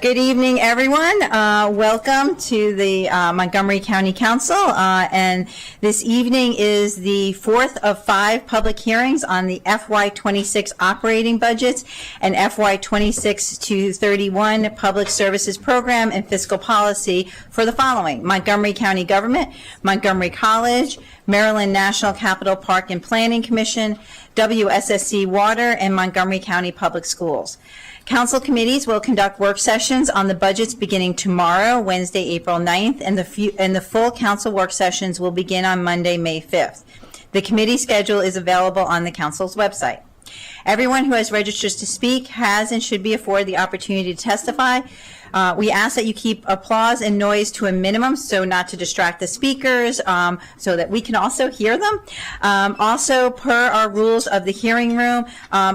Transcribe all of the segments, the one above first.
Good evening, everyone. Welcome to the Montgomery County Council. And this evening is the fourth of 5 public hearings on the FY26 operating budgets and FY26 to 31 public services program and fiscal policy for the following: Montgomery County Government, Montgomery College, Maryland National Capital Park and Planning Commission, WSSCWater, and Montgomery County Public Schools. Council committees will conduct work sessions on the budgets beginning tomorrow, Wednesday, April 9th, and the full council work sessions will begin on Monday, May 5th. The committee schedule is available on the council's website. Everyone who has registered to speak has and should be afforded the opportunity to testify. We ask that you keep applause and noise to a minimum so not to distract the speakers, so that we can also hear them. Also, per our rules of the hearing room,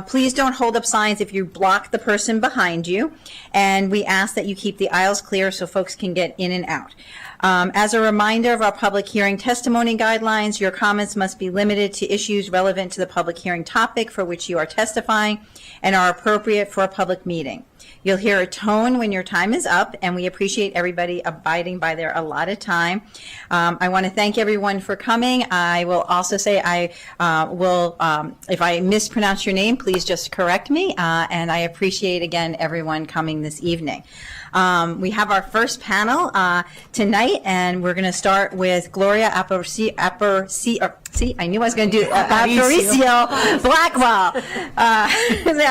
please don't hold up signs if you block the person behind you. And we ask that you keep the aisles clear so folks can get in and out. As a reminder of our public hearing testimony guidelines, your comments must be limited to issues relevant to the public hearing topic for which you are testifying and are appropriate for a public meeting. You'll hear a tone when your time is up, and we appreciate everybody abiding by their allotted time. I want to thank everyone for coming. I will also say if I mispronounce your name, please just correct me, and I appreciate, again, everyone coming this evening. We have our first panel tonight, and we're going to start with Gloria Aparicio Blackwell.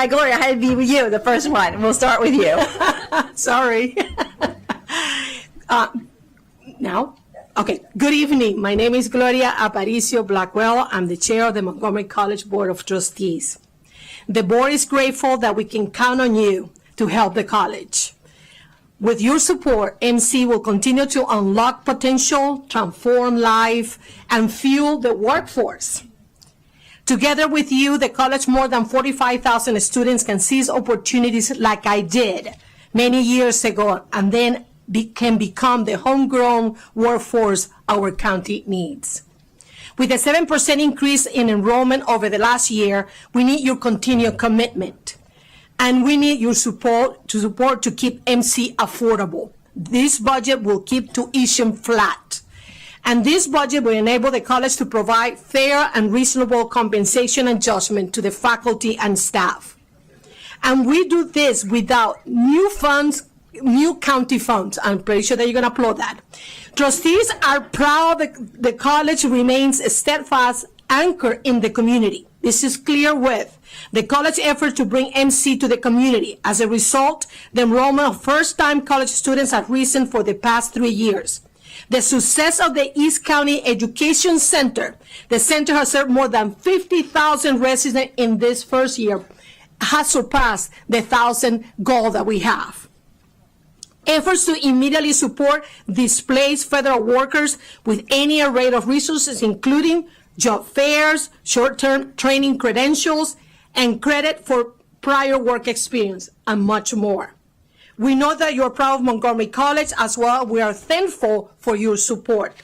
Gloria, I had to be with you, the first one. We'll start with you. Sorry. Now? Okay. Good evening. My name is Gloria Aparicio Blackwell. I'm the chair of the Montgomery College Board of Trustees. The board is grateful that we can count on you to help the college. With your support, MC will continue to unlock potential, transform life, and fuel the workforce. Together with you, the college, more than 45,000 students can seize opportunities like I did many years ago, and then can become the homegrown workforce our county needs. With a 7% increase in enrollment over the last year, we need your continued commitment. And we need your support to keep MC affordable. This budget will keep tuition flat. And this budget will enable the college to provide fair and reasonable compensation adjustment to the faculty and staff. And we do this without new funds, new county funds. I'm pretty sure that you're going to applaud that. Trustees are proud that the college remains a steadfast anchor in the community. This is clear with the college effort to bring MC to the community. As a result, the enrollment of first-time college students has risen for the past 3 years. The success of the East County Education Center, the center has served more than 50,000 residents in this first year, has surpassed the 1,000 goal that we have. Efforts to immediately support displaced federal workers with any array of resources, including job fairs, short-term training credentials, and credit for prior work experience, and much more. We know that you're proud of Montgomery College as well. We are thankful for your support.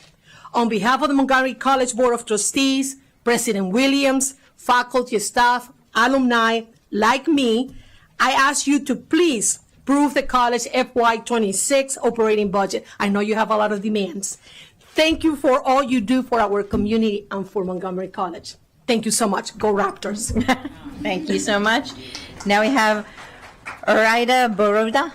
On behalf of the Montgomery College Board of Trustees, President Williams, faculty, staff, alumni, like me, I ask you to please approve the college FY26 operating budget. I know you have a lot of demands. Thank you for all you do for our community and for Montgomery College. Thank you so much. Go Raptors. Thank you so much. Now we have Iraida Boroda.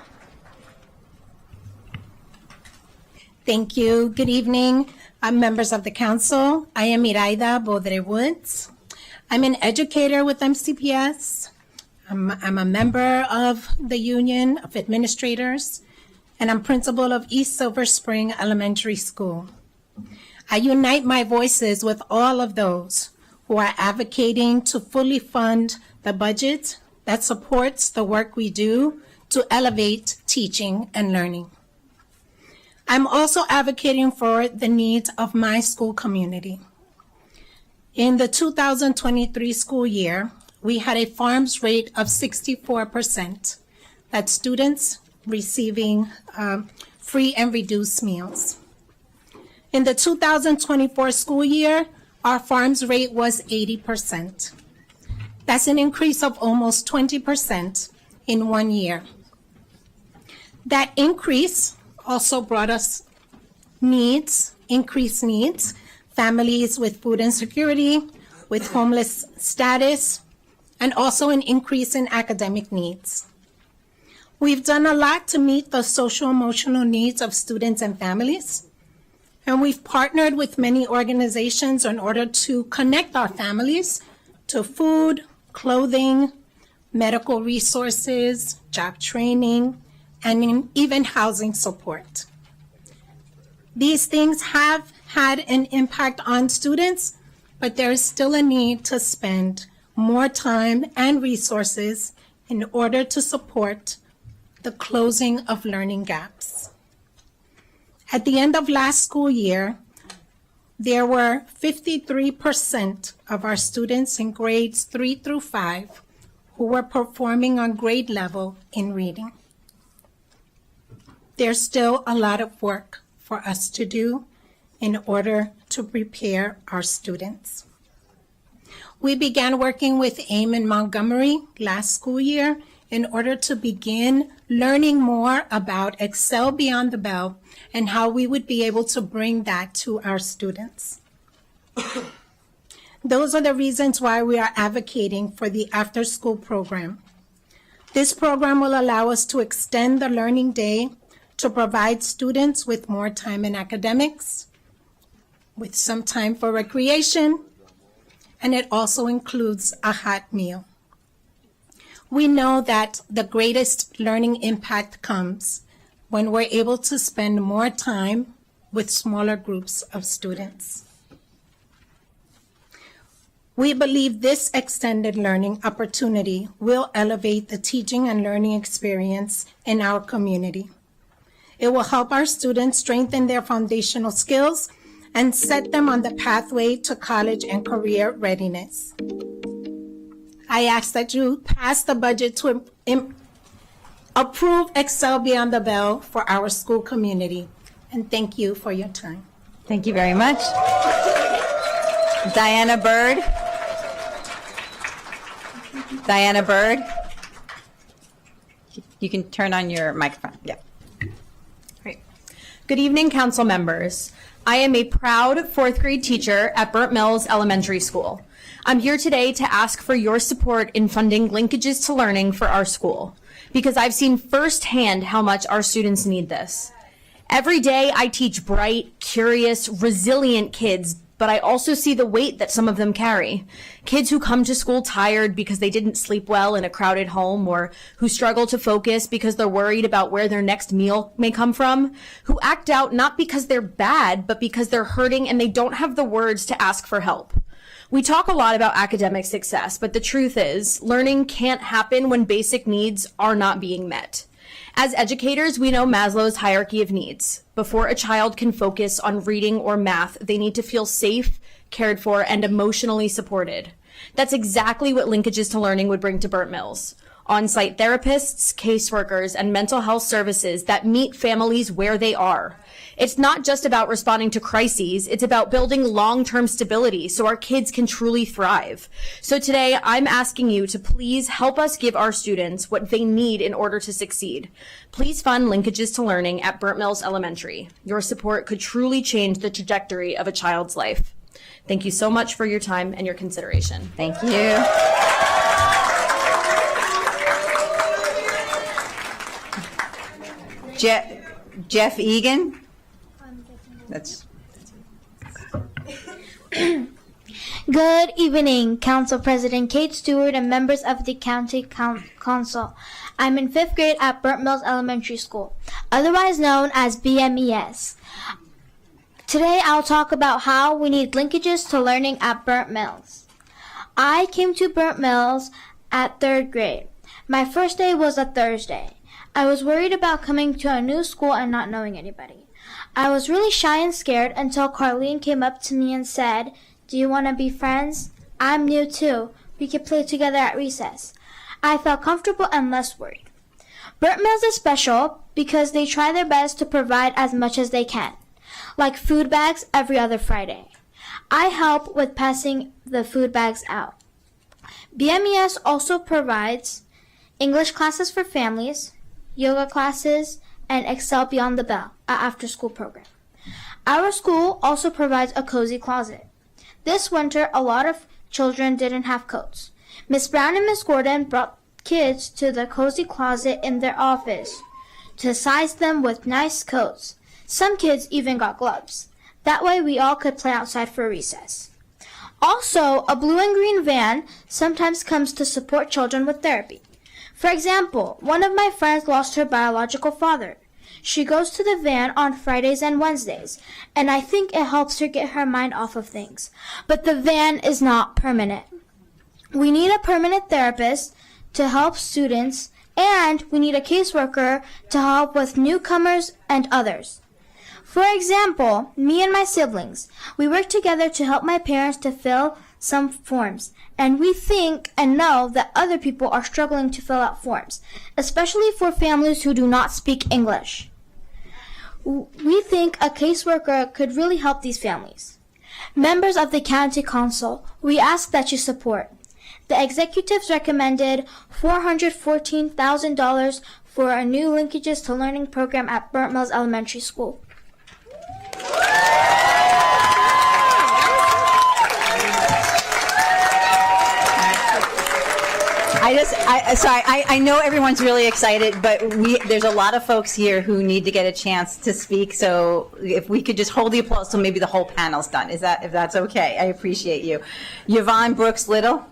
Thank you. Good evening. I'm members of the council. I am Iraida Bodre Woods. I'm an educator with MCPS. I'm a member of the Union of Administrators, and I'm principal of East Silver Spring Elementary School. I unite my voices with all of those who are advocating to fully fund the budget that supports the work we do to elevate teaching and learning. I'm also advocating for the needs of my school community. In the 2023 school year, we had a farms rate of 64%. That's students receiving free and reduced meals. In the 2024 school year, our farms rate was 80%. That's an increase of almost 20% in 1 year. That increase also brought us increased needs, families with food insecurity, with homeless status, and also an increase in academic needs. We've done a lot to meet the social emotional needs of students and families, and we've partnered with many organizations in order to connect our families to food, clothing, medical resources, job training, and even housing support. These things have had an impact on students, but there is still a need to spend more time and resources in order to support the closing of learning gaps. At the end of last school year, there were 53% of our students in grades 3 through 5 who were performing on grade level in reading. There's still a lot of work for us to do in order to prepare our students. We began working with AIM in Montgomery last school year in order to begin learning more about Excel Beyond the Bell and how we would be able to bring that to our students. Those are the reasons why we are advocating for the after-school program. This program will allow us to extend the learning day to provide students with more time in academics, with some time for recreation, and it also includes a hot meal. We know that the greatest learning impact comes when we're able to spend more time with smaller groups of students. We believe this extended learning opportunity will elevate the teaching and learning experience in our community. It will help our students strengthen their foundational skills and set them on the pathway to college and career readiness. I ask that you pass the budget to approve Excel Beyond the Bell for our school community. And thank you for your time. Thank you very much. Diana Bird. Diana Bird. You can turn on your microphone. Yeah. Great. Good evening, council members. I am a proud fourth grade teacher at Burnt Mills Elementary School. I'm here today to ask for your support in funding Linkages to Learning for our school, because I've seen firsthand how much our students need this. Every day I teach bright, curious, resilient kids, but I also see the weight that some of them carry. Kids who come to school tired because they didn't sleep well in a crowded home, or who struggle to focus because they're worried about where their next meal may come from, who act out not because they're bad, but because they're hurting and they don't have the words to ask for help. We talk a lot about academic success, but the truth is, learning can't happen when basic needs are not being met. As educators, we know Maslow's hierarchy of needs. Before a child can focus on reading or math, they need to feel safe, cared for, and emotionally supported. That's exactly what Linkages to Learning would bring to Burnt Mills. On-site therapists, caseworkers, and mental health services that meet families where they are. It's not just about responding to crises, it's about building long-term stability so our kids can truly thrive. So today, I'm asking you to please help us give our students what they need in order to succeed. Please fund Linkages to Learning at Burnt Mills Elementary. Your support could truly change the trajectory of a child's life. Thank you so much for your time and your consideration. Thank you. Jeff Egan. That's Good evening, Council President Kate Stewart and members of the County Council. I'm in 5th grade at Burnt Mills Elementary School, otherwise known as BMES. Today I'll talk about how we need linkages to learning at Burnt Mills. I came to Burnt Mills at 3rd grade. My first day was a Thursday. I was worried about coming to a new school and not knowing anybody. I was really shy and scared until Carlene came up to me and said, "Do you want to be friends? I'm new too. We could play together at recess." I felt comfortable and less worried. Burnt Mills is special because they try their best to provide as much as they can, like food bags every other Friday. I help with passing the food bags out. BMES also provides English classes for families, yoga classes, and Excel Beyond the Bell, an after-school program. Our school also provides a cozy closet. This winter, a lot of children didn't have coats. Miss Brown and Miss Gordon brought kids to the cozy closet in their office to size them with nice coats. Some kids even got gloves. That way we all could play outside for recess. Also, a blue and green van sometimes comes to support children with therapy. For example, one of my friends lost her biological father. She goes to the van on Fridays and Wednesdays, and I think it helps her get her mind off of things. But the van is not permanent. We need a permanent therapist to help students, and we need a caseworker to help with newcomers and others. For example, me and my siblings, we work together to help my parents to fill some forms, and we think and know that other people are struggling to fill out forms, especially for families who do not speak English. We think a caseworker could really help these families. Members of the County Council, we ask that you support. The executives recommended $414,000 for a new Linkages to Learning program at Burnt Mills Elementary School. I know everyone's really excited, but there's a lot of folks here who need to get a chance to speak. So if we could just hold the applause till maybe the whole panel's done, if that's okay, I appreciate you. Yvonne Brooks Little.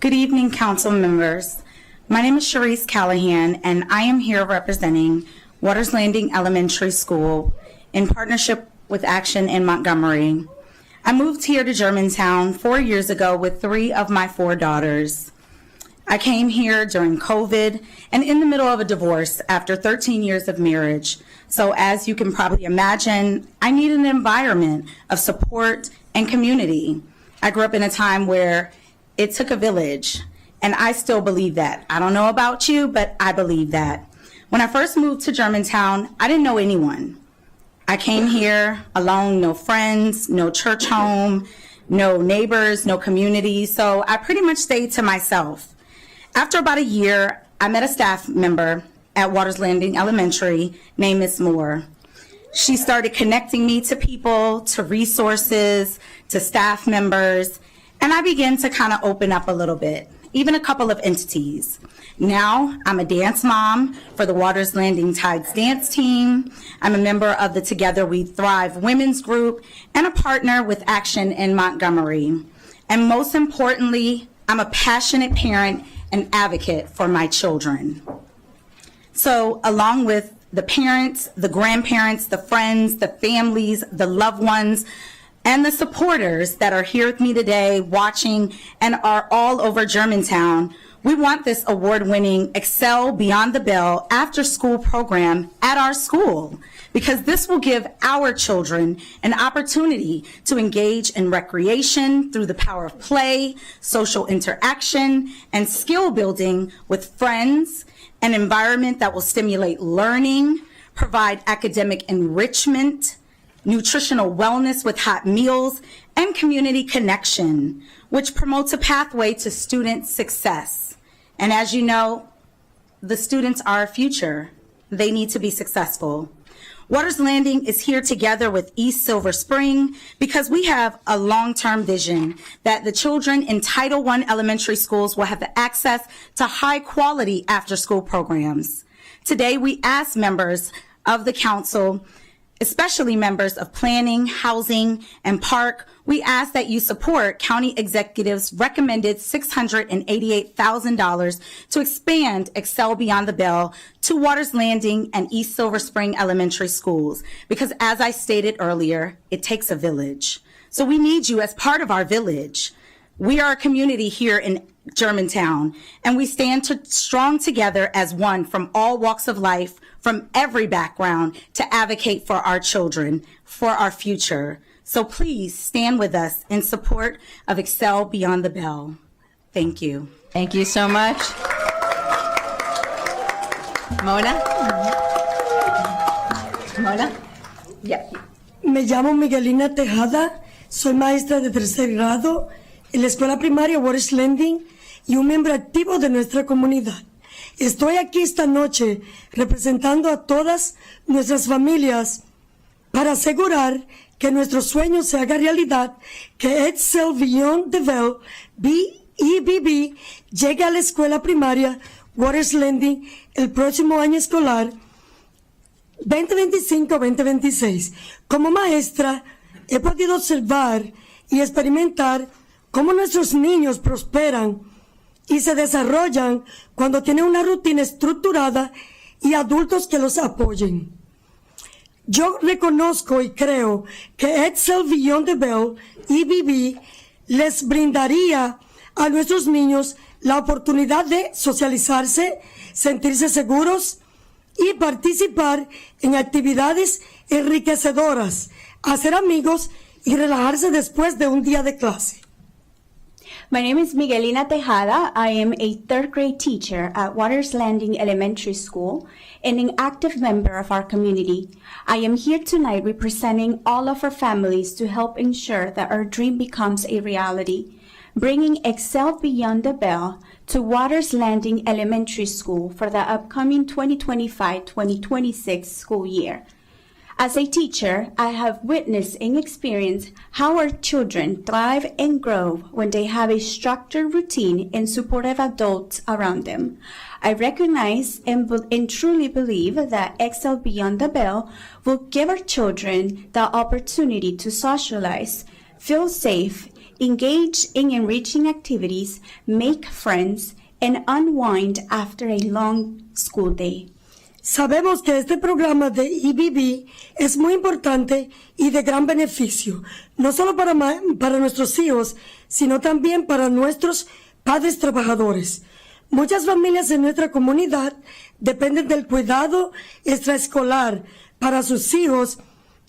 Good evening, council members. My name is Sharice Callahan, and I am here representing Waters Landing Elementary School in partnership with Action in Montgomery. I moved here to Germantown 4 years ago with 3 of my 4 daughters. I came here during COVID and in the middle of a divorce after 13 years of marriage. So as you can probably imagine, I needed an environment of support and community. I grew up in a time where it took a village, and I still believe that. I don't know about you, but I believe that. When I first moved to Germantown, I didn't know anyone. I came here alone, no friends, no church home, no neighbors, no community, so I pretty much stayed to myself. After about a year, I met a staff member at Waters Landing Elementary named Miss Moore. She started connecting me to people, to resources, to staff members, and I began to kind of open up a little bit, even a couple of entities. Now, I'm a dance mom for the Waters Landing Tides dance team. I'm a member of the Together We Thrive women's group and a partner with Action in Montgomery. And most importantly, I'm a passionate parent and advocate for my children. So along with the parents, the grandparents, the friends, the families, the loved ones, and the supporters that are here with me today watching and are all over Germantown, we want this award-winning Excel Beyond the Bell after-school program at our school because this will give our children an opportunity to engage in recreation through the power of play, social interaction, and skill building with friends, an environment that will stimulate learning, provide academic enrichment, nutritional wellness with hot meals, and community connection, which promotes a pathway to student success. And as you know, the students are our future. They need to be successful. Waters Landing is here together with East Silver Spring because we have a long-term vision that the children in Title I elementary schools will have access to high-quality after-school programs. Today, we ask members of the council, especially members of planning, housing, and park, we ask that you support County Executive's recommended $688,000 to expand Excel Beyond the Bell to Waters Landing and East Silver Spring elementary schools. Because as I stated earlier, it takes a village. So we need you as part of our village. We are a community here in Germantown, and we stand strong together as one from all walks of life, from every background, to advocate for our children, for our future. So please stand with us in support of Excel Beyond the Bell. Thank you. Thank you so much. Mona? Mona? Yeah. Me llamo Miguelina Tejada, soy maestra de tercer grado en la escuela primaria Waters Landing y un miembro activo de nuestra comunidad. Estoy aquí esta noche representando a todas nuestras familias para asegurar que nuestro sueño se haga realidad, que Excel Beyond the Bell, EBB, llegue a la escuela primaria Waters Landing el próximo año escolar 2025-2026. Como maestra, he podido observar y experimentar cómo nuestros niños prosperan y se desarrollan cuando tienen una rutina estructurada y adultos que los apoyen. Yo reconozco y creo que Excel Beyond the Bell, EBB, les brindaría a nuestros niños la oportunidad de socializarse, sentirse seguros y participar en actividades enriquecedoras, hacer amigos y relajarse después de un día de clase. My name is Miguelina Tejada. I am a third grade teacher at Waters Landing Elementary School and an active member of our community. I am here tonight representing all of our families to help ensure that our dream becomes a reality, bringing Excel Beyond the Bell to Waters Landing Elementary School for the upcoming 2025-2026 school year. As a teacher, I have witnessed and experienced how our children thrive and grow when they have a structured routine and supportive adults around them. I recognize and truly believe that Excel Beyond the Bell will give our children the opportunity to socialize, feel safe, engage in enriching activities, make friends, and unwind after a long school day. Sabemos que este programa de EBB es muy importante y de gran beneficio, no solo para nuestros hijos, sino también para nuestros padres trabajadores. Muchas familias en nuestra comunidad dependen del cuidado extraescolar para sus hijos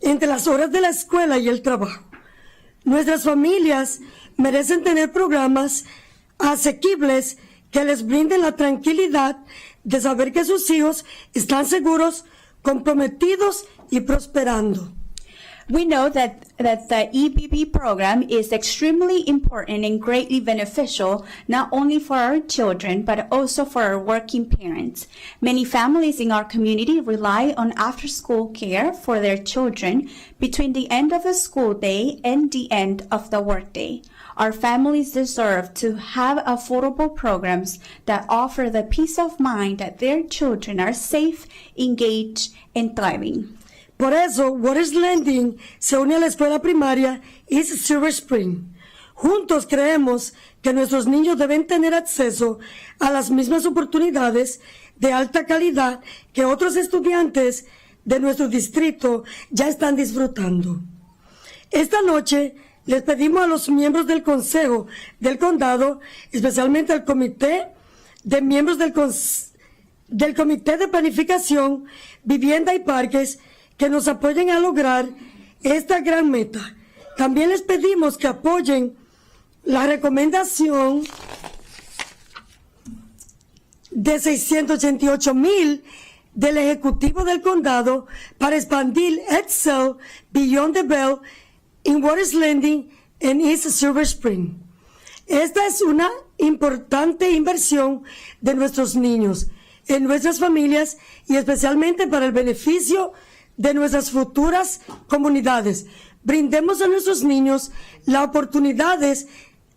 entre las horas de la escuela y el trabajo. Nuestras familias merecen tener programas asequibles que les brinden la tranquilidad de saber que sus hijos están seguros, comprometidos y prosperando. We know that the EBB program is extremely important and greatly beneficial, not only for our children, but also for our working parents. Many families in our community rely on after-school care for their children between the end of the school day and the end of the workday. Our families deserve to have affordable programs that offer the peace of mind that their children are safe, engaged, and thriving. Por eso, Waters Landing se une a la escuela primaria East Silver Spring. Juntos creemos que nuestros niños deben tener acceso a las mismas oportunidades de alta calidad que otros estudiantes de nuestro distrito ya están disfrutando. Esta noche les pedimos a los miembros del Consejo del Condado, especialmente al Comité de miembros del Comité de Planificación, Vivienda y Parques, que nos apoyen a lograr esta gran meta. También les pedimos que apoyen la recomendación de $688,000 del Ejecutivo del Condado para expandir Excel Beyond the Bell en Waters Landing en East Silver Spring. Esta es una importante inversión de nuestros niños, en nuestras familias y especialmente para el beneficio de nuestras futuras comunidades. Brindemos a nuestros niños las oportunidades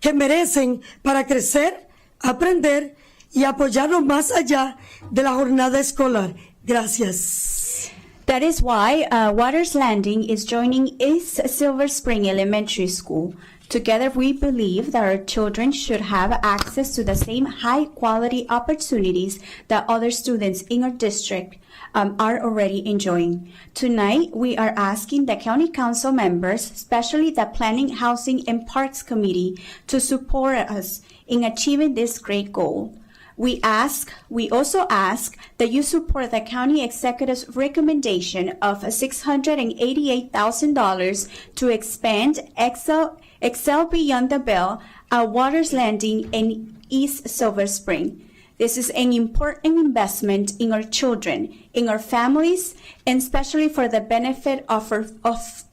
que merecen para crecer, aprender y apoyarnos más allá de la jornada escolar. Gracias. That is why Waters Landing is joining East Silver Spring Elementary School. Together, we believe that our children should have access to the same high-quality opportunities that other students in our district are already enjoying. Tonight, we are asking the County Council members, especially the Planning, Housing, and Parks Committee, to support us in achieving this great goal. We also ask that you support the County Executive's recommendation of $688,000 to expand Excel Beyond the Bell at Waters Landing in East Silver Spring. This is an important investment in our children, in our families, and especially for the benefit of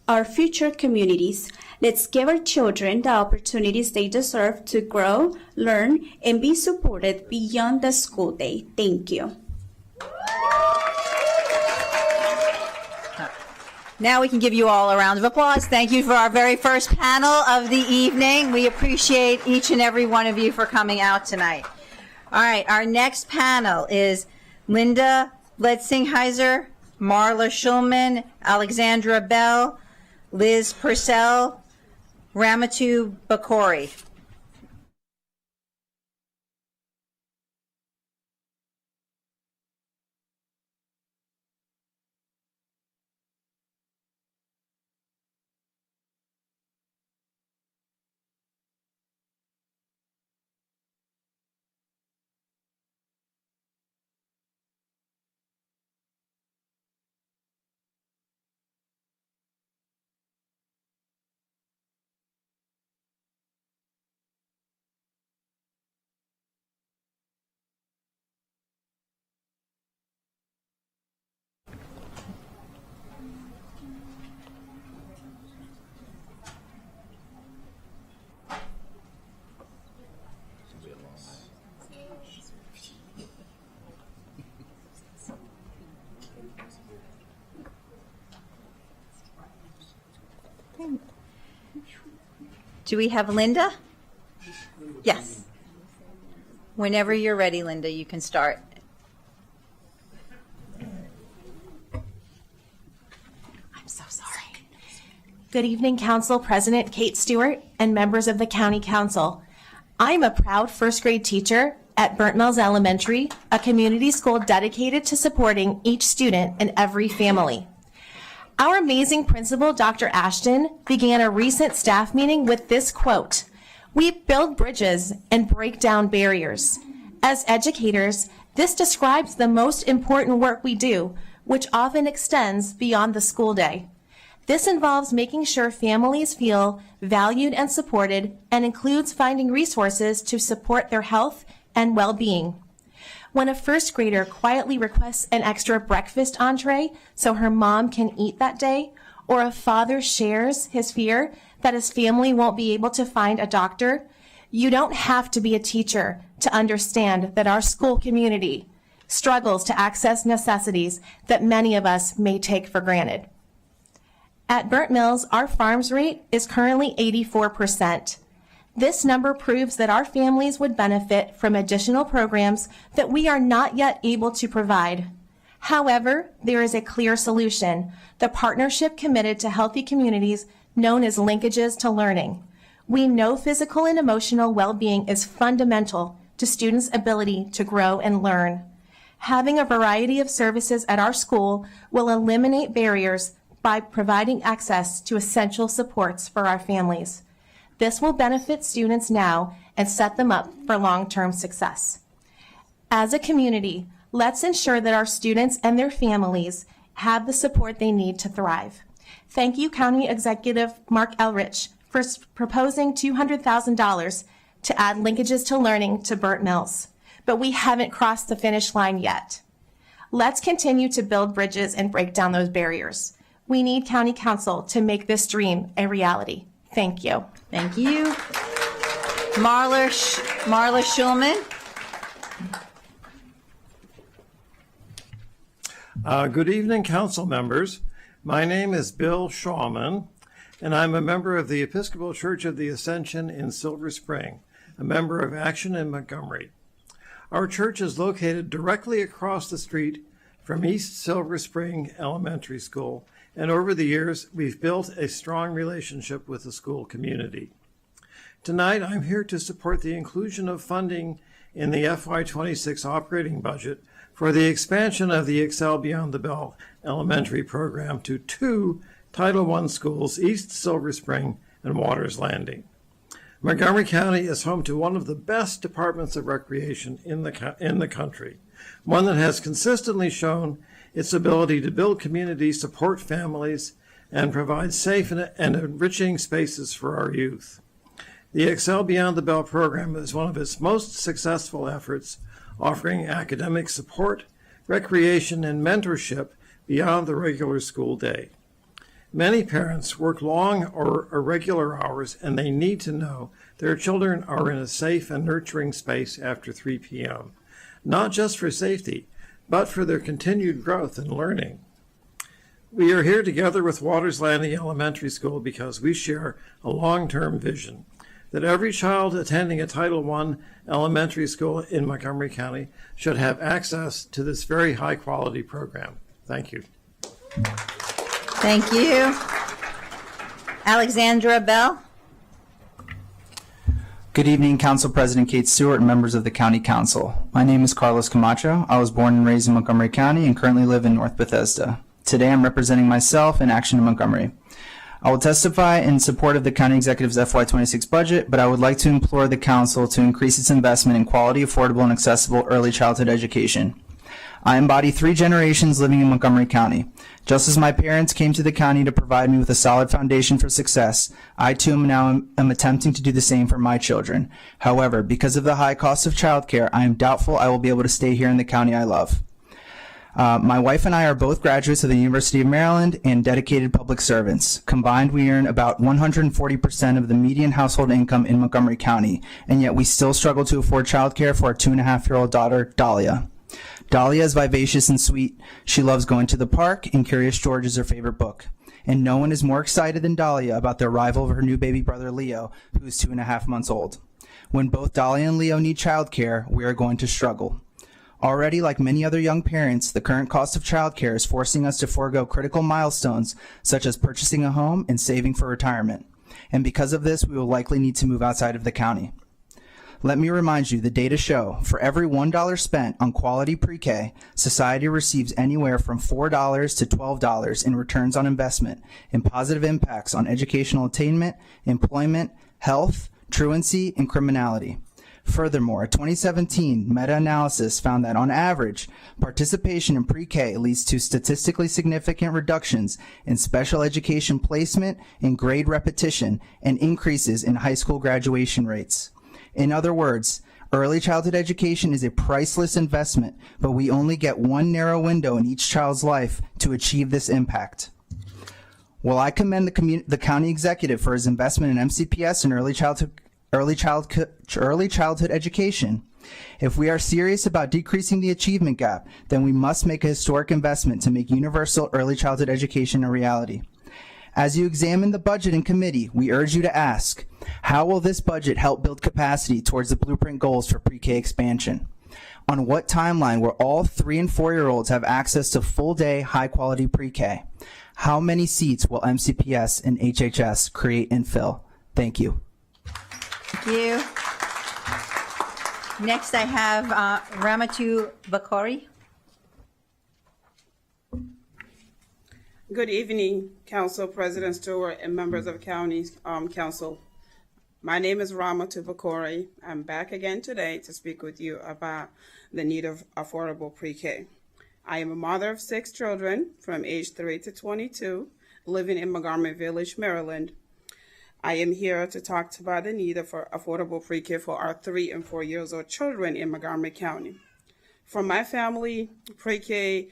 our future communities. Let's give our children the opportunities they deserve to grow, learn, and be supported beyond the school day. Thank you. Now we can give you all a round of applause. Thank you for our very first panel of the evening. We appreciate each and every one of you for coming out tonight. All right, our next panel is Linda Bledsingheiser, Marla Schulman, Alexandra Bell, Liz Purcell, Ramatu Bakori. Do we have Linda? Yes. Whenever you're ready, Linda, you can start. I'm so sorry. Good evening, Council President Kate Stewart and members of the County Council. I'm a proud first grade teacher at Burnt Mills Elementary, a community school dedicated to supporting each student and every family. Our amazing principal, Dr. Ashton, began a recent staff meeting with this quote: "We build bridges and break down barriers." As educators, this describes the most important work we do, which often extends beyond the school day. This involves making sure families feel valued and supported, and includes finding resources to support their health and well-being. When a first grader quietly requests an extra breakfast entree so her mom can eat that day, or a father shares his fear that his family won't be able to find a doctor, you don't have to be a teacher to understand that our school community struggles to access necessities that many of us may take for granted. At Burnt Mills, our farms rate is currently 84%. This number proves that our families would benefit from additional programs that we are not yet able to provide. However, there is a clear solution: the partnership committed to healthy communities known as Linkages to Learning. We know physical and emotional well-being is fundamental to students' ability to grow and learn. Having a variety of services at our school will eliminate barriers by providing access to essential supports for our families. This will benefit students now and set them up for long-term success. As a community, let's ensure that our students and their families have the support they need to thrive. Thank you, County Executive Mark Elrich, for proposing $200,000 to add Linkages to Learning to Burnt Mills, but we haven't crossed the finish line yet. Let's continue to build bridges and break down those barriers. We need County Council to make this dream a reality. Thank you. Thank you. Marla Schulman. Good evening, council members. My name is Bill Shawman, and I'm a member of the Episcopal Church of the Ascension in Silver Spring, a member of Action in Montgomery. Our church is located directly across the street from East Silver Spring Elementary School, and over the years, we've built a strong relationship with the school community. Tonight, I'm here to support the inclusion of funding in the FY26 operating budget for the expansion of the Excel Beyond the Bell elementary program to 2 Title I schools, East Silver Spring and Waters Landing. Montgomery County is home to one of the best departments of recreation in the country, one that has consistently shown its ability to build communities, support families, and provide safe and enriching spaces for our youth. The Excel Beyond the Bell program is one of its most successful efforts, offering academic support, recreation, and mentorship beyond the regular school day. Many parents work long or irregular hours, and they need to know their children are in a safe and nurturing space after 3 p.m., not just for safety, but for their continued growth and learning. We are here together with Waters Landing Elementary School because we share a long-term vision that every child attending a Title I elementary school in Montgomery County should have access to this very high-quality program. Thank you. Thank you. Alexandra Bell. Good evening, Council President Kate Stewart and members of the County Council. My name is Carlos Camacho. I was born and raised in Montgomery County and currently live in North Bethesda. Today I'm representing myself and Action in Montgomery. I will testify in support of the County Executive's FY26 budget, but I would like to implore the Council to increase its investment in quality, affordable, and accessible early childhood education. I embody 3 generations living in Montgomery County. Just as my parents came to the county to provide me with a solid foundation for success, I too am attempting to do the same for my children. However, because of the high cost of childcare, I am doubtful I will be able to stay here in the county I love. My wife and I are both graduates of the University of Maryland and dedicated public servants. Combined, we earn about 140% of the median household income in Montgomery County, and yet we still struggle to afford childcare for our 2.5-year-old daughter, Dahlia. Dahlia is vivacious and sweet. She loves going to the park, and Curious George is her favorite book. And no one is more excited than Dahlia about the arrival of her new baby brother, Leo, who is 2.5 months old. When both Dahlia and Leo need childcare, we are going to struggle. Already, like many other young parents, the current cost of childcare is forcing us to forego critical milestones such as purchasing a home and saving for retirement. And because of this, we will likely need to move outside of the county. Let me remind you, the data show, for every $1 spent on quality pre-K, society receives anywhere from $4 to $12 in returns on investment and positive impacts on educational attainment, employment, health, truancy, and criminality. Furthermore, a 2017 meta-analysis found that on average, participation in pre-K leads to statistically significant reductions in special education placement and grade repetition and increases in high school graduation rates. In other words, early childhood education is a priceless investment, but we only get one narrow window in each child's life to achieve this impact. While I commend the county executive for his investment in MCPS and early childhood education, if we are serious about decreasing the achievement gap, then we must make a historic investment to make universal early childhood education a reality. As you examine the budget in committee, we urge you to ask, how will this budget help build capacity towards the blueprint goals for pre-K expansion? On what timeline will all 3- and 4-year-olds have access to full-day, high-quality pre-K? How many seats will MCPS and HHS create and fill? Thank you. Thank you. Next, I have Ramatu Bakori. Good evening, Council President Stewart and members of County Council. My name is Ramatu Bakori. I'm back again today to speak with you about the need of affordable pre-K. I am a mother of 6 children from age 3 to 22, living in Montgomery Village, Maryland. I am here to talk about the need for affordable pre-K for our 3- and 4-year-old children in Montgomery County. For my family, pre-K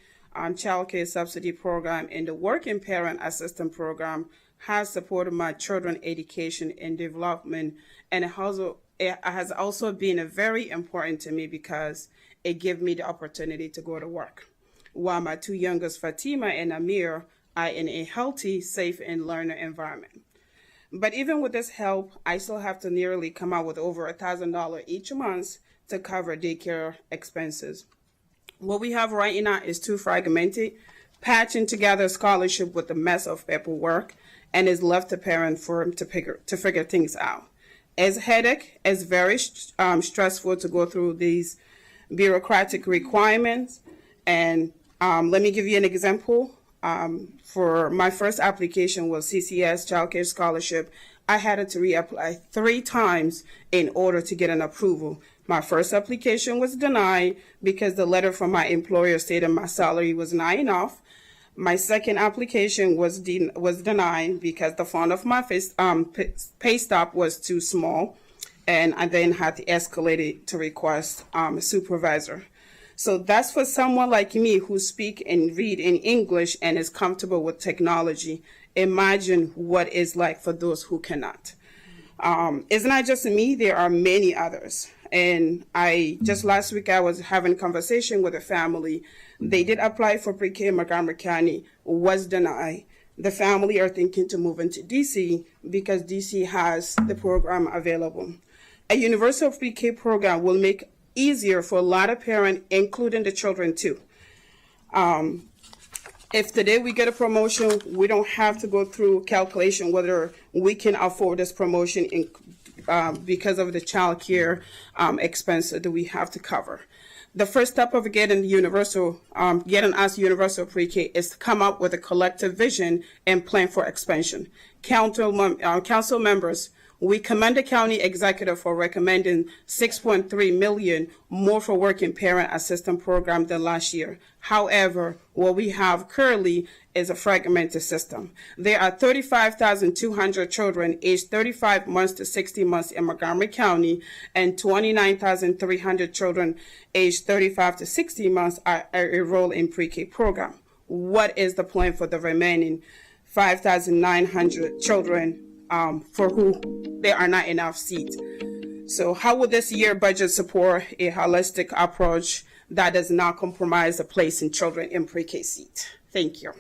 child care subsidy program and the working parent assistance program has supported my children's education and development, and it has also been very important to me because it gives me the opportunity to go to work, while my 2 youngest, Fatima and Amir, are in a healthy, safe, and learner environment. But even with this help, I still have to nearly come out with over $1,000 each month to cover daycare expenses. What we have right now is too fragmented, patching together a scholarship with a mess of paperwork, and is left to parent for him to figure things out. It's a headache. It's very stressful to go through these bureaucratic requirements. And let me give you an example. For my first application was CCS Child Care Scholarship. I had to reapply 3 times in order to get an approval. My first application was denied because the letter from my employer stated my salary was not enough. My second application was denied because the font of my pay stub was too small. and I then had to escalate it to request a supervisor. So that's for someone like me who speak and read in English and is comfortable with technology. Imagine what it's like for those who cannot. It's not just me, there are many others. And just last week, I was having a conversation with a family. They did apply for pre-K in Montgomery County, was denied. The family are thinking to move into DC because DC has the program available. A universal pre-K program will make easier for a lot of parents, including the children too. If today we get a promotion, we don't have to go through calculation whether we can afford this promotion because of the child care expense that we have to cover. The first step of getting us universal pre-K is to come up with a collective vision and plan for expansion. Council members, we commend the county executive for recommending $6.3 million more for working parent assistance program than last year. However, what we have currently is a fragmented system. There are 35,200 children aged 35 months to 60 months in Montgomery County, and 29,300 children aged 35 to 60 months are enrolled in pre-K program. What is the plan for the remaining 5,900 children for who there are not enough seats? So how will this year budget support a holistic approach that does not compromise the place in children in pre-K seats? Thank you.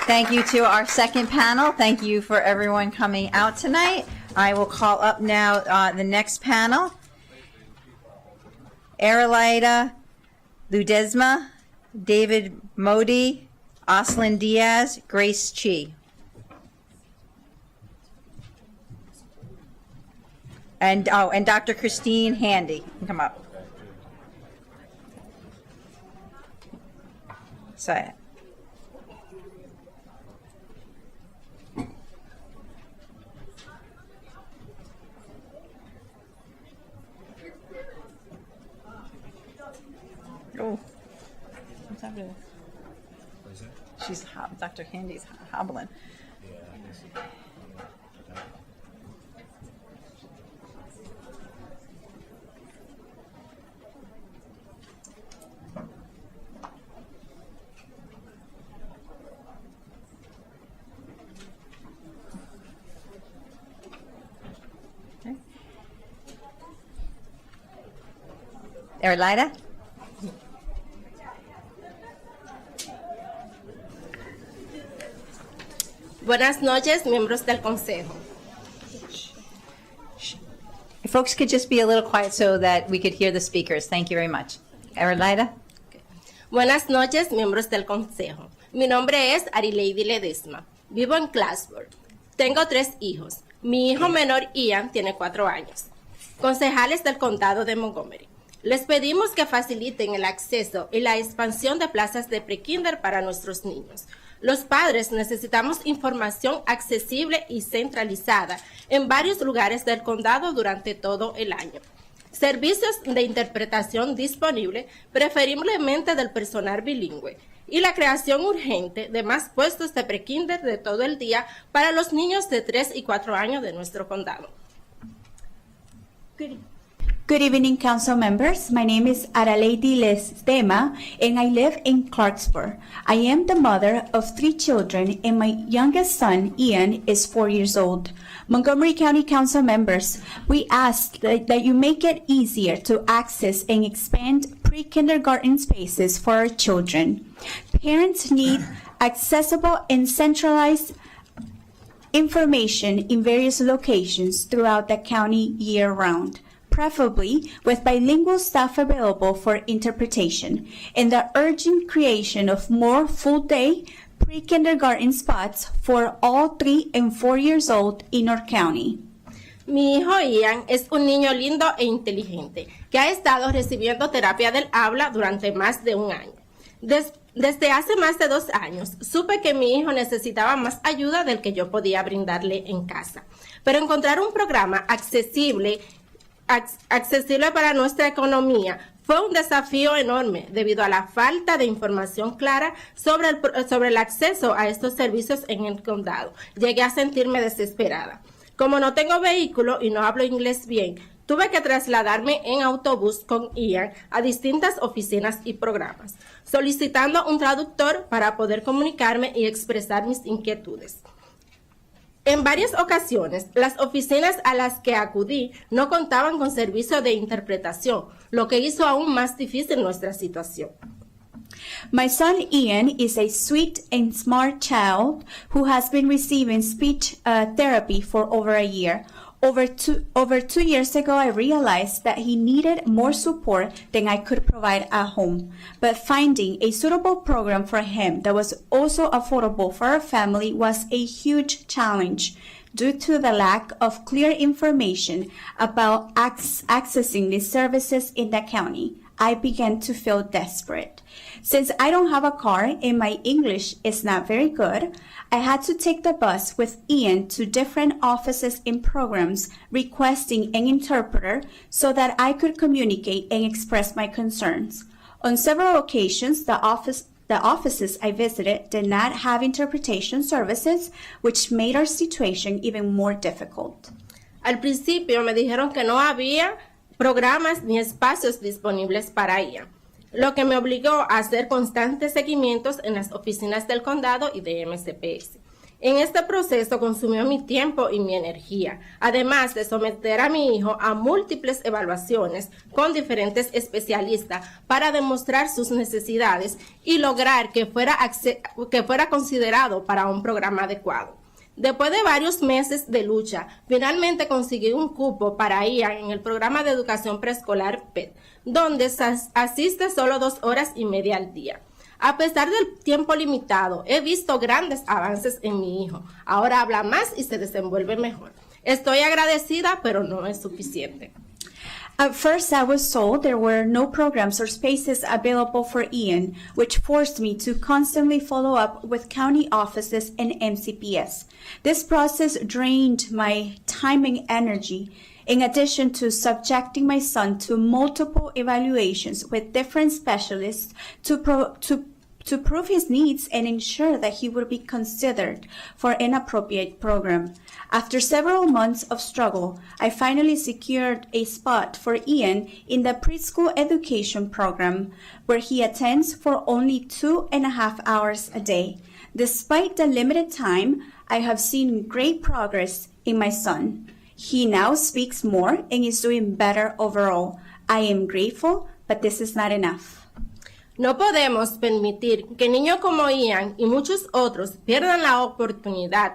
Thank you to our second panel. Thank you for everyone coming out tonight. I will call up now the next panel. Aralida Ludesma, David Modi, Oslin Diaz, Grace Chi. And Dr. Christine Handy. Come up. Say it. Oh, what's happening? Dr. Handy's hobbling. Okay. Aralida? Buenas noches, miembros del Consejo. If folks could just be a little quiet so that we could hear the speakers. Thank you very much. Aralida? Buenas noches, miembros del Consejo. Mi nombre es Arileidi Ledesma. Vivo en Classburg. Tengo 3 hijos. Mi hijo menor, Ian, tiene 4 años. Concejales del Condado de Montgomery. Les pedimos que faciliten el acceso y la expansión de plazas de prekinder para nuestros niños. Los padres necesitamos información accesible y centralizada en varios lugares del condado durante todo el año. Servicios de interpretación disponible, preferiblemente del personal bilingüe, y la creación urgente de más puestos de prekinder de todo el día para los niños de 3 y 4 años de nuestro condado. Good evening, council members. My name is Aralady Ledesma, and I live in Clarksburg. I am the mother of 3 children, and my youngest son, Ian, is 4 years old. Montgomery County Council members, we ask that you make it easier to access and expand pre-kindergarten spaces for our children. Parents need accessible and centralized information in various locations throughout the county year-round, preferably with bilingual staff available for interpretation, and the urgent creation of more full-day pre-kindergarten spots for all 3 and 4 years old in our county. Mi hijo Ian es un niño lindo e inteligente que ha estado recibiendo terapia del habla durante más de un año. Desde hace más de 2 años, supe que mi hijo necesitaba más ayuda del que yo podía brindarle en casa. Pero encontrar un programa accesible para nuestra economía Fue un desafío enorme debido a la falta de información clara sobre el acceso a estos servicios en el condado. Llegué a sentirme desesperada. Como no tengo vehículo y no hablo inglés bien, tuve que trasladarme en autobús con Ian a distintas oficinas y programas, solicitando un traductor para poder comunicarme y expresar mis inquietudes. En varias ocasiones, las oficinas a las que acudí no contaban con servicio de interpretación, lo que hizo aún más difícil nuestra situación. My son Ian is a sweet and smart child who has been receiving speech therapy for over a year. Over two years ago, I realized that he needed more support than I could provide at home. But finding a suitable program for him that was also affordable for our family was a huge challenge due to the lack of clear information about accessing these services in the county. I began to feel desperate. Since I don't have a car and my English is not very good, I had to take the bus with Ian to different offices and programs requesting an interpreter so that I could communicate and express my concerns. On several occasions, the offices I visited did not have interpretation services, which made our situation even more difficult. Al principio me dijeron que no había programas ni espacios disponibles para ella, lo que me obligó a hacer constantes seguimientos en las oficinas del condado y de MCPS. En este proceso consumió mi tiempo y mi energía, además de someter a mi hijo a múltiples evaluaciones con diferentes especialistas para demostrar sus necesidades y lograr que fuera considerado para un programa adecuado. Después de varios meses de lucha, finalmente conseguí un cupo para Ian en el programa de educación preescolar PET, donde asiste solo 2 horas y media al día. A pesar del tiempo limitado, he visto grandes avances en mi hijo. Ahora habla más y se desenvuelve mejor. Estoy agradecida, pero no es suficiente. At first, I was told there were no programs or spaces available for Ian, which forced me to constantly follow up with county offices and MCPS. This process drained my time and energy, in addition to subjecting my son to multiple evaluations with different specialists to prove his needs and ensure that he would be considered for an appropriate program. After several months of struggle, I finally secured a spot for Ian in the preschool education program, where he attends for only 2.5 hours a day. Despite the limited time, I have seen great progress in my son. He now speaks more and is doing better overall. I am grateful, but this is not enough. No podemos permitir que niños como Ian y muchos otros pierdan la oportunidad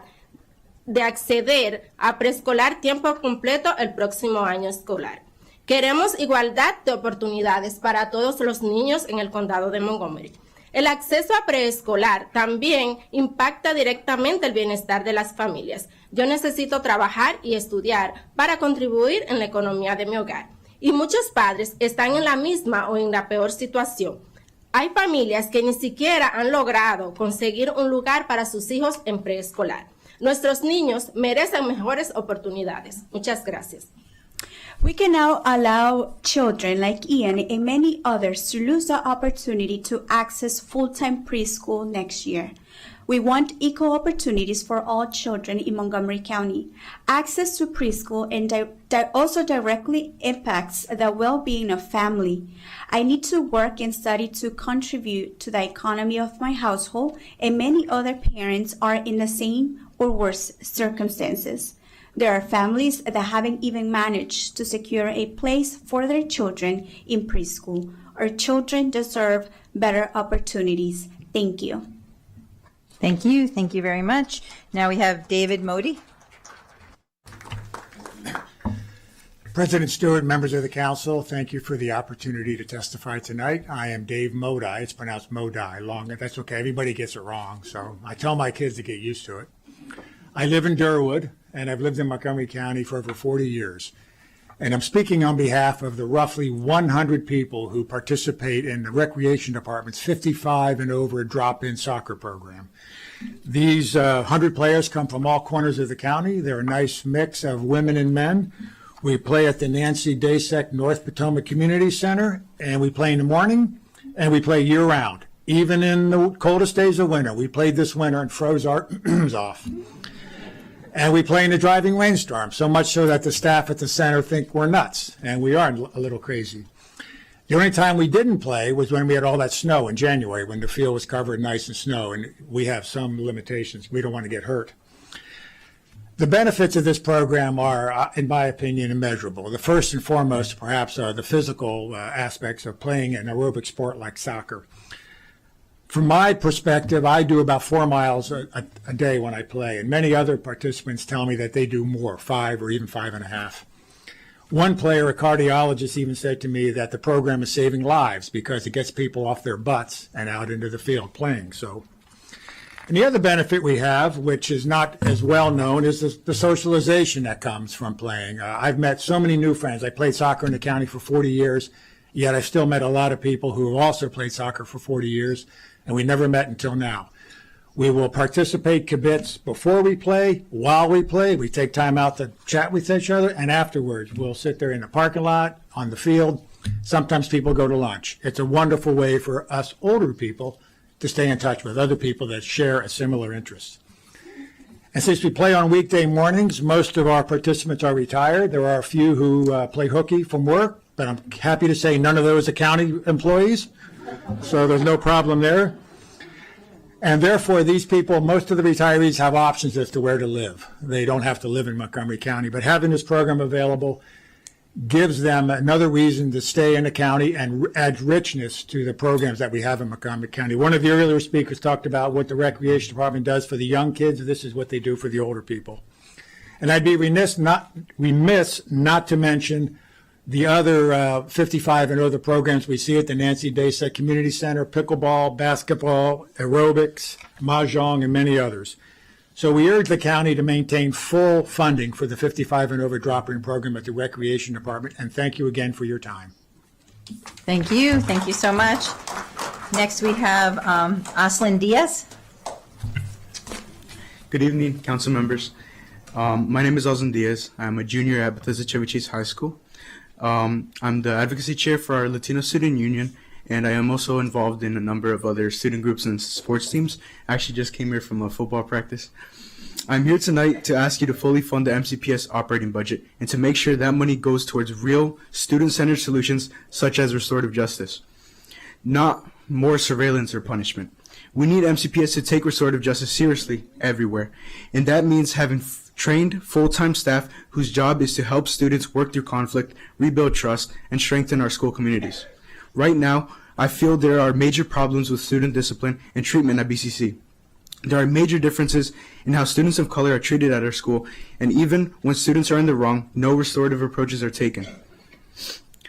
de acceder a preescolar tiempo completo el próximo año escolar. Queremos igualdad de oportunidades para todos los niños en el condado de Montgomery. El acceso a preescolar también impacta directamente el bienestar de las familias. Yo necesito trabajar y estudiar para contribuir en la economía de mi hogar. Y muchos padres están en la misma o en la peor situación. Hay familias que ni siquiera han logrado conseguir un lugar para sus hijos en preescolar. Nuestros niños merecen mejores oportunidades. Muchas gracias. We can now allow children like Ian and many others to lose the opportunity to access full-time preschool next year. We want equal opportunities for all children in Montgomery County. Access to preschool also directly impacts the well-being of family. I need to work and study to contribute to the economy of my household, and many other parents are in the same or worse circumstances. There are families that haven't even managed to secure a place for their children in preschool. Our children deserve better opportunities. Thank you. Thank you. Thank you very much. Now we have David Modi. President Stewart, members of the council, thank you for the opportunity to testify tonight. I am Dave Modi. It's pronounced Modi. That's okay. Everybody gets it wrong. So I tell my kids to get used to it. I live in Durwood, and I've lived in Montgomery County for over 40 years. And I'm speaking on behalf of the roughly 100 people who participate in the recreation department's 55 and over drop-in soccer program. These 100 players come from all corners of the county. They're a nice mix of women and men. We play at the Nancy Dasek North Potomac Community Center, and we play in the morning, and we play year-round. Even in the coldest days of winter. We played this winter and froze our off. And we play in the driving rainstorm, so much so that the staff at the center think we're nuts, and we are a little crazy. The only time we didn't play was when we had all that snow in January, when the field was covered in ice and snow, and we have some limitations. We don't want to get hurt. The benefits of this program are, in my opinion, immeasurable. The first and foremost, perhaps, are the physical aspects of playing an aerobic sport like soccer. From my perspective, I do about 4 miles a day when I play, and many other participants tell me that they do more, 5 or even 5.5. One player, a cardiologist, even said to me that the program is saving lives because it gets people off their butts and out into the field playing. And the other benefit we have, which is not as well known, is the socialization that comes from playing. I've met so many new friends. I played soccer in the county for 40 years, yet I've still met a lot of people who have also played soccer for 40 years, and we never met until now. We will participate kibitz before we play, while we play. We take time out to chat with each other, and afterwards we'll sit there in the parking lot, on the field. Sometimes people go to lunch. It's a wonderful way for us older people to stay in touch with other people that share a similar interest. And since we play on weekday mornings, most of our participants are retired. There are a few who play hooky from work, but I'm happy to say none of those are county employees, so there's no problem there. And therefore, these people, most of the retirees have options as to where to live. They don't have to live in Montgomery County, but having this program available gives them another reason to stay in the county and adds richness to the programs that we have in Montgomery County. One of the earlier speakers talked about what the Recreation Department does for the young kids. This is what they do for the older people. And I'd be remiss not to mention the other 55 and other programs we see at the Nancy Dasek Community Center: pickleball, basketball, aerobics, mahjong, and many others. So we urge the county to maintain full funding for the 55 and over drop-in program at the Recreation Department, and thank you again for your time. Thank you. Thank you so much. Next, we have Aslin Diaz. Good evening, council members. My name is Aslin Diaz. I'm a junior at Bethesda Chevy Chase High School. I'm the advocacy chair for our Latino Student Union, and I am also involved in a number of other student groups and sports teams. I actually just came here from a football practice. I'm here tonight to ask you to fully fund the MCPS operating budget and to make sure that money goes towards real student-centered solutions such as restorative justice, not more surveillance or punishment. We need MCPS to take restorative justice seriously everywhere, and that means having trained full-time staff whose job is to help students work through conflict, rebuild trust, and strengthen our school communities. Right now, I feel there are major problems with student discipline and treatment at BCC. There are major differences in how students of color are treated at our school, and even when students are in the wrong, no restorative approaches are taken.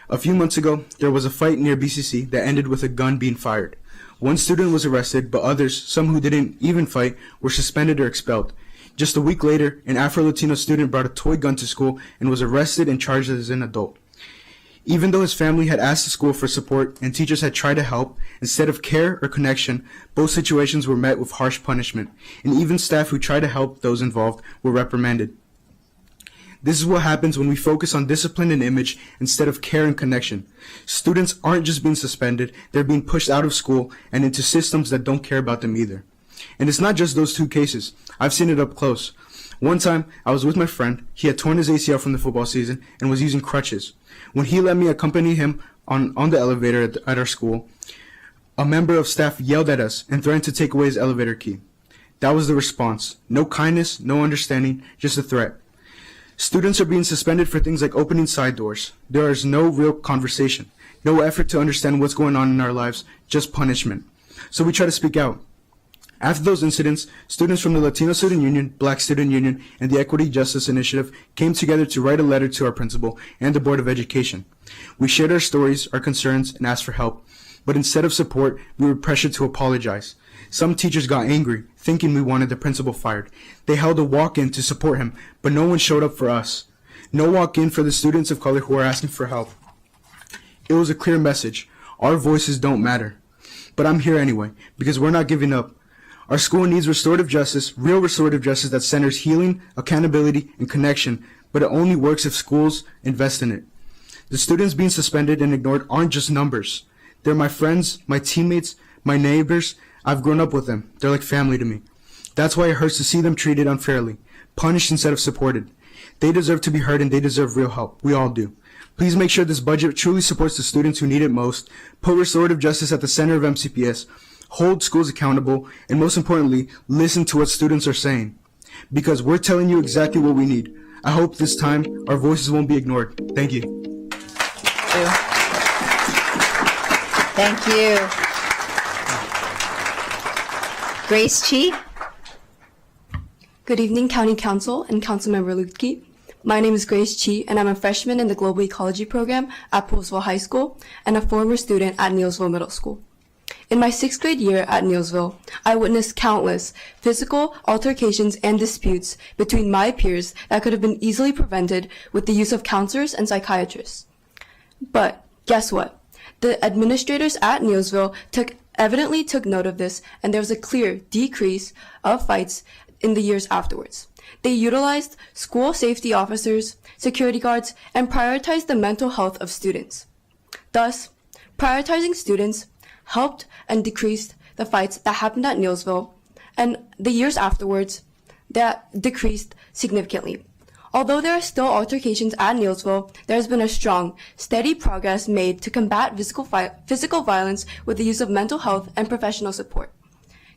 A few months ago, there was a fight near BCC that ended with a gun being fired. One student was arrested, but others, some who didn't even fight, were suspended or expelled. Just a week later, an Afro-Latino student brought a toy gun to school and was arrested and charged as an adult. Even though his family had asked the school for support and teachers had tried to help, instead of care or connection, both situations were met with harsh punishment, and even staff who tried to help those involved were reprimanded. This is what happens when we focus on discipline and image instead of care and connection. Students aren't just being suspended, they're being pushed out of school and into systems that don't care about them either. And it's not just those two cases. I've seen it up close. One time, I was with my friend. He had torn his ACL from the football season and was using crutches. When he let me accompany him on the elevator at our school, a member of staff yelled at us and threatened to take away his elevator key. That was the response. No kindness, no understanding, just a threat. Students are being suspended for things like opening side doors. There is no real conversation, no effort to understand what's going on in our lives, just punishment. So we try to speak out. After those incidents, students from the Latino Student Union, Black Student Union, and the Equity Justice Initiative came together to write a letter to our principal and the Board of Education. We shared our stories, our concerns, and asked for help. But instead of support, we were pressured to apologize. Some teachers got angry, thinking we wanted the principal fired. They held a walk-in to support him, but no one showed up for us. No walk-in for the students of color who are asking for help. It was a clear message. Our voices don't matter. But I'm here anyway, because we're not giving up. Our school needs restorative justice, real restorative justice that centers healing, accountability, and connection, but it only works if schools invest in it. The students being suspended and ignored aren't just numbers. They're my friends, my teammates, my neighbors. I've grown up with them. They're like family to me. That's why it hurts to see them treated unfairly, punished instead of supported. They deserve to be heard and they deserve real help. We all do. Please make sure this budget truly supports the students who need it most, put restorative justice at the center of MCPS, hold schools accountable, and most importantly, listen to what students are saying. Because we're telling you exactly what we need. I hope this time our voices won't be ignored. Thank you. Thank you. Grace Chi. Good evening, County Council and Councilmember Lutke. My name is Grace Chi, and I'm a freshman in the Global Ecology program at Postville High School and a former student at Neillsville Middle School. In my 6th grade year at Neillsville, I witnessed countless physical altercations and disputes between my peers that could have been easily prevented with the use of counselors and psychiatrists. But guess what? The administrators at Neillsville evidently took note of this, and there was a clear decrease of fights in the years afterwards. They utilized school safety officers, security guards, and prioritized the mental health of students. Thus, prioritizing students helped and decreased the fights that happened at Neillsville, and the years afterwards, that decreased significantly. Although there are still altercations at Neillsville, there has been a strong, steady progress made to combat physical violence with the use of mental health and professional support.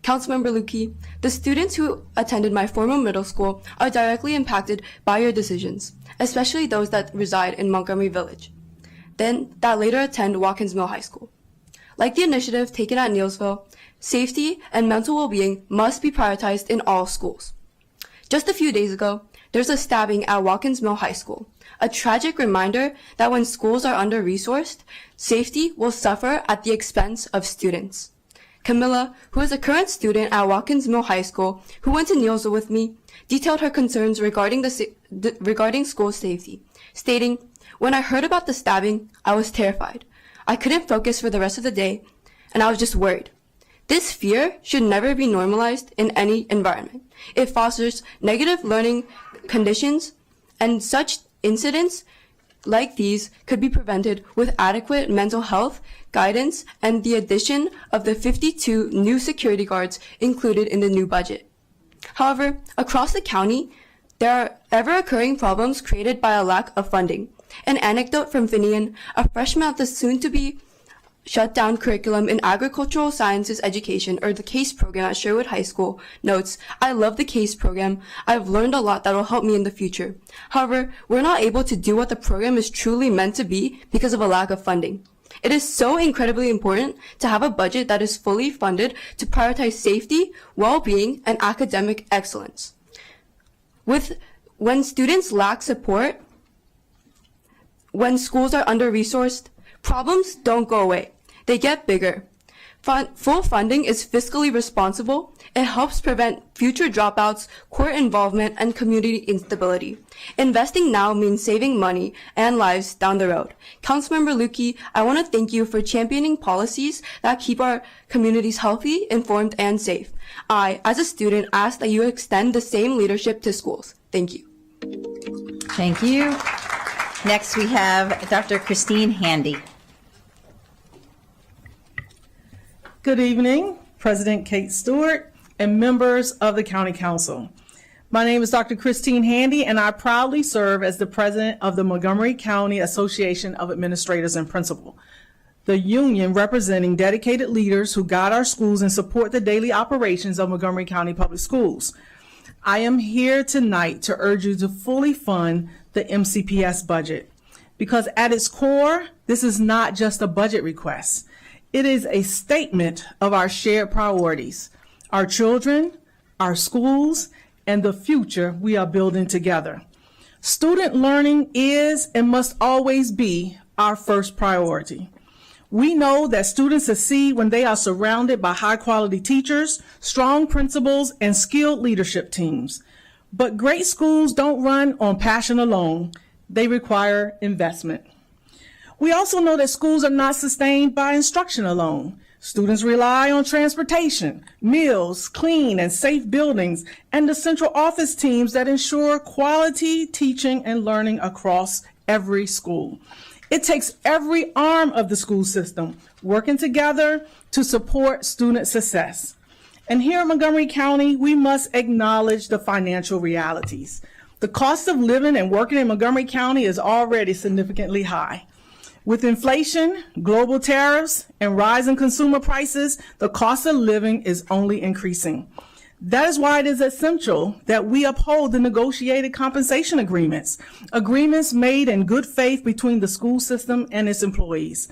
Councilmember Lukey, the students who attended my former middle school are directly impacted by your decisions, especially those that reside in Montgomery Village, then that later attend Watkins Mill High School. Like the initiative taken at Neillsville, safety and mental well-being must be prioritized in all schools. Just a few days ago, there's a stabbing at Watkins Mill High School, a tragic reminder that when schools are under-resourced, safety will suffer at the expense of students. Camilla, who is a current student at Watkins Mill High School, who went to Neillsville with me, detailed her concerns regarding school safety, stating, "When I heard about the stabbing, I was terrified. I couldn't focus for the rest of the day, and I was just worried." This fear should never be normalized in any environment. It fosters negative learning conditions, and such incidents like these could be prevented with adequate mental health guidance and the addition of the 52 new security guards included in the new budget. However, across the county, there are ever-occurring problems created by a lack of funding. An anecdote from Finian, a freshman at the soon-to-be shut down curriculum in agricultural sciences education, or the CASE program at Sherwood High School, notes, "I love the CASE program. I've learned a lot that will help me in the future. However, we're not able to do what the program is truly meant to be because of a lack of funding. It is so incredibly important to have a budget that is fully funded to prioritize safety, well-being, and academic excellence. When students lack support, when schools are under-resourced, problems don't go away. They get bigger. Full funding is fiscally responsible. It helps prevent future dropouts, court involvement, and community instability. Investing now means saving money and lives down the road. Councilmember Lukey, I want to thank you for championing policies that keep our communities healthy, informed, and safe. I, as a student, ask that you extend the same leadership to schools. Thank you. Thank you. Next, we have Dr. Christine Handy. Good evening, President Kate Stewart and members of the County Council. My name is Dr. Christine Handy, and I proudly serve as the president of the Montgomery County Association of Administrators and Principals, the union representing dedicated leaders who guide our schools and support the daily operations of Montgomery County Public Schools. I am here tonight to urge you to fully fund the MCPS budget, because at its core, this is not just a budget request. It is a statement of our shared priorities, our children, our schools, and the future we are building together. Student learning is and must always be our first priority. We know that students succeed when they are surrounded by high-quality teachers, strong principals, and skilled leadership teams. But great schools don't run on passion alone. They require investment. We also know that schools are not sustained by instruction alone. Students rely on transportation, meals, clean and safe buildings, and the central office teams that ensure quality teaching and learning across every school. It takes every arm of the school system working together to support student success. And here in Montgomery County, we must acknowledge the financial realities. The cost of living and working in Montgomery County is already significantly high. With inflation, global tariffs, and rising consumer prices, the cost of living is only increasing. That is why it is essential that we uphold the negotiated compensation agreements made in good faith between the school system and its employees.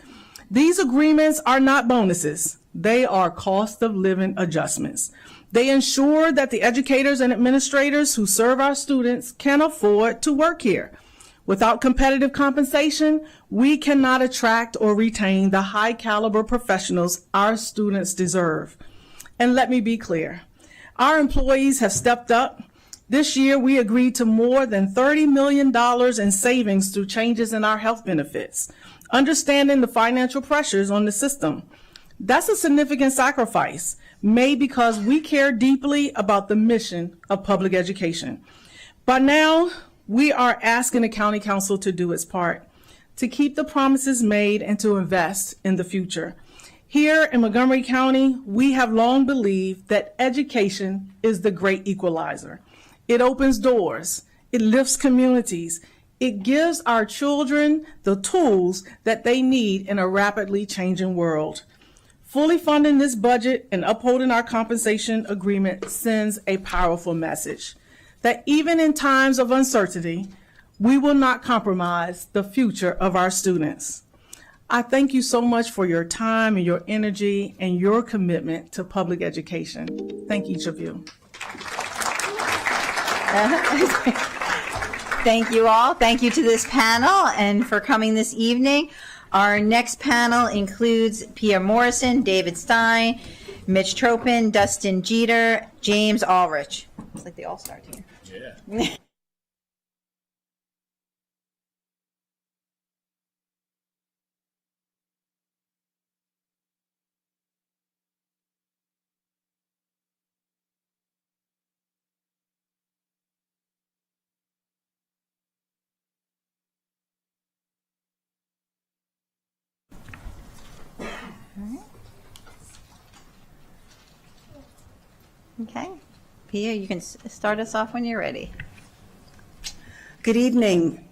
These agreements are not bonuses. They are cost of living adjustments. They ensure that the educators and administrators who serve our students can afford to work here. Without competitive compensation, we cannot attract or retain the high caliber professionals our students deserve. And let me be clear, our employees have stepped up. This year, we agreed to more than $30 million in savings through changes in our health benefits, understanding the financial pressures on the system. That's a significant sacrifice made because we care deeply about the mission of public education. By now, we are asking the County Council to do its part, to keep the promises made and to invest in the future. Here in Montgomery County, we have long believed that education is the great equalizer. It opens doors, it lifts communities, it gives our children the tools that they need in a rapidly changing world. Fully funding this budget and upholding our compensation agreement sends a powerful message that even in times of uncertainty, we will not compromise the future of our students. I thank you so much for your time and your energy and your commitment to public education. Thank each of you. Thank you all. Thank you to this panel and for coming this evening. Our next panel includes Pia Morrison, David Stein, Mitch Tropin, Dustin Jeter, James Ulrich. It's like the all-star team. Yeah. Okay. Pia, you can start us off when you're ready. Good evening,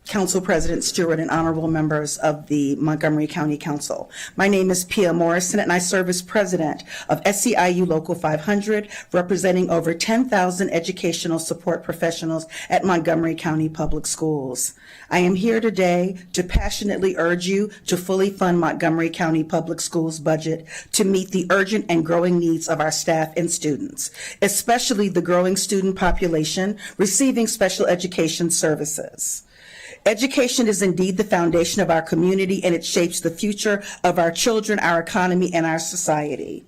Council President Stewart and honorable members of the Montgomery County Council. My name is Pia Morrison, and I serve as president of SEIU Local 500, representing over 10,000 educational support professionals at Montgomery County Public Schools. I am here today to passionately urge you to fully fund Montgomery County Public Schools budget to meet the urgent and growing needs of our staff and students, especially the growing student population receiving special education services. Education is indeed the foundation of our community, and it shapes the future of our children, our economy, and our society.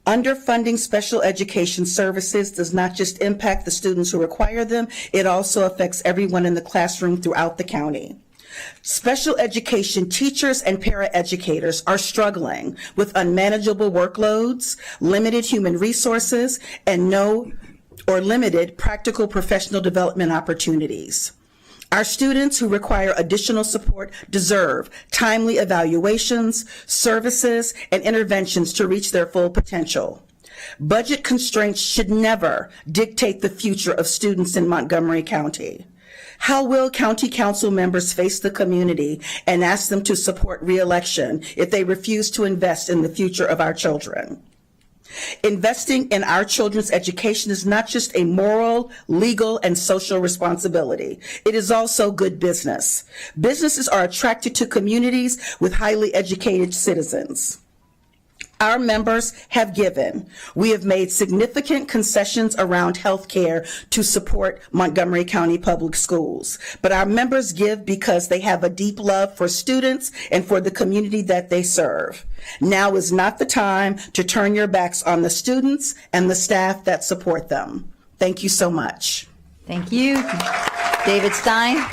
Underfunding special education services does not just impact the students who require them, it also affects everyone in the classroom throughout the county. Special education teachers and paraeducators are struggling with unmanageable workloads, limited human resources, and no or limited practical professional development opportunities. Our students who require additional support deserve timely evaluations, services, and interventions to reach their full potential. Budget constraints should never dictate the future of students in Montgomery County. How will county council members face the community and ask them to support re-election if they refuse to invest in the future of our children? Investing in our children's education is not just a moral, legal, and social responsibility. It is also good business. Businesses are attracted to communities with highly educated citizens. Our members have given. We have made significant concessions around health care to support Montgomery County Public Schools. But our members give because they have a deep love for students and for the community that they serve. Now is not the time to turn your backs on the students and the staff that support them. Thank you so much. Thank you. David Stein.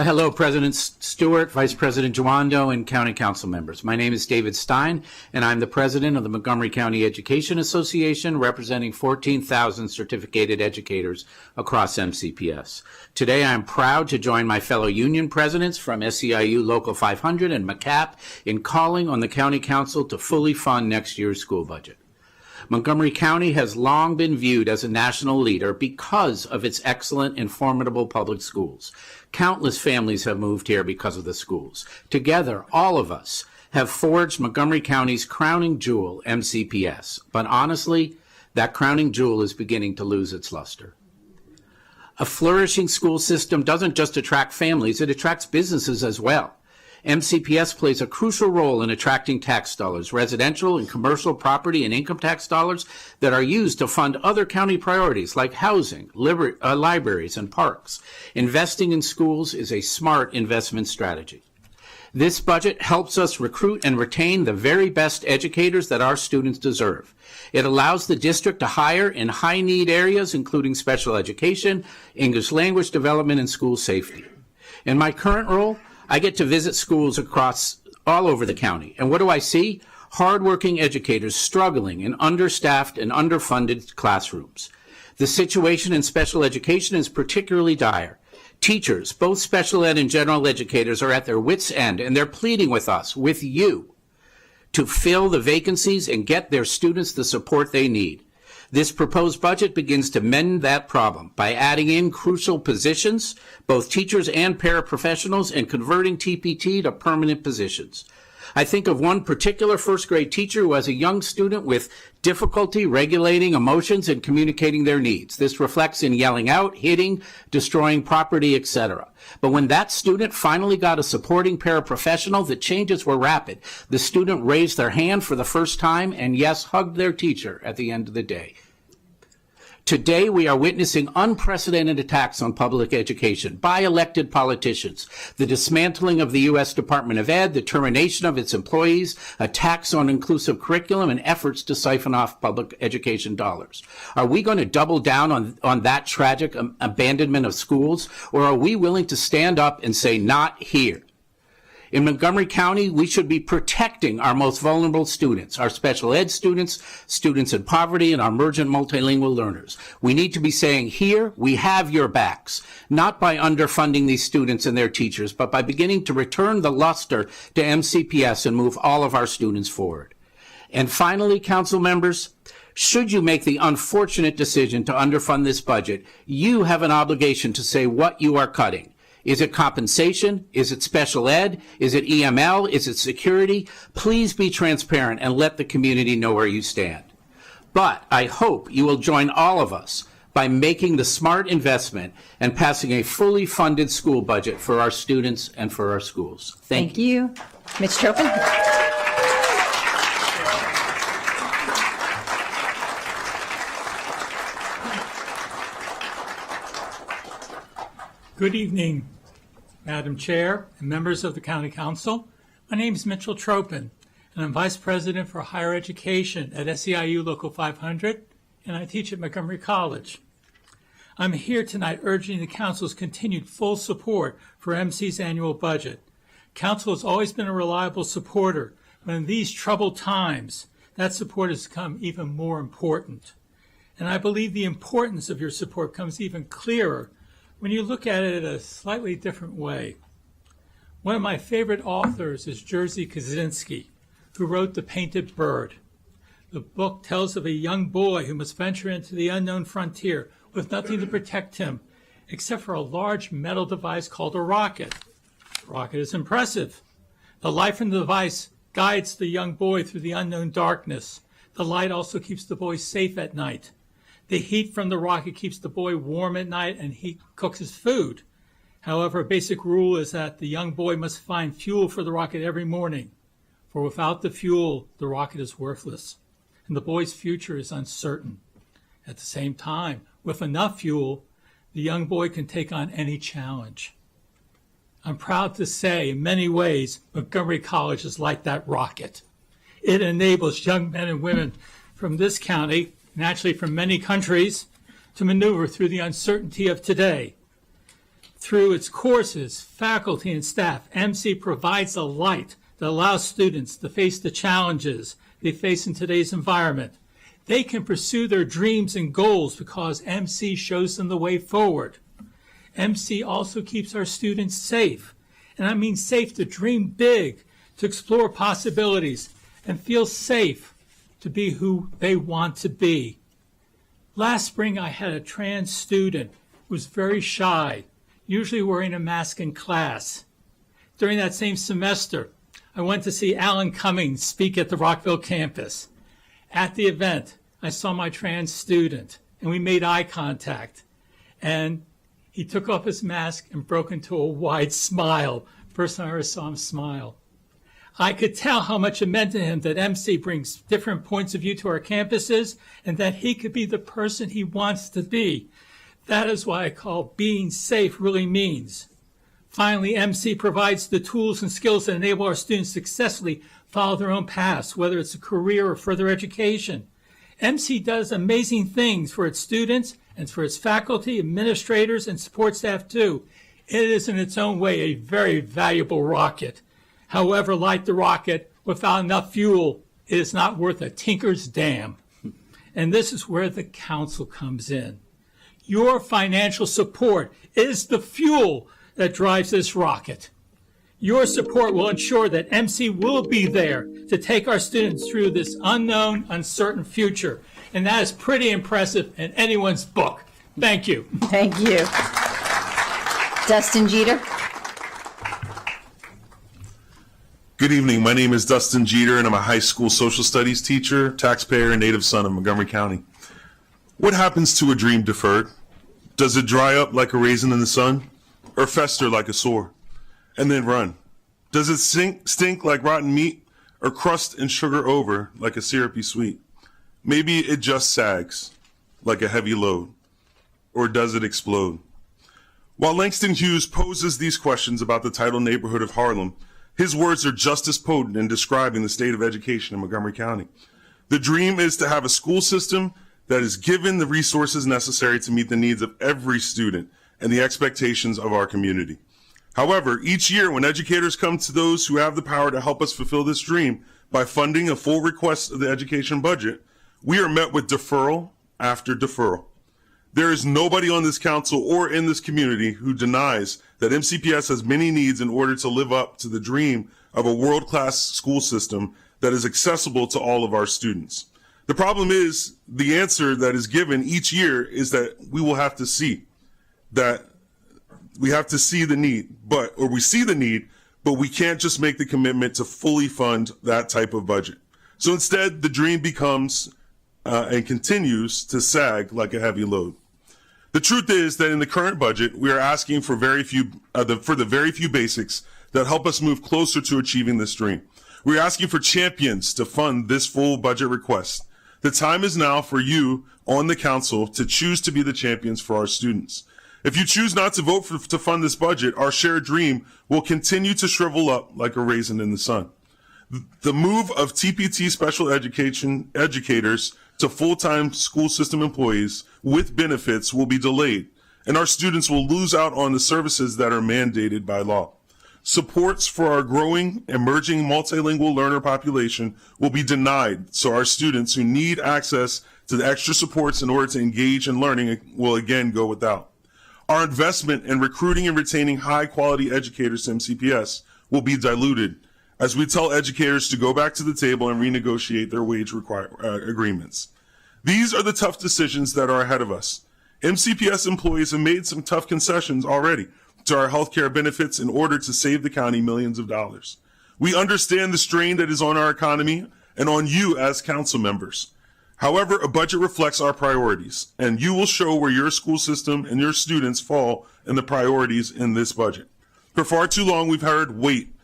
Hello, President Stewart, Vice President Joando, and County Council members. My name is David Stein, and I'm the President of the Montgomery County Education Association, representing 14,000 certificated educators across MCPS. Today, I'm proud to join my fellow union presidents from SEIU Local 500 and MCAP in calling on the County Council to fully fund next year's school budget. Montgomery County has long been viewed as a national leader because of its excellent and formidable public schools. Countless families have moved here because of the schools. Together, all of us have forged Montgomery County's crowning jewel, MCPS. But honestly, that crowning jewel is beginning to lose its luster. A flourishing school system doesn't just attract families, it attracts businesses as well. MCPS plays a crucial role in attracting tax dollars, residential and commercial property and income tax dollars that are used to fund other county priorities like housing, libraries, and parks. Investing in schools is a smart investment strategy. This budget helps us recruit and retain the very best educators that our students deserve. It allows the district to hire in high-need areas, including special education, English language development, and school safety. In my current role, I get to visit schools across all over the county. And what do I see? Hardworking educators struggling in understaffed and underfunded classrooms. The situation in special education is particularly dire. Teachers, both special ed and general educators, are at their wits' end, and they're pleading with us, with you, to fill the vacancies and get their students the support they need. This proposed budget begins to mend that problem by adding in crucial positions, both teachers and paraprofessionals, and converting TPT to permanent positions. I think of one particular first grade teacher who has a young student with difficulty regulating emotions and communicating their needs. This reflects in yelling out, hitting, destroying property, etc. But when that student finally got a supporting paraprofessional, the changes were rapid. The student raised their hand for the first time and, yes, hugged their teacher at the end of the day. Today, we are witnessing unprecedented attacks on public education by elected politicians, the dismantling of the U.S. Department of Ed, the termination of its employees, attacks on inclusive curriculum, and efforts to siphon off public education dollars. Are we going to double down on that tragic abandonment of schools, or are we willing to stand up and say, not here? In Montgomery County, we should be protecting our most vulnerable students, our special ed students, students in poverty, and our emergent multilingual learners. We need to be saying, here, we have your backs, not by underfunding these students and their teachers, but by beginning to return the luster to MCPS and move all of our students forward. And finally, council members, should you make the unfortunate decision to underfund this budget, you have an obligation to say what you are cutting. Is it compensation? Is it special ed? Is it EML? Is it security? Please be transparent and let the community know where you stand. But I hope you will join all of us by making the smart investment and passing a fully funded school budget for our students and for our schools. Thank you. Mitch Tropin. Good evening, Madam Chair and members of the County Council. My name is Mitchell Tropin, and I'm Vice President for Higher Education at SEIU Local 500, and I teach at Montgomery College. I'm here tonight urging the Council's continued full support for MC's annual budget. Council has always been a reliable supporter, but in these troubled times, that support has become even more important. And I believe the importance of your support comes even clearer when you look at it a slightly different way. One of my favorite authors is Jerzy Kosinski, who wrote The Painted Bird. The book tells of a young boy who must venture into the unknown frontier with nothing to protect him except for a large metal device called a rocket. The rocket is impressive. The light from the device guides the young boy through the unknown darkness. The light also keeps the boy safe at night. The heat from the rocket keeps the boy warm at night, and he cooks his food. However, a basic rule is that the young boy must find fuel for the rocket every morning, for without the fuel, the rocket is worthless, and the boy's future is uncertain. At the same time, with enough fuel, the young boy can take on any challenge. I'm proud to say, in many ways, Montgomery College is like that rocket. It enables young men and women from this county, and actually from many countries, to maneuver through the uncertainty of today. Through its courses, faculty, and staff, MC provides a light that allows students to face the challenges they face in today's environment. They can pursue their dreams and goals because MC shows them the way forward. MC also keeps our students safe, and I mean safe to dream big, to explore possibilities, and feel safe to be who they want to be. Last spring, I had a trans student who was very shy, usually wearing a mask in class. During that same semester, I went to see Alan Cummings speak at the Rockville campus. At the event, I saw my trans student, and we made eye contact. And he took off his mask and broke into a wide smile. First time I ever saw him smile. I could tell how much it meant to him that MC brings different points of view to our campuses and that he could be the person he wants to be. That is why I call being safe really means. Finally, MC provides the tools and skills that enable our students to successfully follow their own paths, whether it's a career or further education. MC does amazing things for its students and for its faculty, administrators, and support staff too. It is in its own way a very valuable rocket. However, like the rocket, without enough fuel, it is not worth a tinker's dam. And this is where the council comes in. Your financial support is the fuel that drives this rocket. Your support will ensure that MC will be there to take our students through this unknown, uncertain future. And that is pretty impressive in anyone's book. Thank you. Thank you. Dustin Jeter. Good evening. My name is Dustin Jeter, and I'm a high school social studies teacher, taxpayer, and native son of Montgomery County. What happens to a dream deferred? Does it dry up like a raisin in the sun, or fester like a sore, and then run? Does it stink like rotten meat, or crust and sugar over like a syrupy sweet? Maybe it just sags like a heavy load, or does it explode? While Langston Hughes poses these questions about the title neighborhood of Harlem, his words are just as potent in describing the state of education in Montgomery County. The dream is to have a school system that is given the resources necessary to meet the needs of every student and the expectations of our community. However, each year when educators come to those who have the power to help us fulfill this dream by funding a full request of the education budget, we are met with deferral after deferral. There is nobody on this council or in this community who denies that MCPS has many needs in order to live up to the dream of a world-class school system that is accessible to all of our students. The problem is the answer that is given each year is that we will have to see the need, or we see the need, but we can't just make the commitment to fully fund that type of budget. So instead, the dream becomes and continues to sag like a heavy load. The truth is that in the current budget, we are asking for the very few basics that help us move closer to achieving this dream. We're asking for champions to fund this full budget request. The time is now for you on the council to choose to be the champions for our students. If you choose not to vote to fund this budget, our shared dream will continue to shrivel up like a raisin in the sun. The move of TPT special education educators to full-time school system employees with benefits will be delayed, and our students will lose out on the services that are mandated by law. Supports for our growing, emerging multilingual learner population will be denied, so our students who need access to the extra supports in order to engage in learning will again go without. Our investment in recruiting and retaining high-quality educators to MCPS will be diluted as we tell educators to go back to the table and renegotiate their wage agreements. These are the tough decisions that are ahead of us. MCPS employees have made some tough concessions already to our healthcare benefits in order to save the county millions of dollars. We understand the strain that is on our economy and on you as council members. However, a budget reflects our priorities, and you will show where your school system and your students fall in the priorities in this budget. For far too long, we've heard, wait.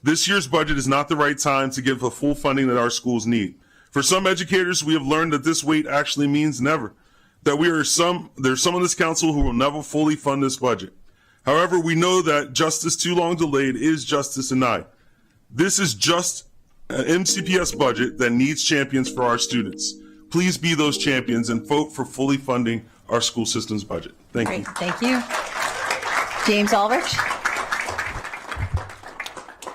This year's budget is not the right time to give the full funding that our schools need. For some educators, we have learned that this wait actually means never, that there's some on this council who will never fully fund this budget. However, we know that justice too long delayed is justice denied. This is just an MCPS budget that needs champions for our students. Please be those champions and vote for fully funding our school system's budget. Thank you. Thank you. James Aldrich.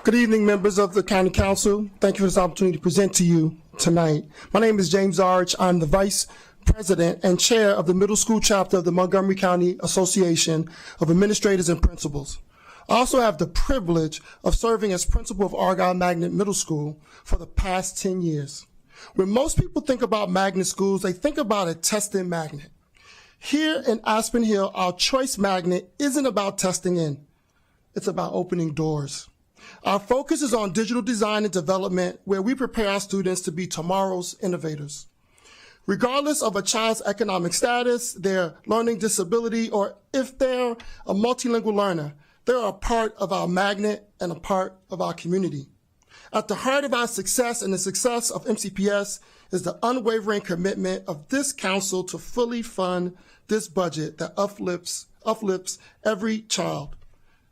Good evening, members of the County Council. Thank you for this opportunity to present to you tonight. My name is James Arch. I'm the Vice President and Chair of the Middle School Chapter of the Montgomery County Association of Administrators and Principals. I also have the privilege of serving as principal of Argyle Magnet Middle School for the past 10 years. When most people think about magnet schools, they think about a testing magnet. Here in Aspen Hill, our choice magnet isn't about testing in. It's about opening doors. Our focus is on digital design and development, where we prepare our students to be tomorrow's innovators. Regardless of a child's economic status, their learning disability, or if they're a multilingual learner, they're a part of our magnet and a part of our community. At the heart of our success and the success of MCPS is the unwavering commitment of this council to fully fund this budget that uplifts every child.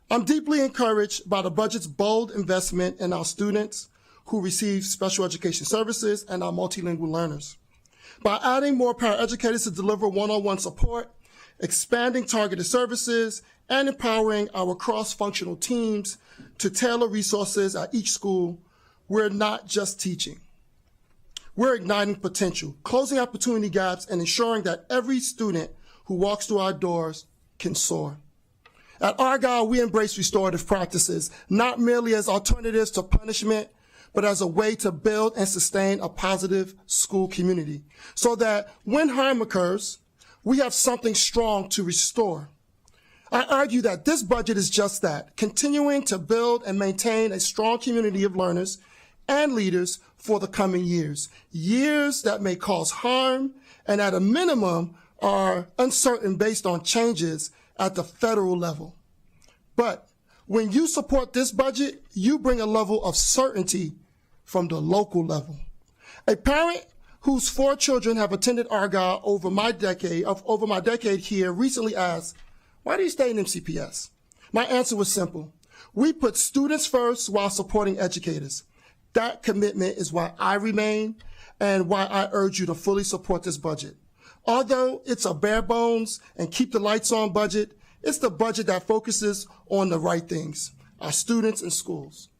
I'm deeply encouraged by the budget's bold investment in our students who receive special education services and our multilingual learners. By adding more paraeducators to deliver one-on-one support, expanding targeted services, and empowering our cross-functional teams to tailor resources at each school, we're not just teaching. We're igniting potential, closing opportunity gaps, and ensuring that every student who walks through our doors can soar. At Argyle, we embrace restorative practices, not merely as alternatives to punishment, but as a way to build and sustain a positive school community, so that when harm occurs, we have something strong to restore. I argue that this budget is just that, continuing to build and maintain a strong community of learners and leaders for the coming years, years that may cause harm and at a minimum are uncertain based on changes at the federal level. But when you support this budget, you bring a level of certainty from the local level. A parent whose 4 children have attended Argyle over my decade here recently asked, "Why do you stay in MCPS?" My answer was simple. We put students first while supporting educators. That commitment is why I remain and why I urge you to fully support this budget. Although it's a bare bones and keep the lights on budget, it's the budget that focuses on the right things, our students and schools,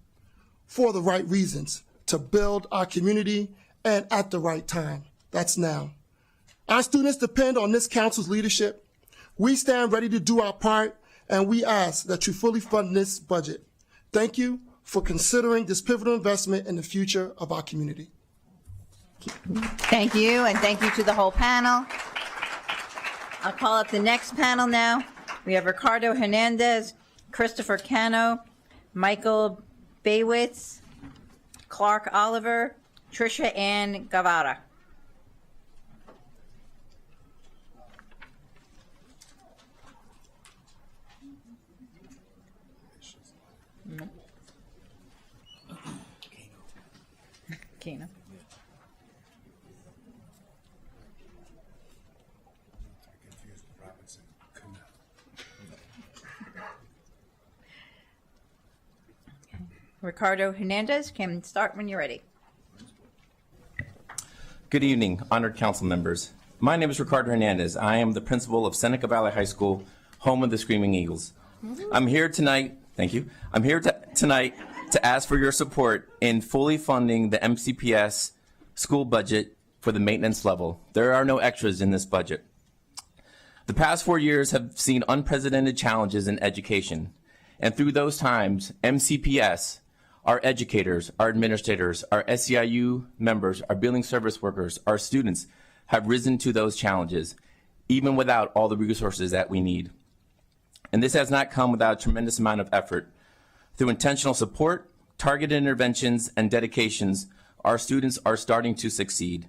for the right reasons, to build our community and at the right time. That's now. Our students depend on this council's leadership. We stand ready to do our part, and we ask that you fully fund this budget. Thank you for considering this pivotal investment in the future of our community. Thank you, and thank you to the whole panel. I'll call up the next panel now. We have Ricardo Hernandez, Christopher Cano, Michael Baywitz, Clark Oliver, Tricia Ann Guevara. Kano. Ricardo Hernandez can start when you're ready. Good evening, honored council members. My name is Ricardo Hernandez. I am the principal of Seneca Valley High School, home of the Screaming Eagles. I'm here tonight, thank you. I'm here tonight to ask for your support in fully funding the MCPS school budget for the maintenance level. There are no extras in this budget. The past 4 years have seen unprecedented challenges in education. And through those times, MCPS, our educators, our administrators, our SEIU members, our billing service workers, our students have risen to those challenges, even without all the resources that we need. And this has not come without a tremendous amount of effort. Through intentional support, targeted interventions, and dedications, our students are starting to succeed.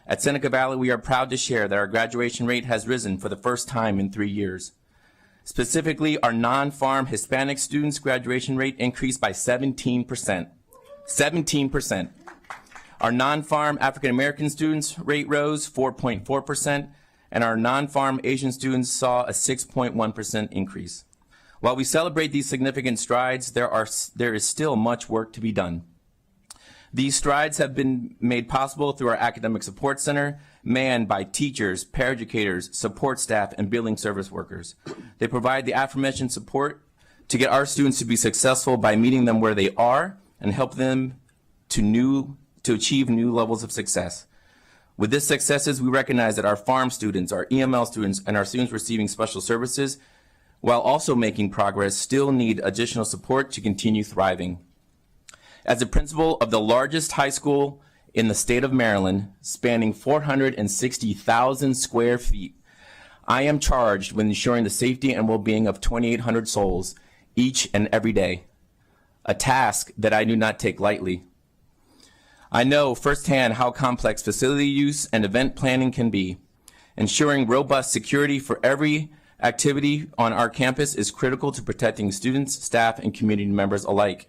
At Seneca Valley, we are proud to share that our graduation rate has risen for the first time in 3 years. Specifically, our non-farm Hispanic students' graduation rate increased by 17%. 17%. Our non-farm African American students' rate rose 4.4%, and our non-farm Asian students saw a 6.1% increase. While we celebrate these significant strides, there is still much work to be done. These strides have been made possible through our Academic Support Center, manned by teachers, paraeducators, support staff, and building service workers. They provide the aforementioned support to get our students to be successful by meeting them where they are and help them to achieve new levels of success. With this successes, we recognize that our farm students, our EML students, and our students receiving special services, while also making progress, still need additional support to continue thriving. As the principal of the largest high school in the state of Maryland, spanning 460,000 square feet, I am charged with ensuring the safety and well-being of 2,800 souls each and every day, a task that I do not take lightly. I know firsthand how complex facility use and event planning can be. Ensuring robust security for every activity on our campus is critical to protecting students, staff, and community members alike.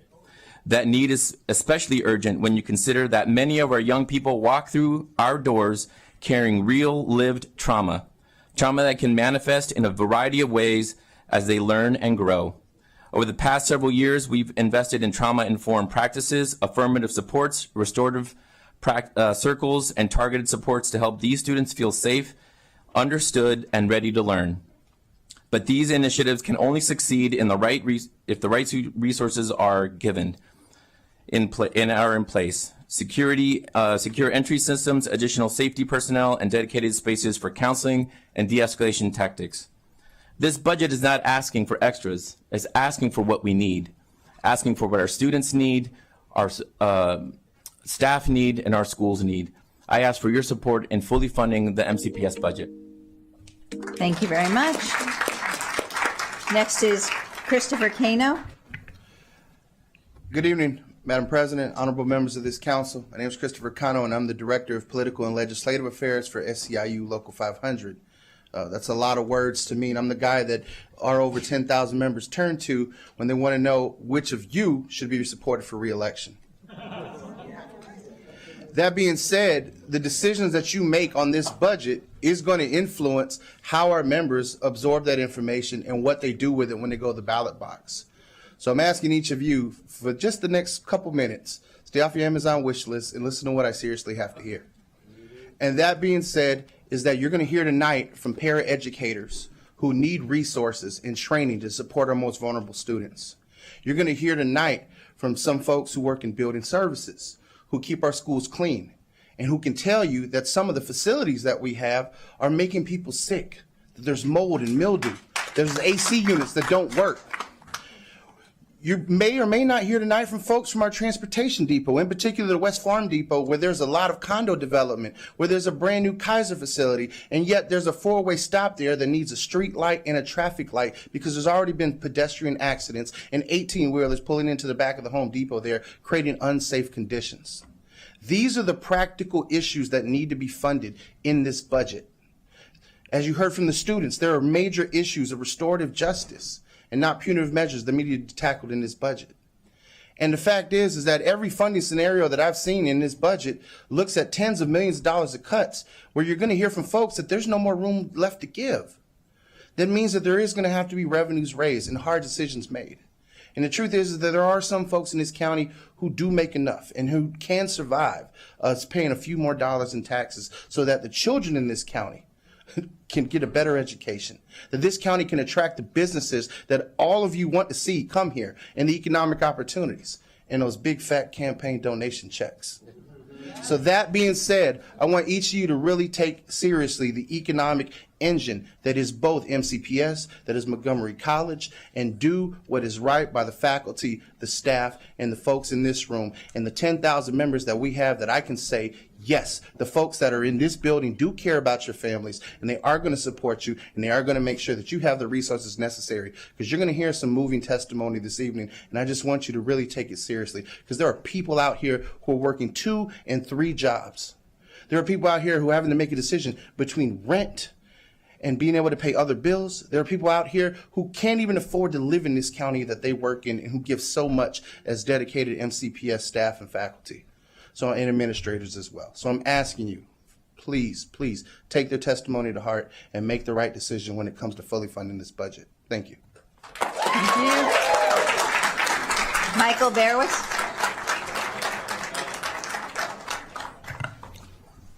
That need is especially urgent when you consider that many of our young people walk through our doors carrying real lived trauma that can manifest in a variety of ways as they learn and grow. Over the past several years, we've invested in trauma-informed practices, affirmative supports, restorative circles, and targeted supports to help these students feel safe, understood, and ready to learn. But these initiatives can only succeed if the right resources are given are in place. Secure entry systems, additional safety personnel, and dedicated spaces for counseling and de-escalation tactics. This budget is not asking for extras. It's asking for what we need, asking for what our students need, our staff need, and our schools need. I ask for your support in fully funding the MCPS budget. Thank you very much. Next is Christopher Cano. Good evening, Madam President, honorable members of this council. My name is Christopher Cano, and I'm the Director of Political and Legislative Affairs for SEIU Local 500. That's a lot of words to me, and I'm the guy that our over 10,000 members turn to when they want to know which of you should be supported for re-election. That being said, the decisions that you make on this budget is going to influence how our members absorb that information and what they do with it when they go to the ballot box. So I'm asking each of you for just the next couple minutes, stay off your Amazon wish list and listen to what I seriously have to hear. And that being said, is that you're going to hear tonight from paraeducators who need resources and training to support our most vulnerable students. You're going to hear tonight from some folks who work in building services, who keep our schools clean, and who can tell you that some of the facilities that we have are making people sick, that there's mold and mildew, there's AC units that don't work. You may or may not hear tonight from folks from our transportation depot, in particular the West Farm Depot, where there's a lot of condo development, where there's a brand new Kaiser facility, and yet there's a four-way stop there that needs a street light and a traffic light because there's already been pedestrian accidents and 18-wheelers pulling into the back of the Home Depot there, creating unsafe conditions. These are the practical issues that need to be funded in this budget. As you heard from the students, there are major issues of restorative justice and not punitive measures that need to be tackled in this budget. And the fact is that every funding scenario that I've seen in this budget looks at tens of millions of dollars of cuts, where you're going to hear from folks that there's no more room left to give. That means that there is going to have to be revenues raised and hard decisions made. And the truth is that there are some folks in this county who do make enough and who can survive us paying a few more dollars in taxes so that the children in this county can get a better education, that this county can attract the businesses that all of you want to see come here, and the economic opportunities, and those big fat campaign donation checks. So that being said, I want each of you to really take seriously the economic engine that is both MCPS, that is Montgomery College, and do what is right by the faculty, the staff, and the folks in this room, and the 10,000 members that we have that I can say, yes, the folks that are in this building do care about your families, and they are going to support you, and they are going to make sure that you have the resources necessary, because you're going to hear some moving testimony this evening, and I just want you to really take it seriously, because there are people out here who are working 2 and 3 jobs. There are people out here who are having to make a decision between rent and being able to pay other bills. There are people out here who can't even afford to live in this county that they work in and who give so much as dedicated MCPS staff and faculty, and administrators as well. So I'm asking you, please, please take their testimony to heart and make the right decision when it comes to fully funding this budget. Thank you. Thank you. Michael Berwitz.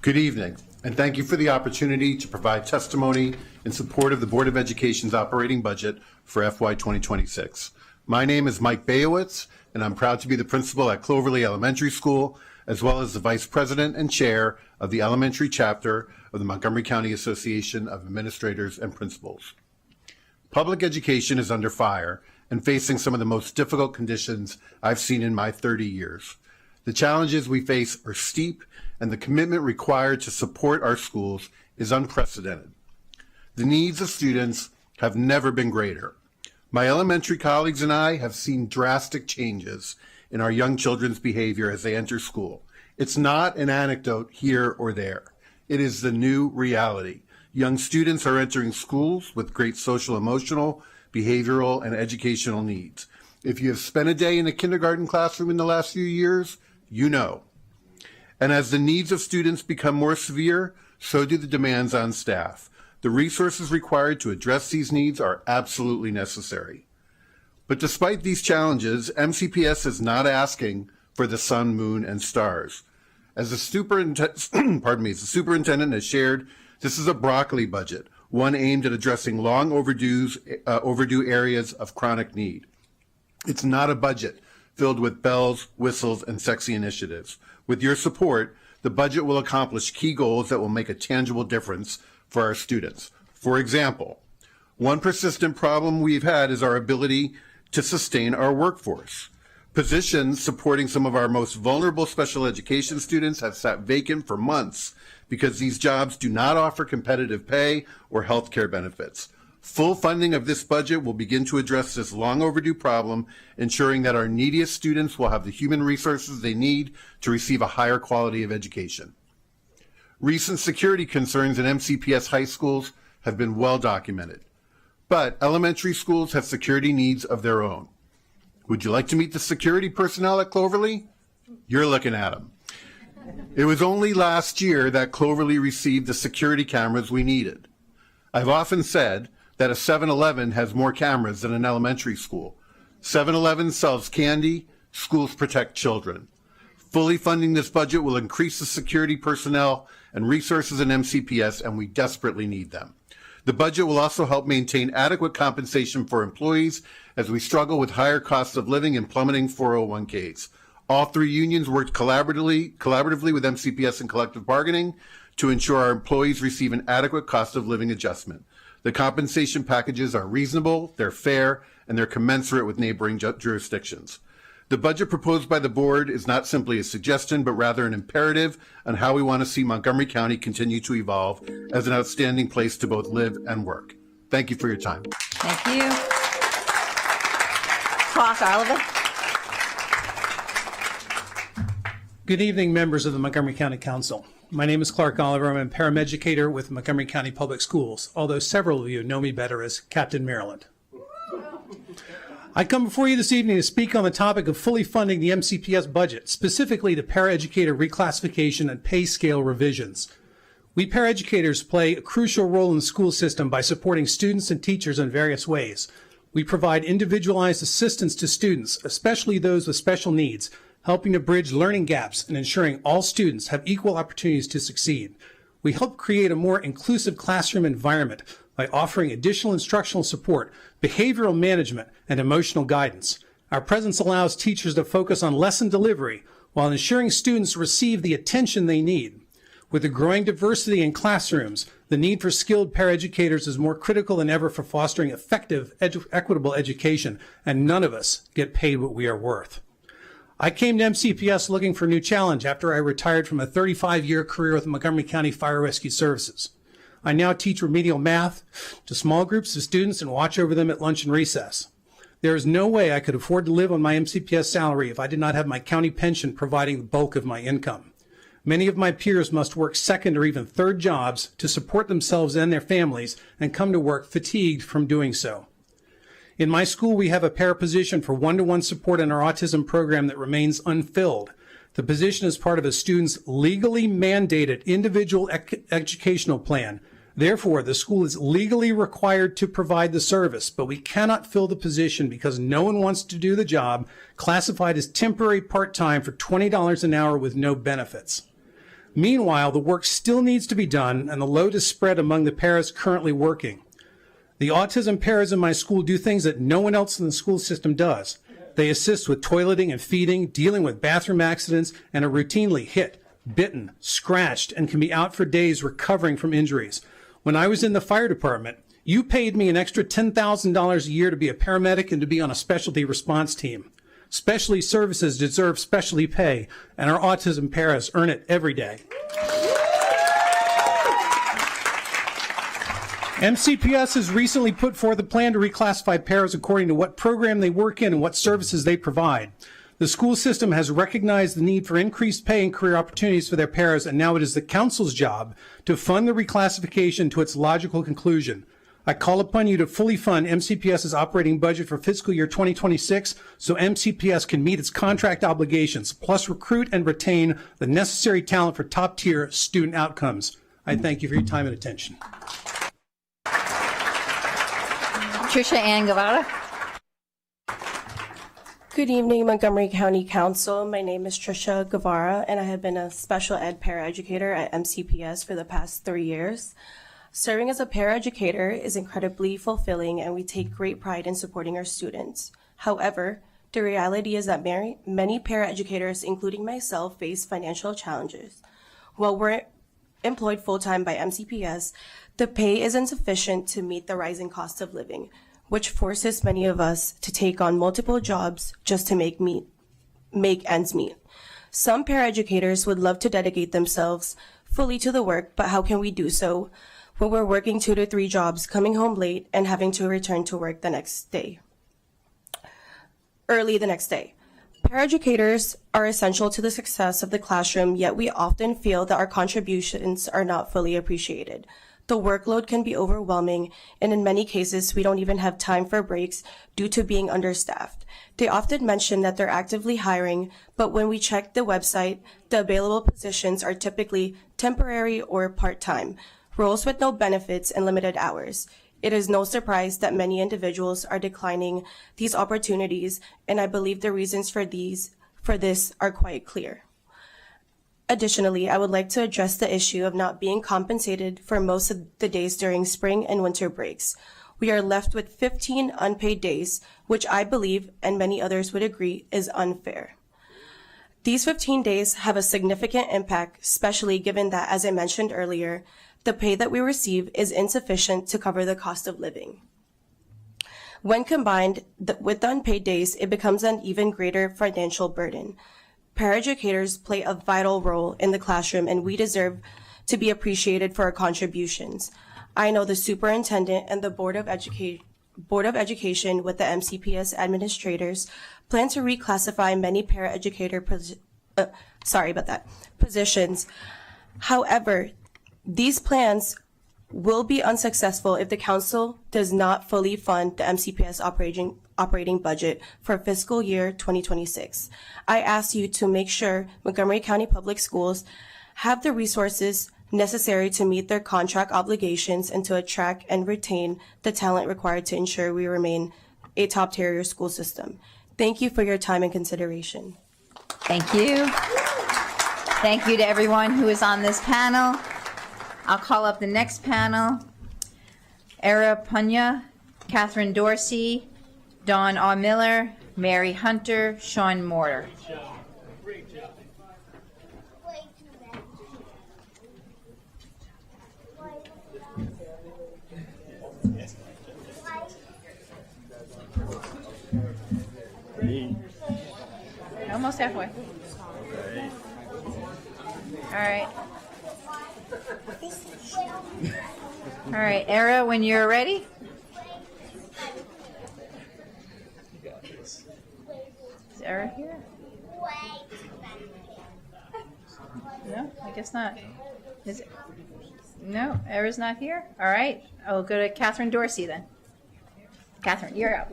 Good evening, and thank you for the opportunity to provide testimony in support of the Board of Education's operating budget for FY 2026. My name is Mike Bayowitz, and I'm proud to be the principal at Cloverly Elementary School, as well as the Vice President and Chair of the elementary chapter of the Montgomery County Association of Administrators and Principals. Public education is under fire and facing some of the most difficult conditions I've seen in my 30 years. The challenges we face are steep, and the commitment required to support our schools is unprecedented. The needs of students have never been greater. My elementary colleagues and I have seen drastic changes in our young children's behavior as they enter school. It's not an anecdote here or there. It is the new reality. Young students are entering schools with great social, emotional, behavioral, and educational needs. If you have spent a day in a kindergarten classroom in the last few years, you know. And as the needs of students become more severe, so do the demands on staff. The resources required to address these needs are absolutely necessary. But despite these challenges, MCPS is not asking for the sun, moon, and stars. As the superintendent has shared, this is a broccoli budget, one aimed at addressing long overdue areas of chronic need. It's not a budget filled with bells, whistles, and sexy initiatives. With your support, the budget will accomplish key goals that will make a tangible difference for our students. For example, one persistent problem we've had is our ability to sustain our workforce. Positions supporting some of our most vulnerable special education students have sat vacant for months because these jobs do not offer competitive pay or health care benefits. Full funding of this budget will begin to address this long overdue problem, ensuring that our neediest students will have the human resources they need to receive a higher quality of education. Recent security concerns in MCPS high schools have been well documented, but elementary schools have security needs of their own. Would you like to meet the security personnel at Cloverly? You're looking at them. It was only last year that Cloverly received the security cameras we needed. I've often said that a 7-Eleven has more cameras than an elementary school. 7-Eleven sells candy, schools protect children. Fully funding this budget will increase the security personnel and resources in MCPS, and we desperately need them. The budget will also help maintain adequate compensation for employees as we struggle with higher costs of living and plummeting 401ks. All three unions worked collaboratively with MCPS in collective bargaining to ensure our employees receive an adequate cost of living adjustment. The compensation packages are reasonable, they're fair, and they're commensurate with neighboring jurisdictions. The budget proposed by the board is not simply a suggestion, but rather an imperative on how we want to see Montgomery County continue to evolve as an outstanding place to both live and work. Thank you for your time. Thank you. Clark Oliver. Good evening, members of the Montgomery County Council. My name is Clark Oliver. I'm a paraeducator with Montgomery County Public Schools, although several of you know me better as Captain Maryland. I come before you this evening to speak on the topic of fully funding the MCPS budget, specifically the paraeducator reclassification and pay scale revisions. We paraeducators play a crucial role in the school system by supporting students and teachers in various ways. We provide individualized assistance to students, especially those with special needs, helping to bridge learning gaps and ensuring all students have equal opportunities to succeed. We help create a more inclusive classroom environment by offering additional instructional support, behavioral management, and emotional guidance. Our presence allows teachers to focus on lesson delivery while ensuring students receive the attention they need. With the growing diversity in classrooms, the need for skilled paraeducators is more critical than ever for fostering effective, equitable education, and none of us get paid what we are worth. I came to MCPS looking for a new challenge after I retired from a 35-year career with Montgomery County Fire Rescue Services. I now teach remedial math to small groups of students and watch over them at lunch and recess. There is no way I could afford to live on my MCPS salary if I did not have my county pension providing the bulk of my income. Many of my peers must work second or even third jobs to support themselves and their families and come to work fatigued from doing so. In my school, we have a para position for one-to-one support in our autism program that remains unfilled. The position is part of a student's legally mandated individual educational plan. Therefore, the school is legally required to provide the service, but we cannot fill the position because no one wants to do the job, classified as temporary part-time for $20 an hour with no benefits. Meanwhile, the work still needs to be done, and the load is spread among the paras currently working. The autism paras in my school do things that no one else in the school system does. They assist with toileting and feeding, dealing with bathroom accidents, and are routinely hit, bitten, scratched, and can be out for days recovering from injuries. When I was in the fire department, you paid me an extra $10,000 a year to be a paramedic and to be on a specialty response team. Specialty services deserve specialty pay, and our autism paras earn it every day. MCPS has recently put forth a plan to reclassify paras according to what program they work in and what services they provide. The school system has recognized the need for increased pay and career opportunities for their paras, and now it is the council's job to fund the reclassification to its logical conclusion. I call upon you to fully fund MCPS's operating budget for fiscal year 2026 so MCPS can meet its contract obligations, plus recruit and retain the necessary talent for top-tier student outcomes. I thank you for your time and attention. Tricia Ann Guevara. Good evening, Montgomery County Council. My name is Tricia Guevara, and I have been a special ed paraeducator at MCPS for the past 3 years. Serving as a paraeducator is incredibly fulfilling, and we take great pride in supporting our students. However, the reality is that many paraeducators, including myself, face financial challenges. While we're employed full-time by MCPS, the pay is insufficient to meet the rising cost of living, which forces many of us to take on multiple jobs just to make ends meet. Some paraeducators would love to dedicate themselves fully to the work, but how can we do so when we're working 2 to 3 jobs, coming home late, and having to return to work early the next day? Paraeducators are essential to the success of the classroom, yet we often feel that our contributions are not fully appreciated. The workload can be overwhelming, and in many cases, we don't even have time for breaks due to being understaffed. They often mention that they're actively hiring, but when we check the website, the available positions are typically temporary or part-time, roles with no benefits and limited hours. It is no surprise that many individuals are declining these opportunities, and I believe the reasons for this are quite clear. Additionally, I would like to address the issue of not being compensated for most of the days during spring and winter breaks. We are left with 15 unpaid days, which I believe, and many others would agree, is unfair. These 15 days have a significant impact, especially given that, as I mentioned earlier, the pay that we receive is insufficient to cover the cost of living. When combined with the unpaid days, it becomes an even greater financial burden. Paraeducators play a vital role in the classroom, and we deserve to be appreciated for our contributions. I know the superintendent and the Board of Education with the MCPS administrators plan to reclassify many paraeducator positions. However, these plans will be unsuccessful if the council does not fully fund the MCPS operating budget for fiscal year 2026. I ask you to make sure Montgomery County Public Schools have the resources necessary to meet their contract obligations and to attract and retain the talent required to ensure we remain a top-tier school system. Thank you for your time and consideration. Thank you. Thank you to everyone who is on this panel. I'll call up the next panel. Era Punya, Catherine Dorsey, Dawn A. Miller, Mary Hunter, Sean Mortar. Great job. Almost halfway. All right. All right, Era, when you're ready. Is Era here? No, I guess not. Is it? No, Era's not here. All right, I'll go to Catherine Dorsey then. Catherine, you're up.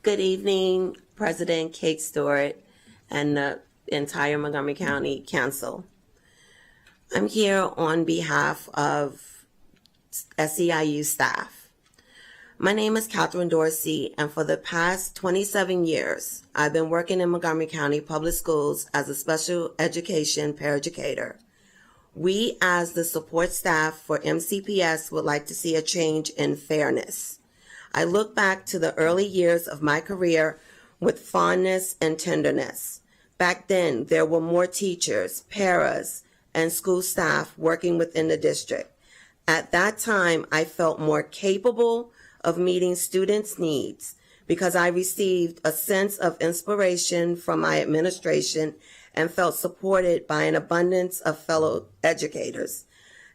Good evening, President Kate Stewart and the entire Montgomery County Council. I'm here on behalf of SEIU staff. My name is Catherine Dorsey, and for the past 27 years, I've been working in Montgomery County Public Schools as a special education paraeducator. We, as the support staff for MCPS, would like to see a change in fairness. I look back to the early years of my career with fondness and tenderness. Back then, there were more teachers, paras, and school staff working within the district. At that time, I felt more capable of meeting students' needs because I received a sense of inspiration from my administration and felt supported by an abundance of fellow educators.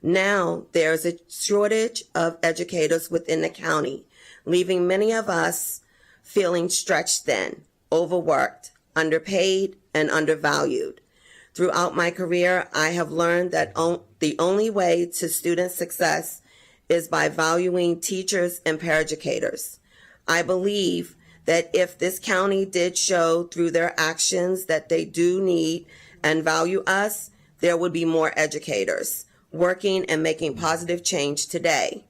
Now, there's a shortage of educators within the county, leaving many of us feeling stretched thin, overworked, underpaid, and undervalued. Throughout my career, I have learned that the only way to student success is by valuing teachers and paraeducators. I believe that if this county did show through their actions that they do need and value us, there would be more educators working and making positive change today.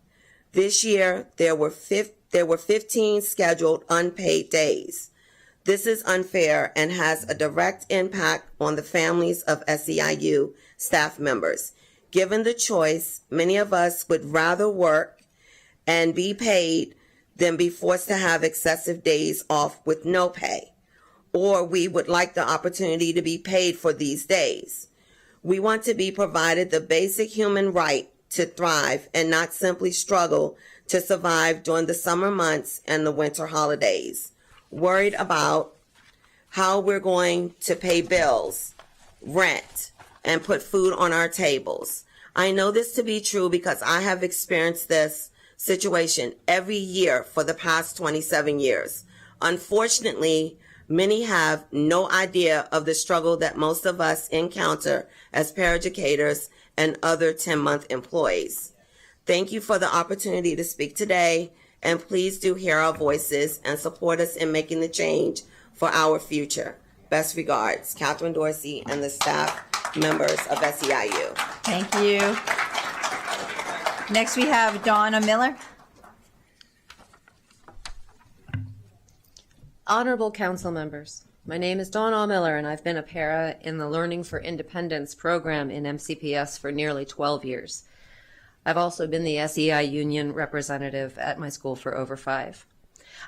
This year, there were 15 scheduled unpaid days. This is unfair and has a direct impact on the families of SEIU staff members. Given the choice, many of us would rather work and be paid than be forced to have excessive days off with no pay. Or we would like the opportunity to be paid for these days. We want to be provided the basic human right to thrive and not simply struggle to survive during the summer months and the winter holidays, worried about how we're going to pay bills, rent, and put food on our tables. I know this to be true because I have experienced this situation every year for the past 27 years. Unfortunately, many have no idea of the struggle that most of us encounter as paraeducators and other 10-month employees. Thank you for the opportunity to speak today, and please do hear our voices and support us in making the change for our future. Best regards, Catherine Dorsey and the staff members of SEIU. Thank you. Next, we have Donna Miller. Honorable Council members, my name is Dawn Miller, and I've been a para in the Learning for Independence program in MCPS for nearly 12 years. I've also been the SEI union representative at my school for over 5.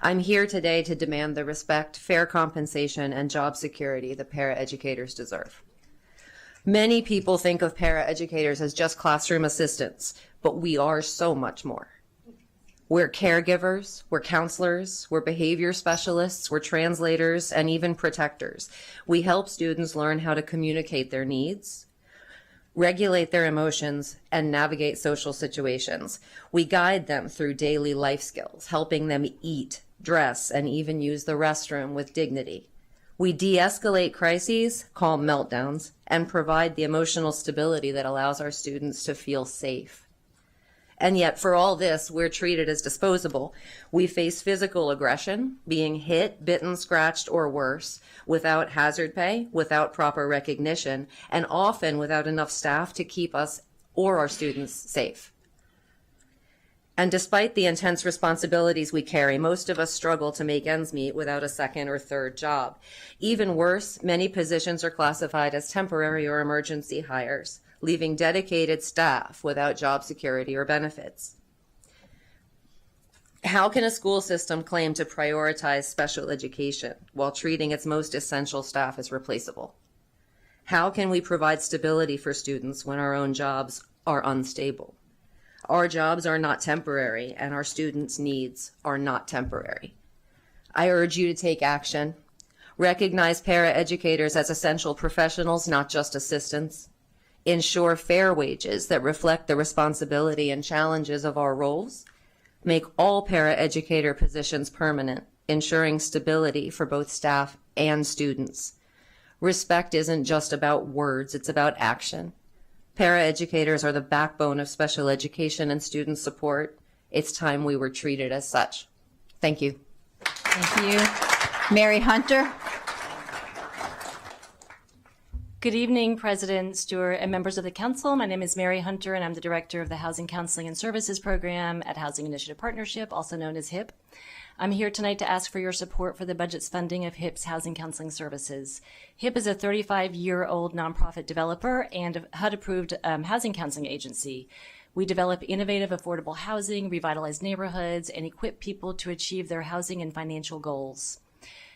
I'm here today to demand the respect, fair compensation, and job security the paraeducators deserve. Many people think of paraeducators as just classroom assistants, but we are so much more. We're caregivers, we're counselors, we're behavior specialists, we're translators, and even protectors. We help students learn how to communicate their needs, regulate their emotions, and navigate social situations. We guide them through daily life skills, helping them eat, dress, and even use the restroom with dignity. We de-escalate crises, calm meltdowns, and provide the emotional stability that allows our students to feel safe. And yet, for all this, we're treated as disposable. We face physical aggression, being hit, bitten, scratched, or worse, without hazard pay, without proper recognition, and often without enough staff to keep us or our students safe. And despite the intense responsibilities we carry, most of us struggle to make ends meet without a second or third job. Even worse, many positions are classified as temporary or emergency hires, leaving dedicated staff without job security or benefits. How can a school system claim to prioritize special education while treating its most essential staff as replaceable? How can we provide stability for students when our own jobs are unstable? Our jobs are not temporary, and our students' needs are not temporary. I urge you to take action. Recognize paraeducators as essential professionals, not just assistants. Ensure fair wages that reflect the responsibility and challenges of our roles. Make all paraeducator positions permanent, ensuring stability for both staff and students. Respect isn't just about words, it's about action. Paraeducators are the backbone of special education and student support. It's time we were treated as such. Thank you. Thank you. Mary Hunter. Good evening, President Stewart and members of the council. My name is Mary Hunter, and I'm the director of the Housing Counseling and Services Program at Housing Initiative Partnership, also known as HIP. I'm here tonight to ask for your support for the budget's funding of HIP's housing counseling services. HIP is a 35-year-old nonprofit developer and a HUD-approved housing counseling agency. We develop innovative, affordable housing, revitalize neighborhoods, and equip people to achieve their housing and financial goals.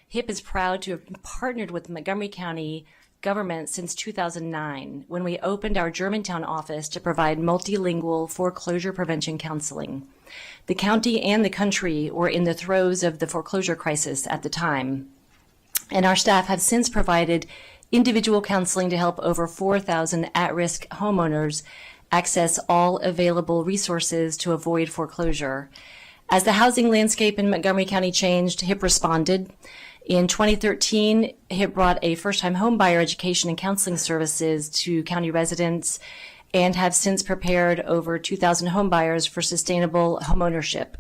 HIP is proud to have partnered with Montgomery County government since 2009, when we opened our Germantown office to provide multilingual foreclosure prevention counseling. The county and the country were in the throes of the foreclosure crisis at the time, and our staff have since provided individual counseling to help over 4,000 at-risk homeowners access all available resources to avoid foreclosure. As the housing landscape in Montgomery County changed, HIP responded. In 2013, HIP brought a first-time home buyer education and counseling services to county residents and have since prepared over 2,000 home buyers for sustainable homeownership.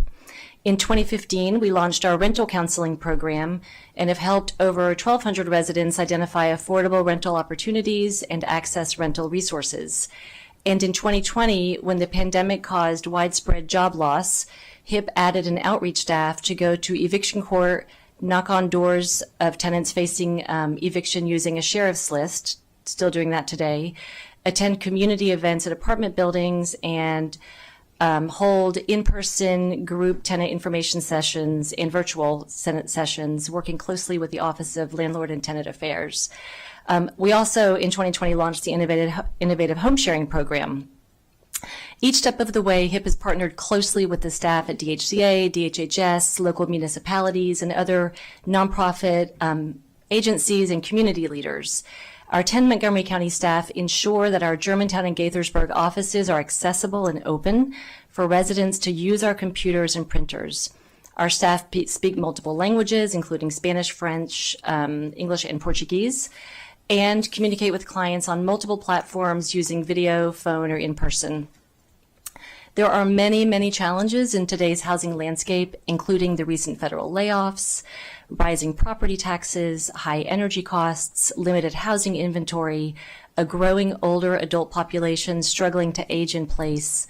In 2015, we launched our rental counseling program and have helped over 1,200 residents identify affordable rental opportunities and access rental resources. And in 2020, when the pandemic caused widespread job loss, HIP added an outreach staff to go to eviction court, knock on doors of tenants facing eviction using a sheriff's list, still doing that today, attend community events at apartment buildings, and hold in-person group tenant information sessions and virtual Senate sessions, working closely with the Office of Landlord and Tenant Affairs. We also, in 2020, launched the Innovative Home Sharing Program. Each step of the way, HIP has partnered closely with the staff at DHCA, DHHS, local municipalities, and other nonprofit agencies and community leaders. Our 10 Montgomery County staff ensure that our Germantown and Gaithersburg offices are accessible and open for residents to use our computers and printers. Our staff speak multiple languages, including Spanish, French, English, and Portuguese, and communicate with clients on multiple platforms using video, phone, or in person. There are many, many challenges in today's housing landscape, including the recent federal layoffs, rising property taxes, high energy costs, limited housing inventory, a growing older adult population struggling to age in place,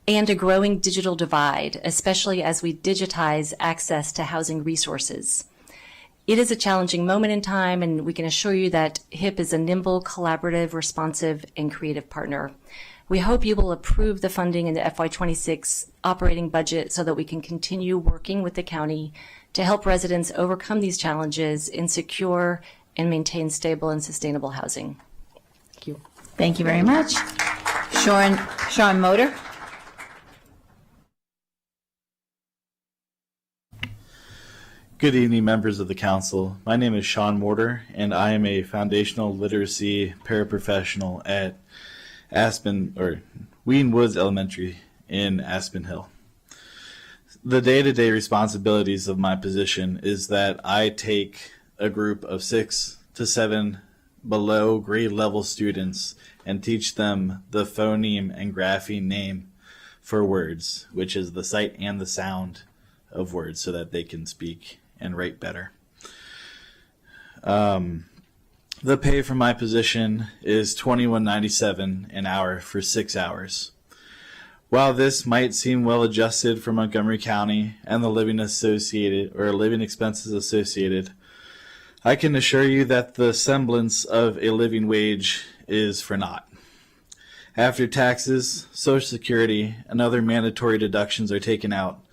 and a growing digital divide, especially as we digitize access to housing resources. It is a challenging moment in time, and we can assure you that HIP is a nimble, collaborative, responsive, and creative partner. We hope you will approve the funding in the FY26 operating budget so that we can continue working with the county to help residents overcome these challenges and secure and maintain stable and sustainable housing. Thank you. Thank you very much. Sean Motor. Good evening, members of the council. My name is Sean Mortar, and I am a foundational literacy paraprofessional at Wheaton Woods Elementary in Aspen Hill. The day-to-day responsibilities of my position is that I take a group of 6 to 7 below grade level students and teach them the phoneme and grapheme name for words, which is the sight and the sound of words, so that they can speak and write better. The pay for my position is $21.97 an hour for 6 hours. While this might seem well adjusted for Montgomery County and the living expenses associated, I can assure you that the semblance of a living wage is for naught. After taxes, Social Security, and other mandatory deductions are taken out,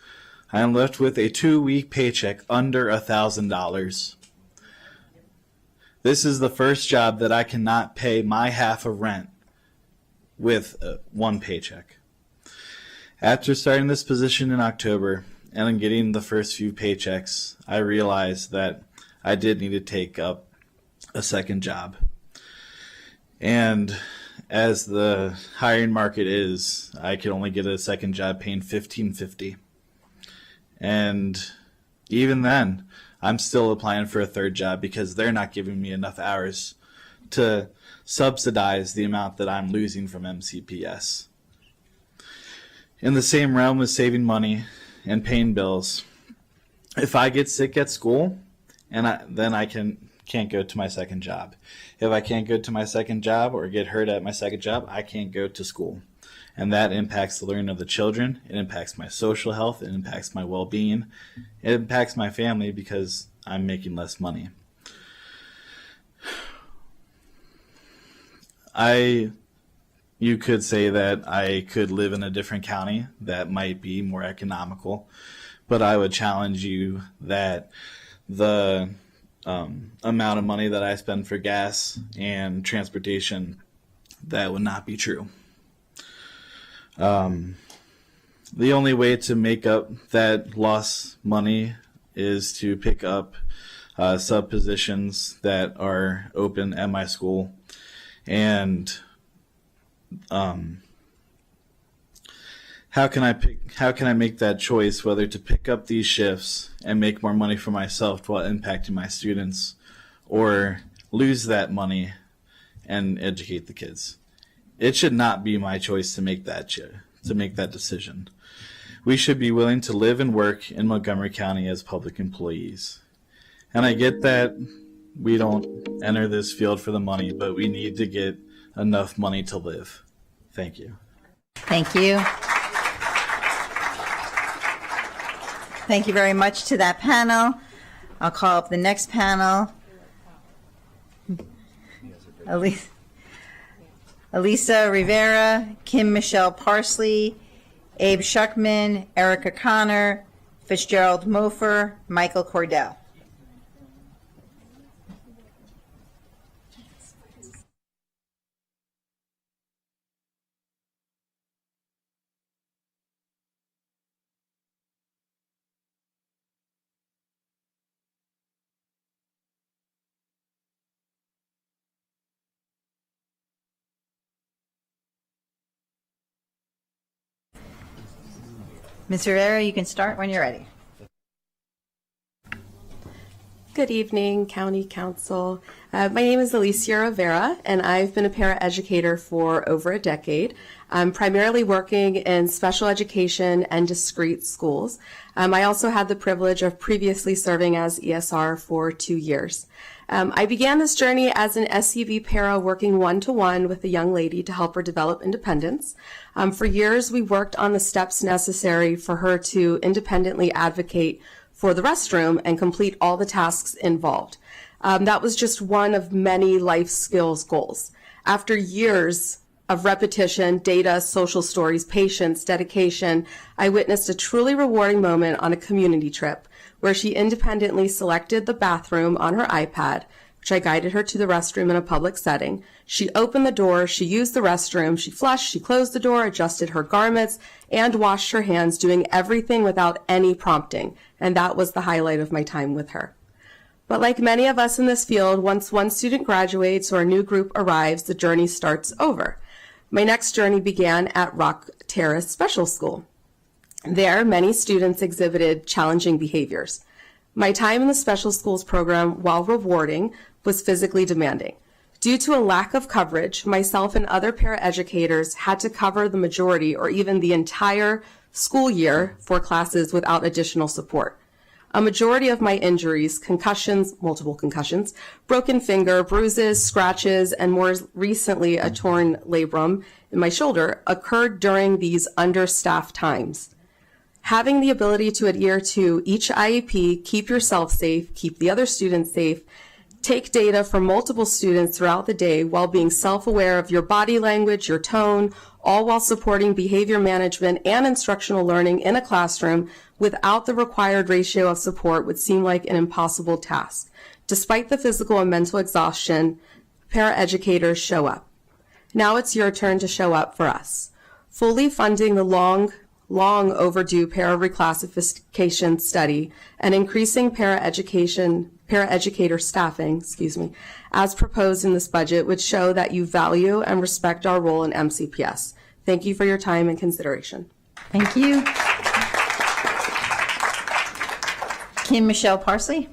I am left with a 2-week paycheck under $1,000. This is the first job that I cannot pay my half of rent with one paycheck. After starting this position in October and getting the first few paychecks, I realized that I did need to take up a second job. And as the hiring market is, I could only get a second job paying $15.50. And even then, I'm still applying for a third job because they're not giving me enough hours to subsidize the amount that I'm losing from MCPS. In the same realm as saving money and paying bills, if I get sick at school, then I can can't go to my second job. If I can't go to my second job or get hurt at my second job, I can't go to school. And that impacts the learning of the children. It impacts my social health. It impacts my well-being. It impacts my family because I'm making less money. You could say that I could live in a different county that might be more economical, but I would challenge you that the amount of money that I spend for gas and transportation, that would not be true. The only way to make up that lost money is to pick up sub positions that are open at my school, and how can I make that choice whether to pick up these shifts and make more money for myself while impacting my students, or lose that money and educate the kids? It should not be my choice to make that decision. We should be willing to live and work in Montgomery County as public employees. And I get that we don't enter this field for the money, but we need to get enough money to live. Thank you. Thank you. Thank you very much to that panel. I'll call up the next panel. Elisa Rivera, Kim Michelle Parsley, Abe Shuckman, Erica Connor, Fitzgerald Mofer, Michael Cordell. Ms. Rivera, you can start when you're ready. Good evening, County Council. My name is Alicia Rivera, and I've been a paraeducator for over a decade. I'm primarily working in special education and discrete schools. I also had the privilege of previously serving as ESR for 2 years. I began this journey as an SCV para working one-to-one with a young lady to help her develop independence. For years, we worked on the steps necessary for her to independently advocate for the restroom and complete all the tasks involved. That was just one of many life skills goals. After years of repetition, data, social stories, patience, dedication, I witnessed a truly rewarding moment on a community trip where she independently selected the bathroom on her iPad, which I guided her to the restroom in a public setting. She opened the door, she used the restroom, she flushed, she closed the door, adjusted her garments, and washed her hands, doing everything without any prompting. And that was the highlight of my time with her. But like many of us in this field, once one student graduates or a new group arrives, the journey starts over. My next journey began at Rock Terrace Special School. There, many students exhibited challenging behaviors. My time in the special schools program, while rewarding, was physically demanding. Due to a lack of coverage, myself and other paraeducators had to cover the majority or even the entire school year for classes without additional support. A majority of my injuries, concussions, multiple concussions, broken finger, bruises, scratches, and more recently a torn labrum in my shoulder occurred during these understaffed times. Having the ability to adhere to each IEP, keep yourself safe, keep the other students safe, take data from multiple students throughout the day while being self-aware of your body language, your tone, all while supporting behavior management and instructional learning in a classroom without the required ratio of support would seem like an impossible task. Despite the physical and mental exhaustion, paraeducators show up. Now it's your turn to show up for us. Fully funding the long overdue para reclassification study and increasing paraeducator staffing, as proposed in this budget would show that you value and respect our role in MCPS. Thank you for your time and consideration. Thank you. Kim Michelle Parsley.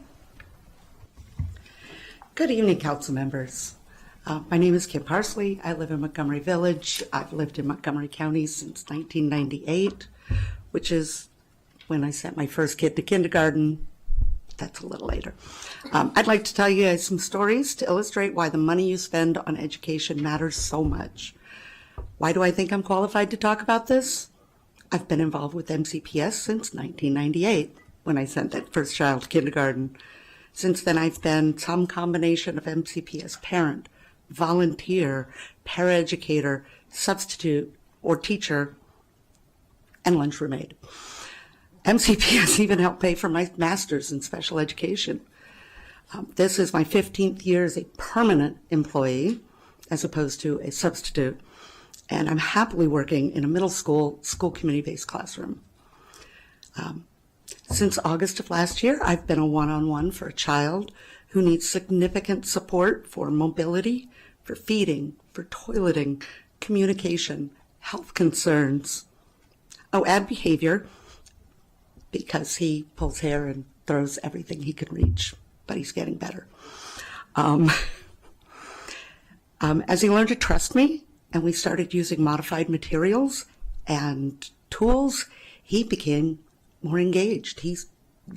Good evening, council members. My name is Kim Parsley. I live in Montgomery Village. I've lived in Montgomery County since 1998, which is when I sent my first kid to kindergarten that's a little later. I'd like to tell you guys some stories to illustrate why the money you spend on education matters so much. Why do I think I'm qualified to talk about this? I've been involved with MCPS since 1998, when I sent that first child to kindergarten. Since then, I've been some combination of MCPS parent, volunteer, paraeducator, substitute, or teacher, and lunchroom aide. MCPS even helped pay for my master's in special education. This is my 15th year as a permanent employee, as opposed to a substitute, and I'm happily working in a middle school community-based classroom. Since August of last year, I've been a one-on-one for a child who needs significant support for mobility, for feeding, for toileting, communication, health concerns. Oh, and behavior, because he pulls hair and throws everything he can reach, but he's getting better. As he learned to trust me and we started using modified materials and tools, he became more engaged. He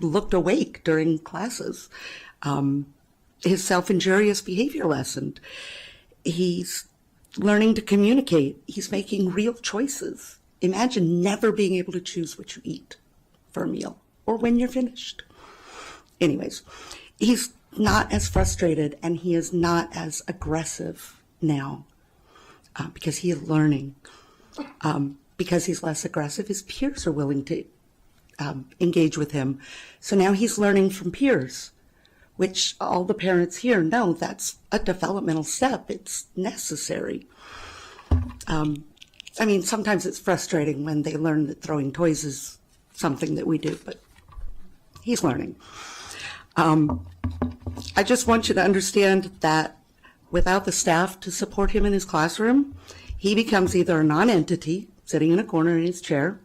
looked awake during classes. His self-injurious behavior lessened. He's learning to communicate. He's making real choices. Imagine never being able to choose what you eat for a meal or when you're finished. Anyways, he's not as frustrated and he is not as aggressive now because he is learning. Because he's less aggressive, his peers are willing to engage with him. So now he's learning from peers, which all the parents here know that's a developmental step. It's necessary. I mean, sometimes it's frustrating when they learn that throwing toys is something that we do, but he's learning. I just want you to understand that without the staff to support him in his classroom, he becomes either a non-entity sitting in a corner in his chair,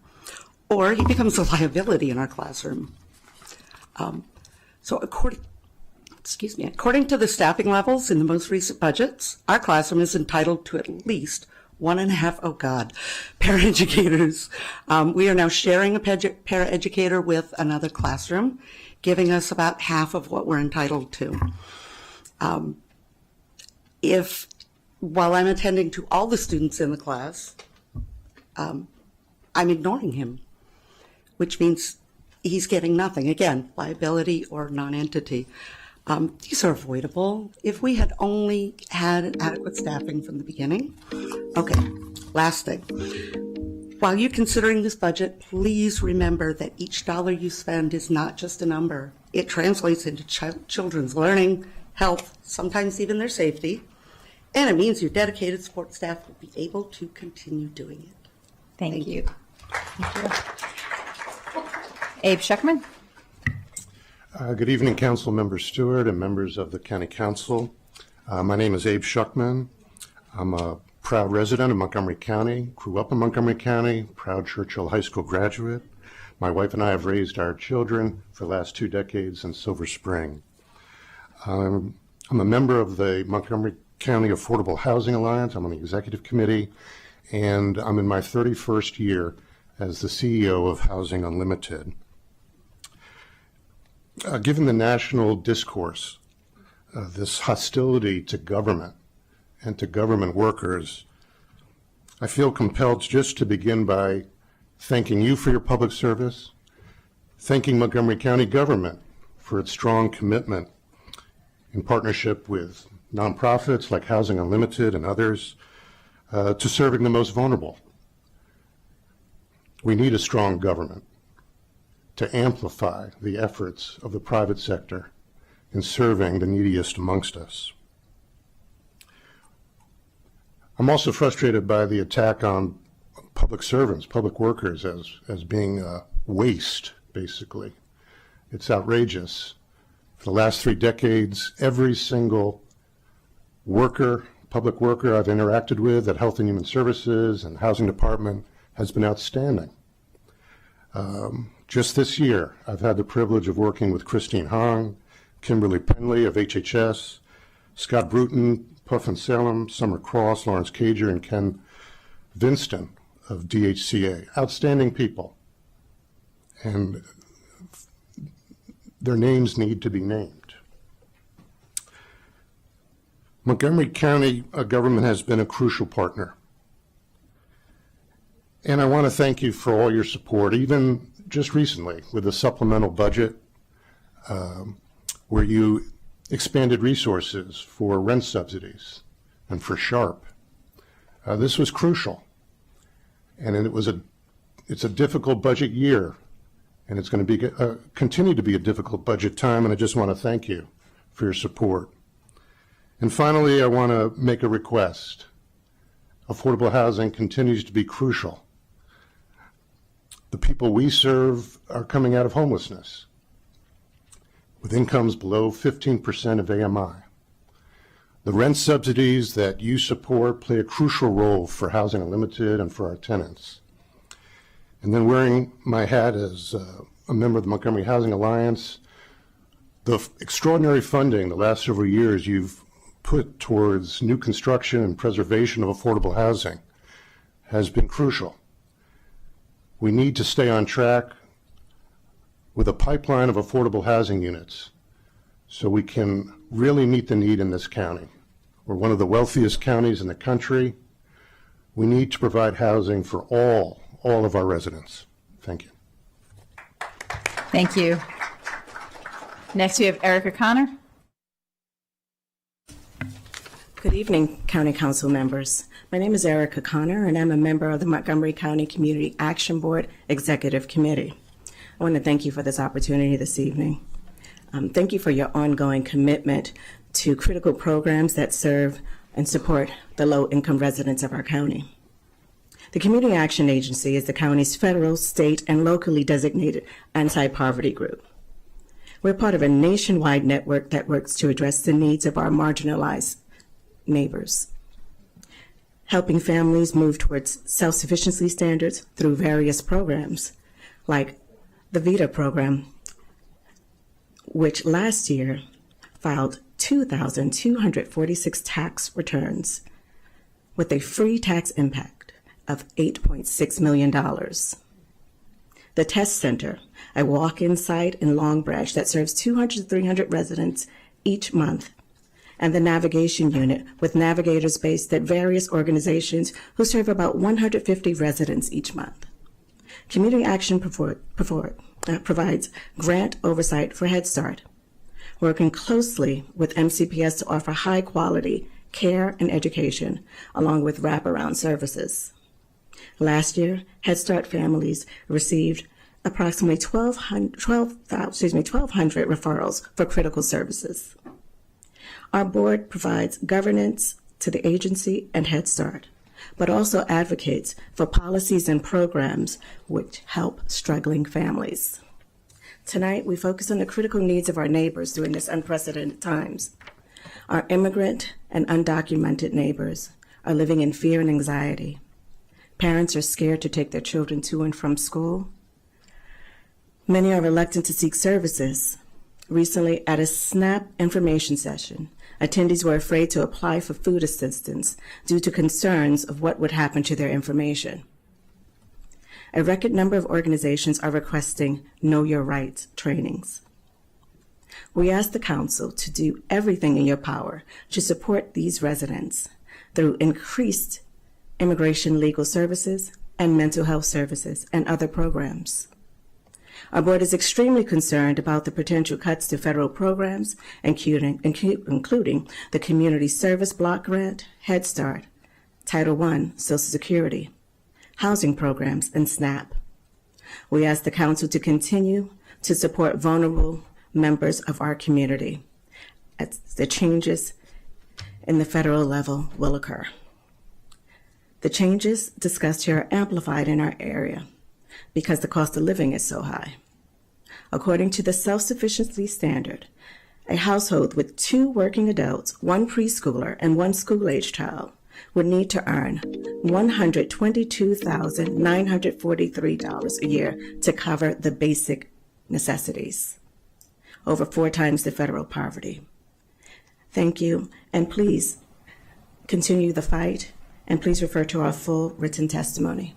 or he becomes a liability in our classroom. So according to the staffing levels in the most recent budgets, our classroom is entitled to at least 1.5, paraeducators. We are now sharing a paraeducator with another classroom, giving us about half of what we're entitled to. While I'm attending to all the students in the class, I'm ignoring him, which means he's getting nothing. Again, liability or non-entity. These are avoidable if we had only had adequate staffing from the beginning. Okay, last thing. While you're considering this budget, please remember that each dollar you spend is not just a number. It translates into children's learning, health, sometimes even their safety, and it means your dedicated support staff will be able to continue doing it. Thank you. Abe Schuckman. Good evening, Council Member Stewart and members of the County Council. My name is Abe Schuckman. I'm a proud resident of Montgomery County, grew up in Montgomery County, proud Churchill High School graduate. My wife and I have raised our children for the last 2 decades in Silver Spring. I'm a member of the Montgomery County Affordable Housing Alliance. I'm on the executive committee, and I'm in my 31st year as the CEO of Housing Unlimited. Given the national discourse, this hostility to government and to government workers, I feel compelled just to begin by thanking you for your public service, thanking Montgomery County government for its strong commitment in partnership with nonprofits like Housing Unlimited and others to serving the most vulnerable. We need a strong government to amplify the efforts of the private sector in serving the neediest amongst us. I'm also frustrated by the attack on public servants, public workers, as being waste, basically. It's outrageous. For the last 3 decades, every single worker, public worker I've interacted with at Health and Human Services and Housing Department has been outstanding. Just this year, I've had the privilege of working with Christine Hong, Kimberly Penley of HHS, Scott Bruton, Puffin Salem, Summer Cross, Lawrence Cager, and Ken Vinston of DHCA. Outstanding people. And their names need to be named. Montgomery County government has been a crucial partner. And I want to thank you for all your support, even just recently with the supplemental budget, where you expanded resources for rent subsidies and for SHARP. This was crucial, and it's a difficult budget year, and it's going to be continue to be a difficult budget time, and I just want to thank you for your support. And finally, I want to make a request. Affordable housing continues to be crucial. The people we serve are coming out of homelessness with incomes below 15% of AMI. The rent subsidies that you support play a crucial role for Housing Unlimited and for our tenants. And then wearing my hat as a member of the Montgomery Housing Alliance, the extraordinary funding the last several years you've put towards new construction and preservation of affordable housing has been crucial. We need to stay on track with a pipeline of affordable housing units so we can really meet the need in this county. We're one of the wealthiest counties in the country. We need to provide housing for all of our residents. Thank you. Thank you. Next, we have Erica Connor. Good evening, County Council members. My name is Erica Connor, and I'm a member of the Montgomery County Community Action Board Executive Committee. I want to thank you for this opportunity this evening. Thank you for your ongoing commitment to critical programs that serve and support the low-income residents of our county. The Community Action Agency is the county's federal, state, and locally designated anti-poverty group. We're part of a nationwide network that works to address the needs of our marginalized neighbors, helping families move towards self-sufficiency standards through various programs, like the VITA program, which last year filed 2,246 tax returns with a free tax impact of $8.6 million. The Test Center, a walk-in site in Long Branch that serves 200 to 300 residents each month, and the Navigation Unit with navigators based at various organizations who serve about 150 residents each month. Community Action provides grant oversight for Head Start, working closely with MCPS to offer high-quality care and education, along with wraparound services. Last year, Head Start families received approximately 1,200 referrals for critical services. Our board provides governance to the agency and Head Start, but also advocates for policies and programs which help struggling families. Tonight, we focus on the critical needs of our neighbors during this unprecedented times. Our immigrant and undocumented neighbors are living in fear and anxiety. Parents are scared to take their children to and from school. Many are reluctant to seek services. Recently, at a SNAP information session, attendees were afraid to apply for food assistance due to concerns of what would happen to their information. A record number of organizations are requesting Know Your Rights trainings. We ask the Council to do everything in your power to support these residents through increased immigration legal services and mental health services and other programs. Our board is extremely concerned about the potential cuts to federal programs, including the Community Service Block Grant, Head Start, Title I, Social Security, housing programs, and SNAP. We ask the Council to continue to support vulnerable members of our community as the changes in the federal level will occur. The changes discussed here are amplified in our area because the cost of living is so high. According to the self-sufficiency standard, a household with 2 working adults, 1 preschooler, and 1 school-age child would need to earn $122,943 a year to cover the basic necessities, over 4 times the federal poverty. Thank you, and please continue the fight, and please refer to our full written testimony.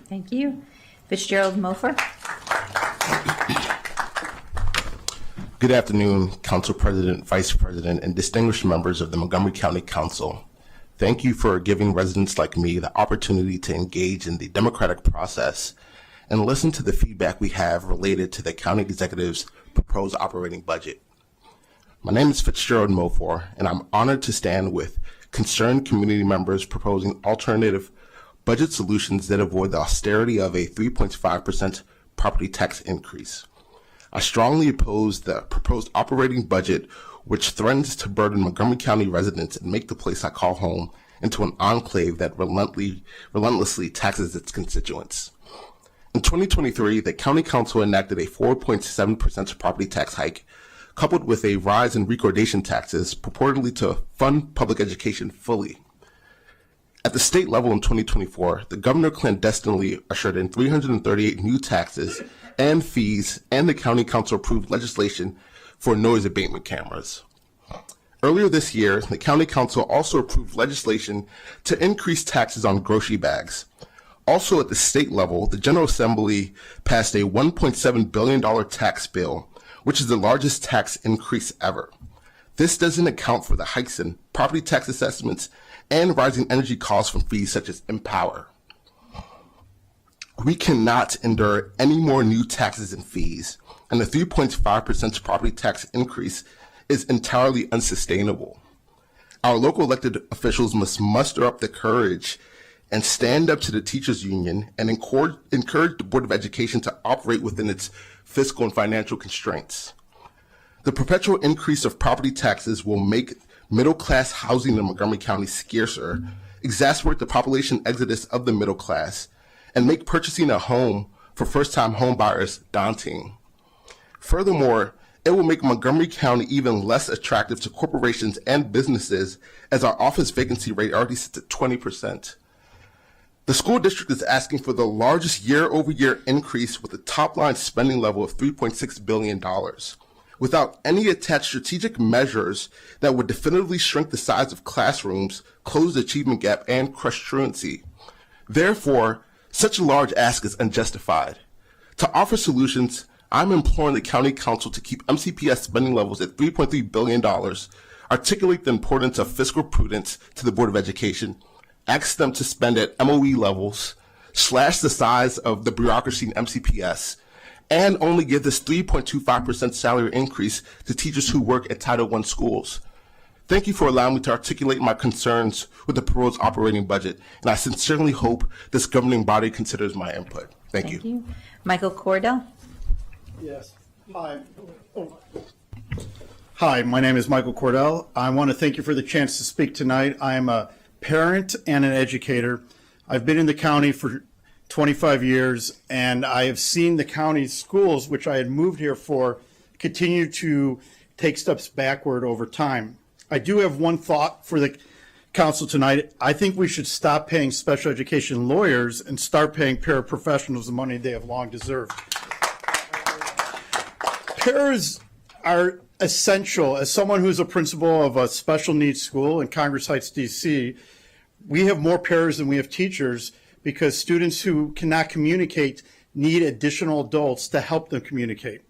Thank you. Fitzgerald Mofer. Good afternoon, Council President, Vice President, and distinguished members of the Montgomery County Council. Thank you for giving residents like me the opportunity to engage in the democratic process and listen to the feedback we have related to the county executive's proposed operating budget. My name is Fitzgerald Mofor, and I'm honored to stand with concerned community members proposing alternative budget solutions that avoid the austerity of a 3.5% property tax increase. I strongly oppose the proposed operating budget, which threatens to burden Montgomery County residents and make the place I call home into an enclave that relentlessly taxes its constituents. In 2023, the County Council enacted a 4.7% property tax hike, coupled with a rise in recordation taxes, purportedly to fund public education fully. At the state level in 2024, the governor clandestinely ushered in 338 new taxes and fees, and the County Council approved legislation for noise abatement cameras. Earlier this year, the County Council also approved legislation to increase taxes on grocery bags. Also at the state level, the General Assembly passed a $1.7 billion tax bill, which is the largest tax increase ever. This doesn't account for the hikes in property tax assessments and rising energy costs from fees such as Empower. We cannot endure any more new taxes and fees, and the 3.5% property tax increase is entirely unsustainable. Our local elected officials must muster up the courage and stand up to the teachers union and encourage the Board of Education to operate within its fiscal and financial constraints. The perpetual increase of property taxes will make middle-class housing in Montgomery County scarcer, exacerbate the population exodus of the middle class, and make purchasing a home for first-time home buyers daunting. Furthermore, it will make Montgomery County even less attractive to corporations and businesses, as our office vacancy rate already sits at 20%. The school district is asking for the largest year-over-year increase with a top-line spending level of $3.6 billion, without any attached strategic measures that would definitively shrink the size of classrooms, close the achievement gap, and crush truancy. Therefore, such a large ask is unjustified. To offer solutions, I'm imploring the County Council to keep MCPS spending levels at $3.3 billion, articulate the importance of fiscal prudence to the Board of Education, ask them to spend at MOE levels, slash the size of the bureaucracy in MCPS, and only give this 3.25% salary increase to teachers who work at Title I schools. Thank you for allowing me to articulate my concerns with the proposed operating budget, and I sincerely hope this governing body considers my input. Thank you. Michael Cordell? Yes. Hi, my name is Michael Cordell. I want to thank you for the chance to speak tonight. I am a parent and an educator. I've been in the county for 25 years, and I have seen the county schools, which I had moved here for, continue to take steps backward over time. I do have one thought for the council tonight. I think we should stop paying special education lawyers and start paying paraprofessionals the money they have long deserved. Paras are essential. As someone who's a principal of a special needs school in Congress Heights, DC, we have more paras than we have teachers because students who cannot communicate need additional adults to help them communicate.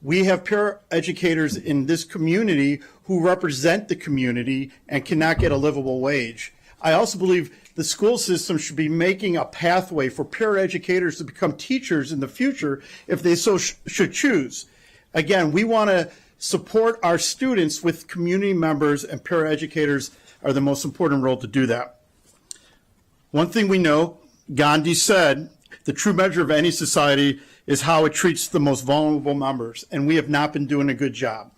We have paraeducators in this community who represent the community and cannot get a livable wage. I also believe the school system should be making a pathway for paraeducators to become teachers in the future if they so should choose. Again, we want to support our students with community members, and paraeducators are the most important role to do that. One thing we know, Gandhi said, the true measure of any society is how it treats the most vulnerable members, and we have not been doing a good job.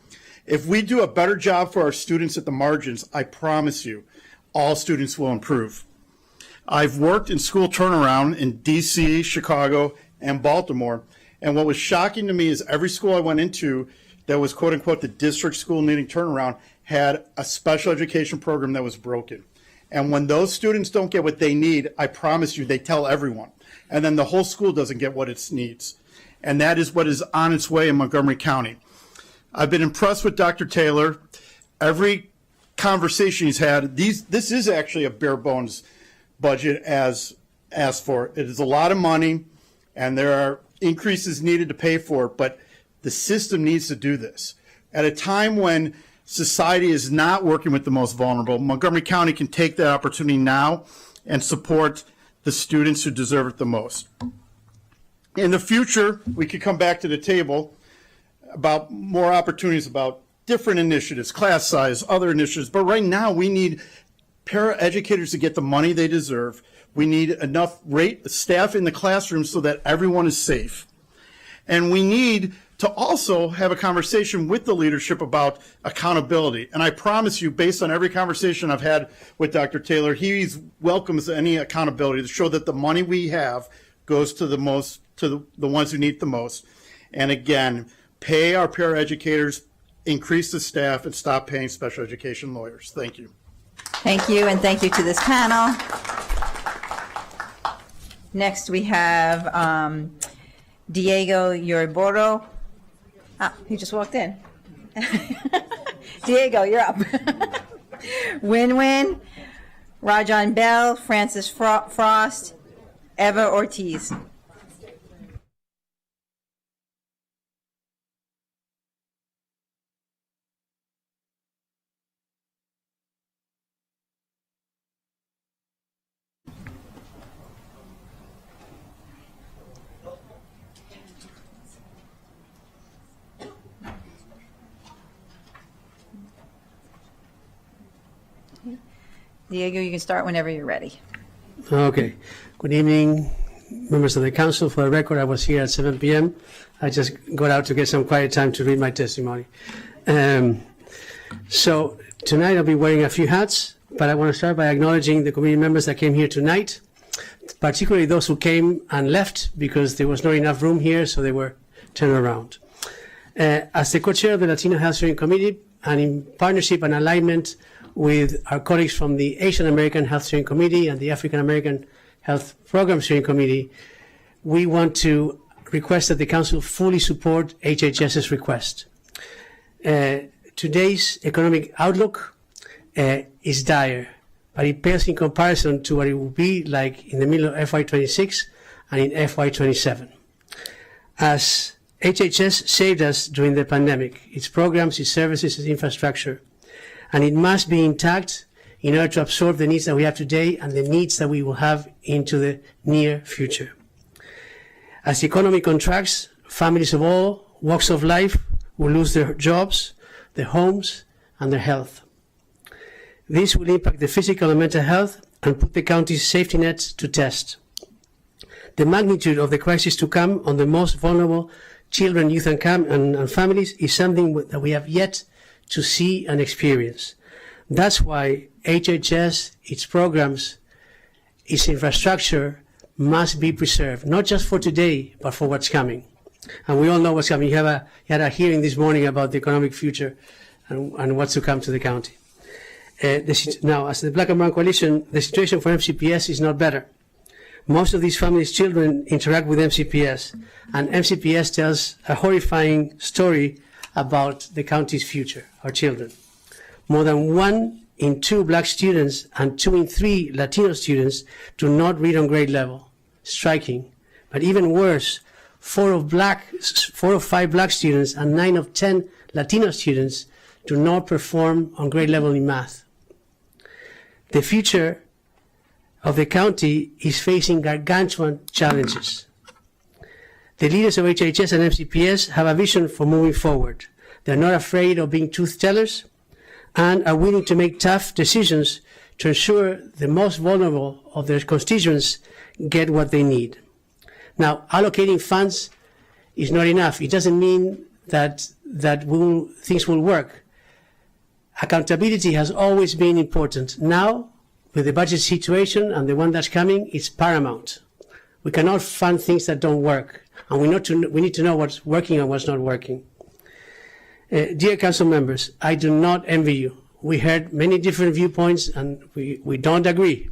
If we do a better job for our students at the margins, I promise you, all students will improve. I've worked in school turnaround in DC, Chicago, and Baltimore, and what was shocking to me is every school I went into that was quote unquote the district school needing turnaround had a special education program that was broken. And when those students don't get what they need, I promise you, they tell everyone. And then the whole school doesn't get what it needs. And that is what is on its way in Montgomery County. I've been impressed with Dr. Taylor. Every conversation he's had, this is actually a bare bones budget as asked for. It is a lot of money, and there are increases needed to pay for it, but The system needs to do this. At a time when society is not working with the most vulnerable, Montgomery County can take that opportunity now and support the students who deserve it the most. In the future, we could come back to the table about more opportunities, about different initiatives, class size, other initiatives. But right now, we need paraeducators to get the money they deserve. We need enough staff in the classroom so that everyone is safe. And we need to also have a conversation with the leadership about accountability. And I promise you, based on every conversation I've had with Dr. Taylor, he welcomes any accountability to show that the money we have goes to the ones who need it the most. And again, pay our paraeducators, increase the staff, and stop paying special education lawyers. Thank you. Thank you, and thank you to this panel. Next, we have Diego Yoriboro. He just walked in. Diego, you're up. Win-Win, Rajan Bell, Francis Frost, Eva Ortiz. Diego, you can start whenever you're ready. Okay. Good evening, members of the council. For the record, I was here at 7 p.m. I just got out to get some quiet time to read my testimony. So tonight I'll be wearing a few hats, but I want to start by acknowledging the committee members that came here tonight, particularly those who came and left because there was not enough room here, so they were turned around. As the co-chair of the Latino Health Steering Committee, and in partnership and alignment with our colleagues from the Asian American Health Steering Committee and the African American Health Program Steering Committee, we want to request that the Council fully support HHS's request. Today's economic outlook is dire, but it pales in comparison to what it will be like in the middle of FY26 and in FY27. As HHS saved us during the pandemic, its programs, its services, its infrastructure, and it must be intact in order to absorb the needs that we have today and the needs that we will have into the near future. As the economy contracts, families of all walks of life will lose their jobs, their homes, and their health. This will impact the physical and mental health and put the county's safety nets to test. The magnitude of the crisis to come on the most vulnerable children, youth, and families is something that we have yet to see and experience. That's why HHS, its programs, its infrastructure must be preserved, not just for today, but for what's coming. And we all know what's coming. You had a hearing this morning about the economic future and what's to come to the county. Now, as the Black and Brown Coalition, the situation for MCPS is not better. Most of these families' children interact with MCPS, and MCPS tells a horrifying story about the county's future, our children. More than 1 in 2 black students and 2 in 3 Latino students do not read on grade level. Striking. But even worse, 4 of 5 black students and 9 of 10 Latino students do not perform on grade level in math. The future of the county is facing gargantuan challenges. The leaders of HHS and MCPS have a vision for moving forward. They're not afraid of being truth tellers and are willing to make tough decisions to ensure the most vulnerable of their constituents get what they need. Now, allocating funds is not enough. It doesn't mean that things will work. Accountability has always been important. Now, with the budget situation and the one that's coming, it's paramount. We cannot fund things that don't work. And we need to know what's working and what's not working. Dear council members, I do not envy you. We heard many different viewpoints and we don't agree.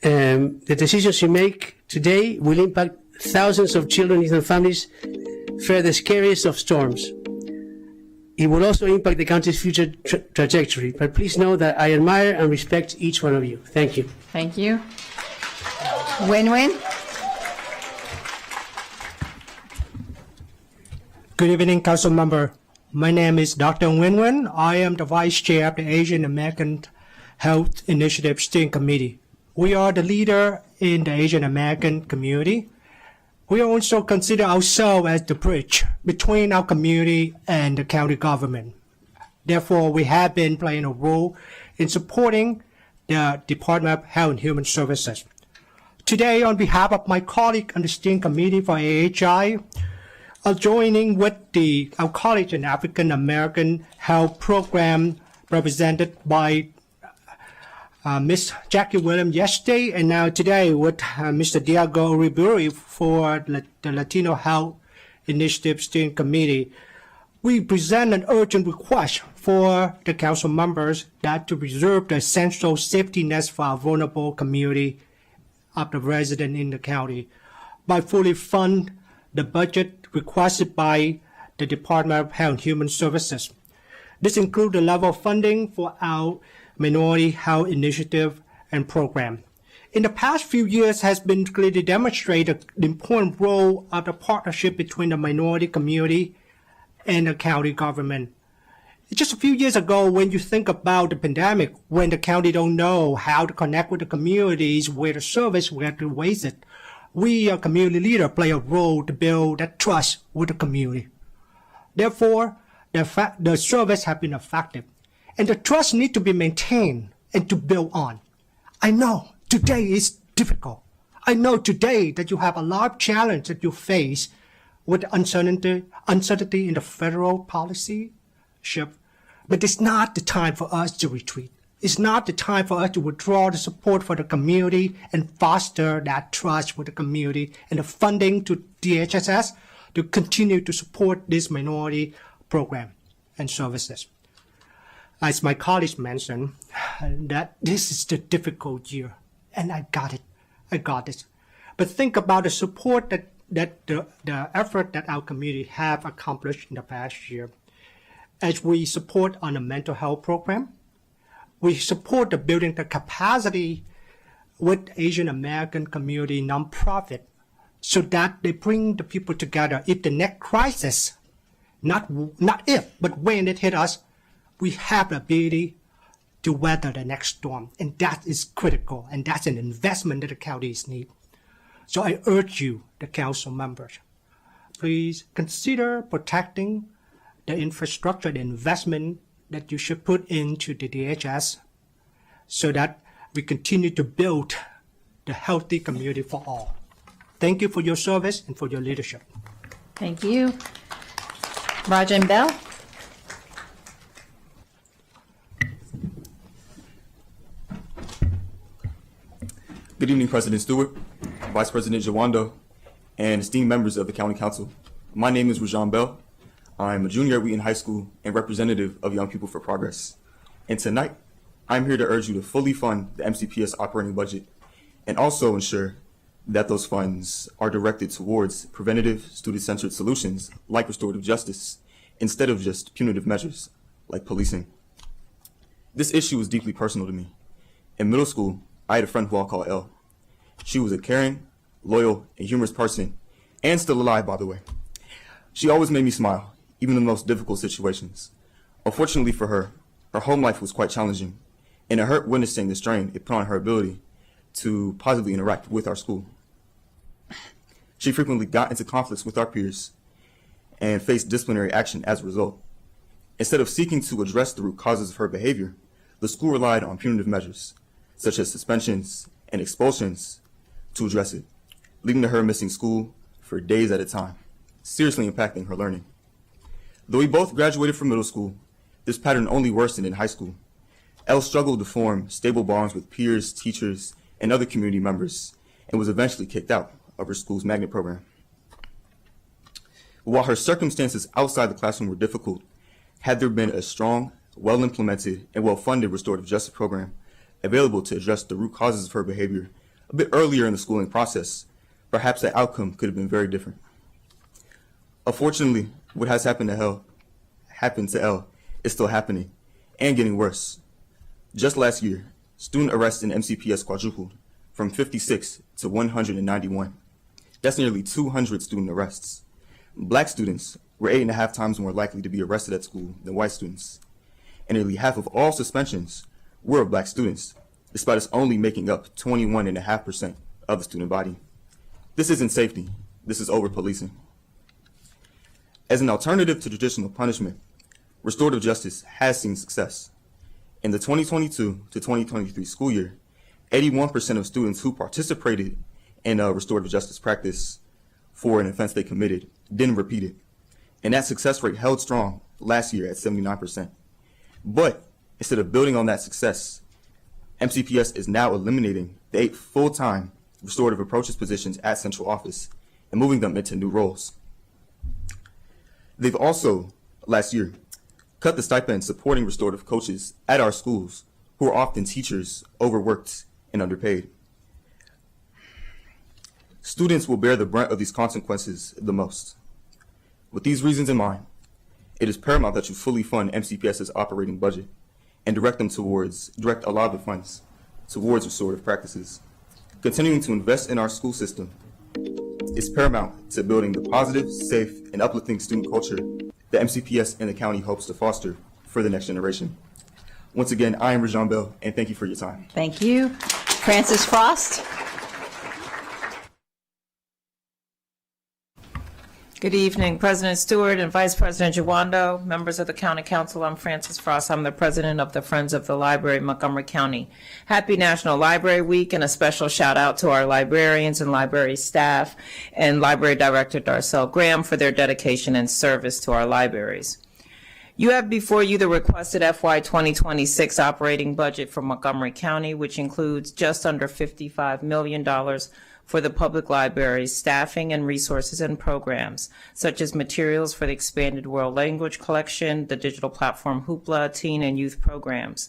The decisions you make today will impact thousands of children and families fare the scariest of storms. It will also impact the county's future trajectory. But please know that I admire and respect each one of you. Thank you. Thank you. Win-Win. Good evening, Council Member. My name is Dr. Nguyen. I am the Vice Chair of the Asian American Health Initiative Steering Committee. We are the leader in the Asian American community. We also consider ourselves as the bridge between our community and the county government. Therefore, we have been playing a role in supporting the Department of Health and Human Services. Today, on behalf of my colleague on the Steering Committee for AHI, joining with our College and African American Health Program represented by Ms. Jackie Williams yesterday, and now today with Mr. Diego Riburi for the Latino Health Initiative Steering Committee, we present an urgent request for the council members that to preserve the essential safety nets for our vulnerable community of the resident in the county by fully fund the budget requested by the Department of Health and Human Services. This includes the level of funding for our Minority Health Initiative and Program. In the past few years has been clearly demonstrated the important role of the partnership between the minority community and the county government. Just a few years ago, when you think about the pandemic, when the county don't know how to connect with the communities, where the service, where to waste it, we, a community leader, play a role to build that trust with the community. Therefore, the service has been effective, and the trust needs to be maintained and to build on. I know today is difficult. I know today that you have a lot of challenge that you face with uncertainty in the federal policy shift, but it's not the time for us to retreat. It's not the time for us to withdraw the support for the community and foster that trust with the community and the funding to DHSS to continue to support this minority program and services. As my colleagues mentioned, that this is the difficult year, and I got it. I got this. But think about the support that the effort that our community have accomplished in the past year. As we support on the mental health program, we support the building the capacity with Asian American community nonprofit so that they bring the people together. If the next crisis, not if, but when it hit us, we have the ability to weather the next storm. And that is critical, and that's an investment that the counties need. So I urge you, the council members, please consider protecting the infrastructure, the investment that you should put into the DHS so that we continue to build the healthy community for all. Thank you for your service and for your leadership. Thank you. Rajan Bell. Good evening, President Stewart, Vice President Jawando, and esteemed members of the County Council. My name is Rajan Bell. I'm a junior at Wheaton High School and representative of Young People for Progress. And tonight, I'm here to urge you to fully fund the MCPS operating budget and also ensure that those funds are directed towards preventative, student-centered solutions like restorative justice instead of just punitive measures like policing. This issue is deeply personal to me. In middle school, I had a friend who I'll call Elle. She was a caring, loyal, and humorous person, and still alive, by the way. She always made me smile, even in the most difficult situations. Unfortunately for her, her home life was quite challenging, and it hurt witnessing the strain it put on her ability to positively interact with our school. She frequently got into conflicts with our peers and faced disciplinary action as a result. Instead of seeking to address the root causes of her behavior, the school relied on punitive measures, such as suspensions and expulsions, to address it, leading to her missing school for days at a time, seriously impacting her learning. Though we both graduated from middle school, this pattern only worsened in high school. Elle struggled to form stable bonds with peers, teachers, and other community members, and was eventually kicked out of her school's magnet program. While her circumstances outside the classroom were difficult, had there been a strong, well-implemented, and well-funded restorative justice program available to address the root causes of her behavior a bit earlier in the schooling process, perhaps the outcome could have been very different. Unfortunately, what has happened to Elle is still happening and getting worse. Just last year, student arrests in MCPS quadrupled from 56 to 191. That's nearly 200 student arrests. Black students were 8.5 times more likely to be arrested at school than white students. And nearly half of all suspensions were of black students, despite us only making up 21.5% of the student body. This isn't safety, this is over-policing. As an alternative to traditional punishment, restorative justice has seen success. In the 2022 to 2023 school year, 81% of students who participated in restorative justice practice for an offense they committed didn't repeat it. And that success rate held strong last year at 79%. But instead of building on that success, MCPS is now eliminating the 8 full-time restorative approaches positions at central office and moving them into new roles. They've also, last year, cut the stipend supporting restorative coaches at our schools, who are often teachers, overworked, and underpaid. Students will bear the brunt of these consequences the most. With these reasons in mind, it is paramount that you fully fund MCPS's operating budget and direct a lot of the funds towards restorative practices. Continuing to invest in our school system is paramount to building the positive, safe, and uplifting student culture that MCPS and the county hopes to foster for the next generation. Once again, I am Rajon Bell, and thank you for your time. Thank you. Francis Frost. Good evening, President Stewart and Vice President Jawando, members of the County Council. I'm Francis Frost. I'm the president of the Friends of the Library, Montgomery County. Happy National Library Week, and a special shout out to our librarians and library staff and Library Director Darcel Graham for their dedication and service to our libraries. You have before you the requested FY 2026 operating budget for Montgomery County, which includes just under $55 million for the public libraries, staffing and resources and programs, such as materials for the expanded world language collection, the digital platform Hoopla, teen and youth programs.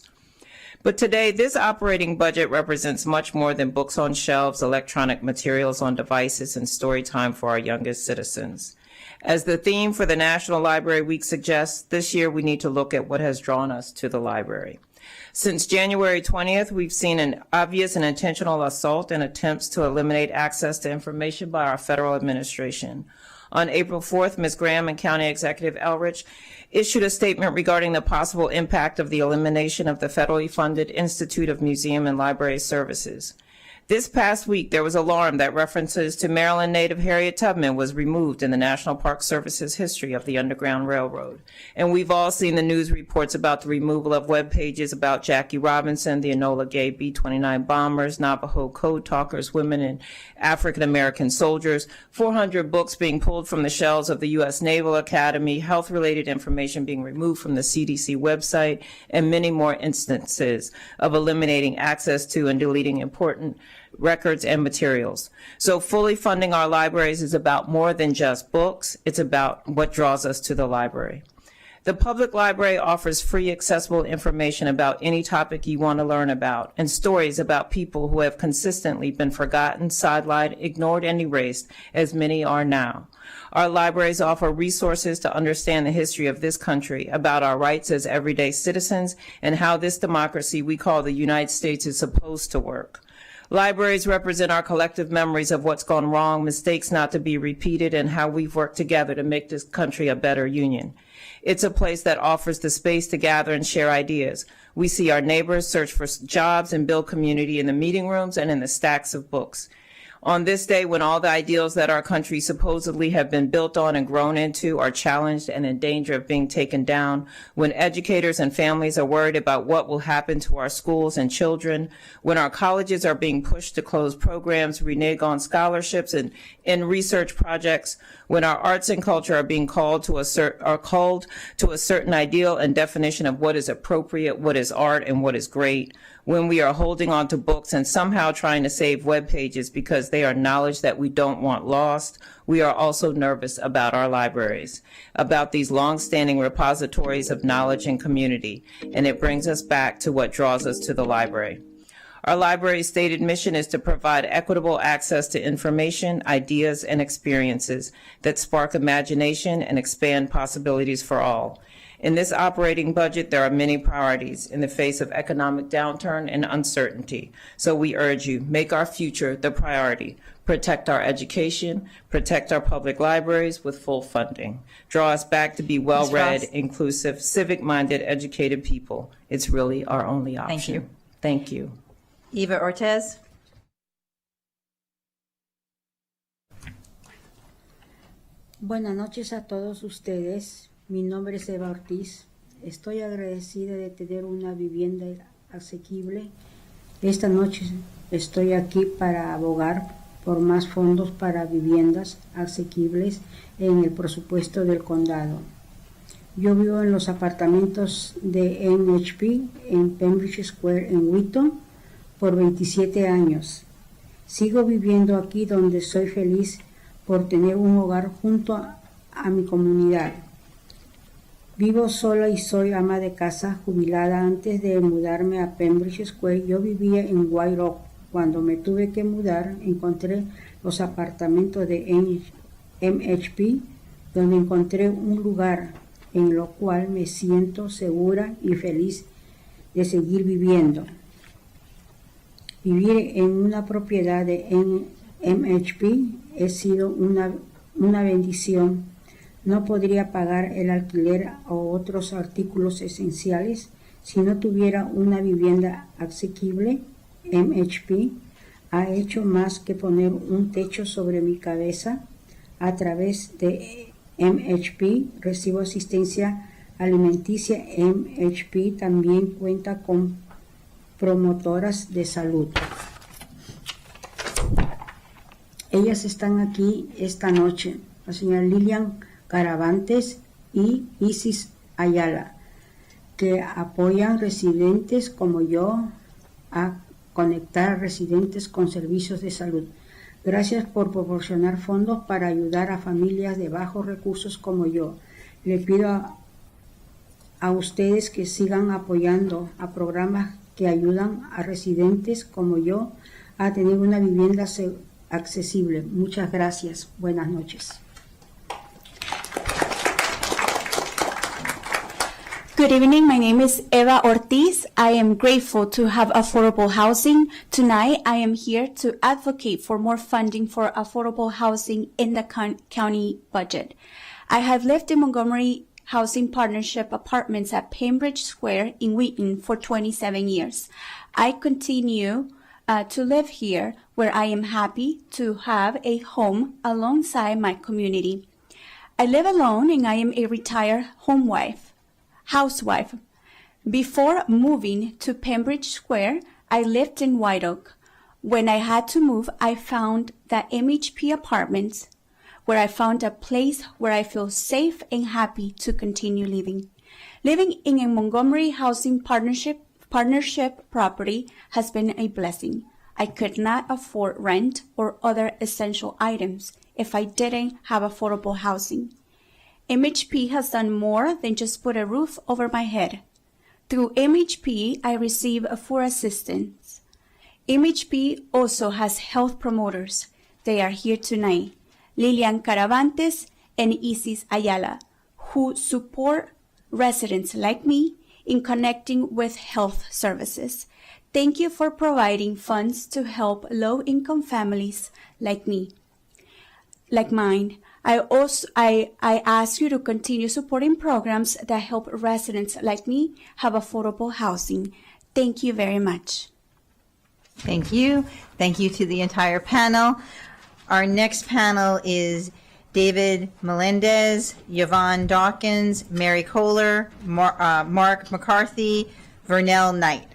But today, this operating budget represents much more than books on shelves, electronic materials on devices, and story time for our youngest citizens. As the theme for the National Library Week suggests, this year we need to look at what has drawn us to the library. Since January 20th, we've seen an obvious and intentional assault and attempts to eliminate access to information by our federal administration. On April 4th, Ms. Graham and County Executive Elrich issued a statement regarding the possible impact of the elimination of the federally funded Institute of Museum and Library Services. This past week, there was alarm that references to Maryland native Harriet Tubman was removed in the National Park Service's history of the Underground Railroad. And we've all seen the news reports about the removal of web pages about Jackie Robinson, the Enola Gay B-29 bombers, Navajo code talkers, women and African-American soldiers, 400 books being pulled from the shelves of the U.S. Naval Academy, health-related information being removed from the CDC website, and many more instances of eliminating access to and deleting important records and materials. So fully funding our libraries is about more than just books. It's about what draws us to the library. The public library offers free, accessible information about any topic you want to learn about, and stories about people who have consistently been forgotten, sidelined, ignored, and erased, as many are now. Our libraries offer resources to understand the history of this country, about our rights as everyday citizens, and how this democracy we call the United States is supposed to work. Libraries represent our collective memories of what's gone wrong, mistakes not to be repeated, and how we've worked together to make this country a better union. It's a place that offers the space to gather and share ideas. We see our neighbors search for jobs and build community in the meeting rooms and in the stacks of books. On this day, when all the ideals that our country supposedly have been built on and grown into are challenged and in danger of being taken down, when educators and families are worried about what will happen to our schools and children, when our colleges are being pushed to close programs, renege on scholarships and in research projects, when our arts and culture are being called to a certain ideal and definition of what is appropriate, what is art, and what is great, when we are holding on to books and somehow trying to save web pages because they are knowledge that we don't want lost, we are also nervous about our libraries, about these long-standing repositories of knowledge and community, and it brings us back to what draws us to the library. Our library's stated mission is to provide equitable access to information, ideas, and experiences that spark imagination and expand possibilities for all. In this operating budget, there are many priorities in the face of economic downturn and uncertainty. So we urge you, make our future the priority. Protect our education, protect our public libraries with full funding. Draw us back to be well-read, inclusive, civic-minded, educated people. It's really our only option. Thank you. Thank you. Eva Ortez. Buenas noches a todos ustedes. Mi nombre es Eva Ortiz. Estoy agradecida de tener una vivienda asequible. Esta noche estoy aquí para abogar por más fondos para viviendas asequibles en el presupuesto del condado. Yo vivo en los apartamentos de MHP en Pembridge Square en Wheaton por 27 años. Sigo viviendo aquí donde soy feliz por tener un hogar junto a mi comunidad. Vivo sola y soy ama de casa jubilada. Antes de mudarme a Pembridge Square, yo vivía en White Oak. Cuando me tuve que mudar, encontré los apartamentos de MHP, donde encontré un lugar en lo cual me siento segura y feliz de seguir viviendo. Vivir en una propiedad de MHP ha sido una bendición. No podría pagar el alquiler o otros artículos esenciales si no tuviera una vivienda asequible. MHP ha hecho más que poner un techo sobre mi cabeza. A través de MHP recibo asistencia alimenticia. MHP también cuenta con promotoras de salud. Ellas están aquí esta noche, la señora Lilian Caravantes y Isis Ayala, que apoyan residentes como yo a conectar a residentes con servicios de salud. Gracias por proporcionar fondos para ayudar a familias de bajos recursos como yo. Le pido a ustedes que sigan apoyando a programas que ayudan a residentes como yo a tener una vivienda accesible. Muchas gracias. Buenas noches. Good evening. My name is Eva Ortiz. I am grateful to have affordable housing. Tonight, I am here to advocate for more funding for affordable housing in the county budget. I have lived in Montgomery Housing Partnership Apartments at Pembridge Square in Wheaton for 27 years. I continue to live here where I am happy to have a home alongside my community. I live alone and I am a retired housewife. Before moving to Pembridge Square, I lived in White Oak. When I had to move, I found the MHP apartments, where I found a place where I feel safe and happy to continue living. Living in a Montgomery Housing Partnership property has been a blessing. I could not afford rent or other essential items if I didn't have affordable housing. MHP has done more than just put a roof over my head. Through MHP, I receive food assistance. MHP also has health promoters. They are here tonight. Lilian Caravantes and Isis Ayala, who support residents like me in connecting with health services. Thank you for providing funds to help low-income families like mine. I ask you to continue supporting programs that help residents like me have affordable housing. Thank you very much. Thank you. Thank you to the entire panel. Our next panel is David Melendez, Yvonne Dawkins, Mary Kohler, Mark McCarthy, Vernell Knight.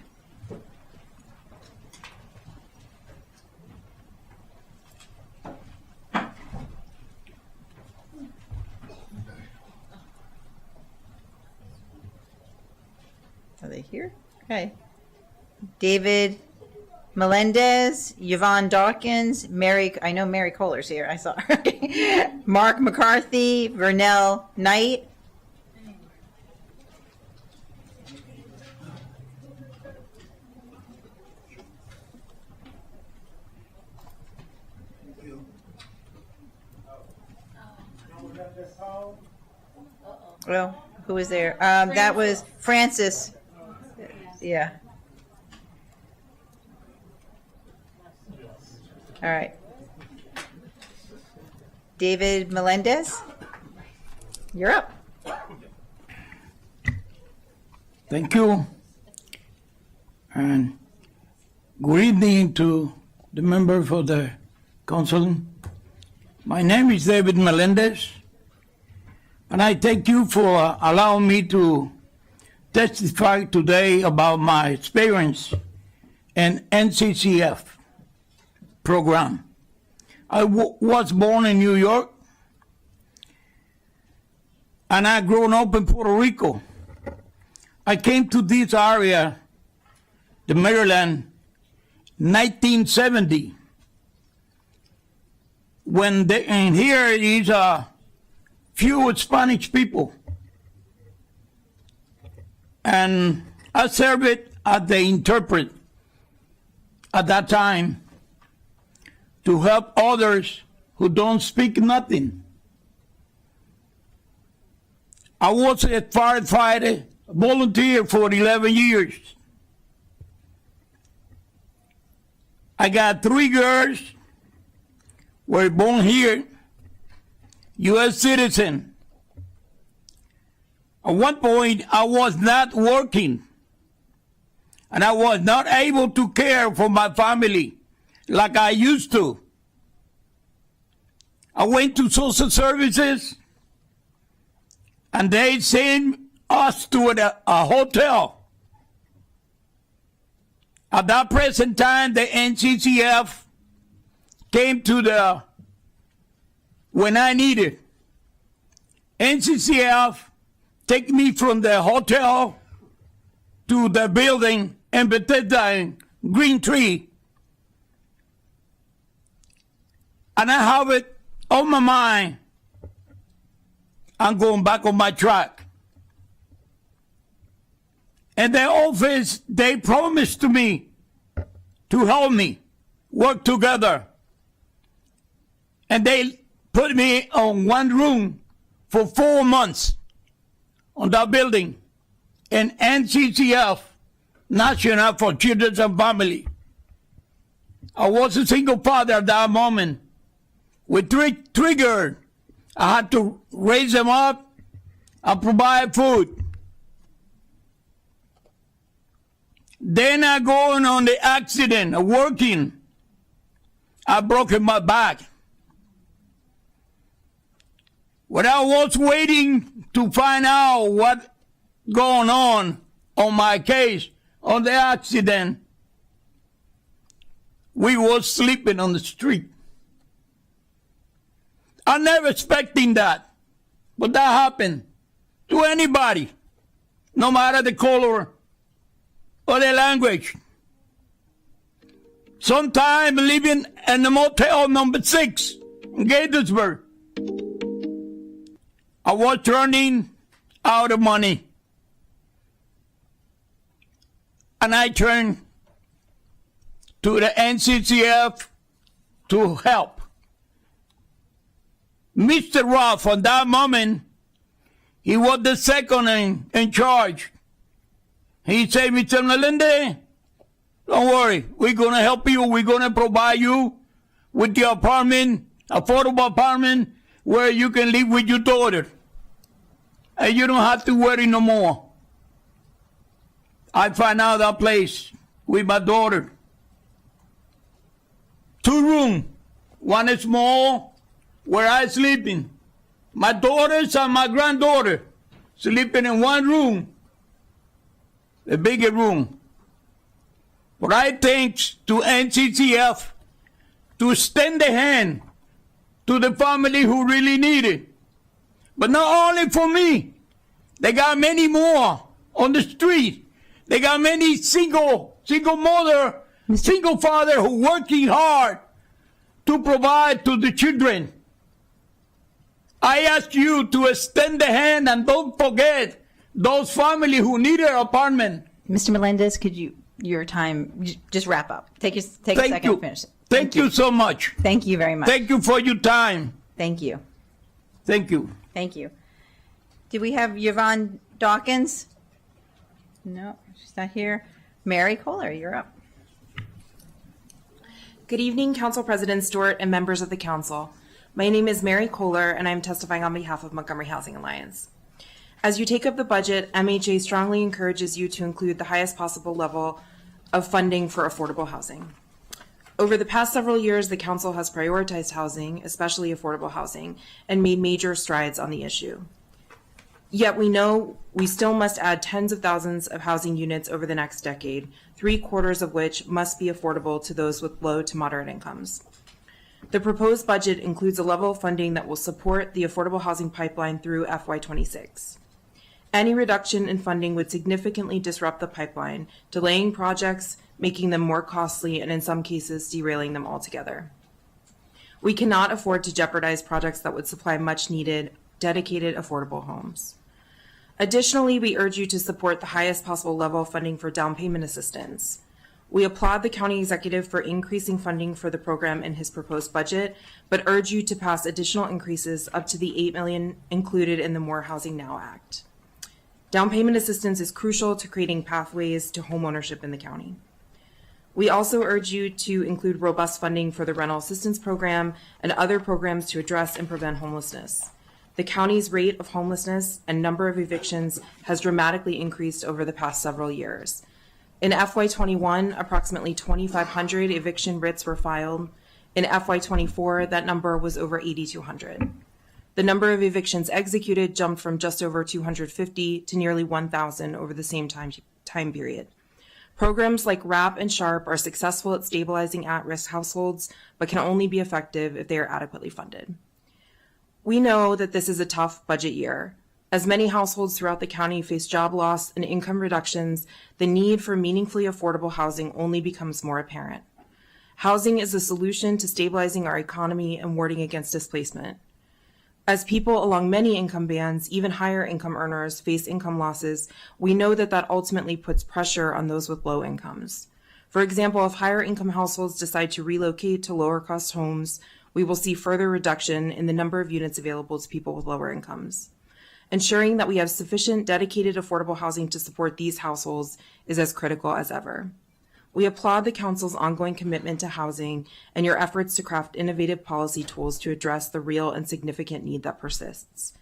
Are they here? Okay. David Melendez, Yvonne Dawkins, I know Mary Kohler's here, I saw her. Mark McCarthy, Vernell Knight. Well, Who was there? That was Francis. Yeah. All right. David Melendez, you're up. Thank you. And good evening to the members of the council. My name is David Melendez, and I thank you for allowing me to testify today about my experience in NCCF program. I was born in New York, and I grew up in Puerto Rico. I came to this area, the Maryland, 1970, and here is a few Spanish people. And I served as the interpreter at that time to help others who don't speak nothing. I was a firefighter, volunteer for 11 years. I got 3 girls, were born here, U.S. citizen. At one point, I was not working, and I was not able to care for my family like I used to. I went to social services, and they sent us to a hotel. At that present time, the NCCF came to when I needed. NCCF take me from the hotel to the building in Bethesda in Green Tree. And I have it on my mind. I'm going back on my track. And the office, they promised to me to help me work together. And they put me on one room for 4 months on that building in NCCF, National for Children and Family. I was a single father at that moment with three girls. I had to raise them up and provide food. Then I go on the accident of working. I broke my back. When I was waiting to find out what going on my case, on the accident, we was sleeping on the street. I never expecting that, but that happened to anybody, no matter the color or the language. Sometime living in the motel number 6 in Gaithersburg, I was turning out of money. And I turned to the NCCF to help. Mr. Roth, at that moment, he was the second in charge. He said, Mr. Melendez, don't worry, we're going to help you. We're going to provide you with the apartment, affordable apartment, where you can live with your daughter. And you don't have to worry no more. I find out that place with my daughter. 2 rooms, one is small, where I sleeping. My daughters and my granddaughter sleeping in one room, the bigger room. But I thanks to NCCF to extend the hand to the family who really need it. But not only for me, they got many more on the street. They got many single mother, single father who working hard to provide to the children. I ask you to extend the hand and don't forget those families who need an apartment. Mr. Melendez, could you, your time, just wrap up. Take a second to finish it. Thank you so much. Thank you very much. Thank you for your time. Thank you. Thank you. Thank you. Do we have Yvonne Dawkins? No, she's not here. Mary Kohler, you're up. Good evening, Council President Stewart and members of the Council. My name is Mary Kohler, and I am testifying on behalf of Montgomery Housing Alliance. As you take up the budget, MHA strongly encourages you to include the highest possible level of funding for affordable housing. Over the past several years, the Council has prioritized housing, especially affordable housing, and made major strides on the issue. Yet we know we still must add tens of thousands of housing units over the next decade, 3/4 of which must be affordable to those with low to moderate incomes. The proposed budget includes a level of funding that will support the affordable housing pipeline through FY26. Any reduction in funding would significantly disrupt the pipeline, delaying projects, making them more costly, and in some cases, derailing them altogether. We cannot afford to jeopardize projects that would supply much needed, dedicated, affordable homes. Additionally, we urge you to support the highest possible level of funding for down payment assistance. We applaud the county executive for increasing funding for the program in his proposed budget, but urge you to pass additional increases up to the $8 million included in the More Housing Now Act. Down payment assistance is crucial to creating pathways to homeownership in the county. We also urge you to include robust funding for the rental assistance program and other programs to address and prevent homelessness. The county's rate of homelessness and number of evictions has dramatically increased over the past several years. In FY21, approximately 2,500 eviction writs were filed. In FY24, that number was over 8,200. The number of evictions executed jumped from just over 250 to nearly 1,000 over the same time period. Programs like RAP and SHARP are successful at stabilizing at-risk households, but can only be effective if they are adequately funded. We know that this is a tough budget year. As many households throughout the county face job loss and income reductions, the need for meaningfully affordable housing only becomes more apparent. Housing is a solution to stabilizing our economy and warding against displacement. As people along many income bands, even higher income earners, face income losses, we know that that ultimately puts pressure on those with low incomes. For example, if higher income households decide to relocate to lower cost homes, we will see further reduction in the number of units available to people with lower incomes. Ensuring that we have sufficient dedicated affordable housing to support these households is as critical as ever. We applaud the Council's ongoing commitment to housing and your efforts to craft innovative policy tools to address the real and significant need that persists.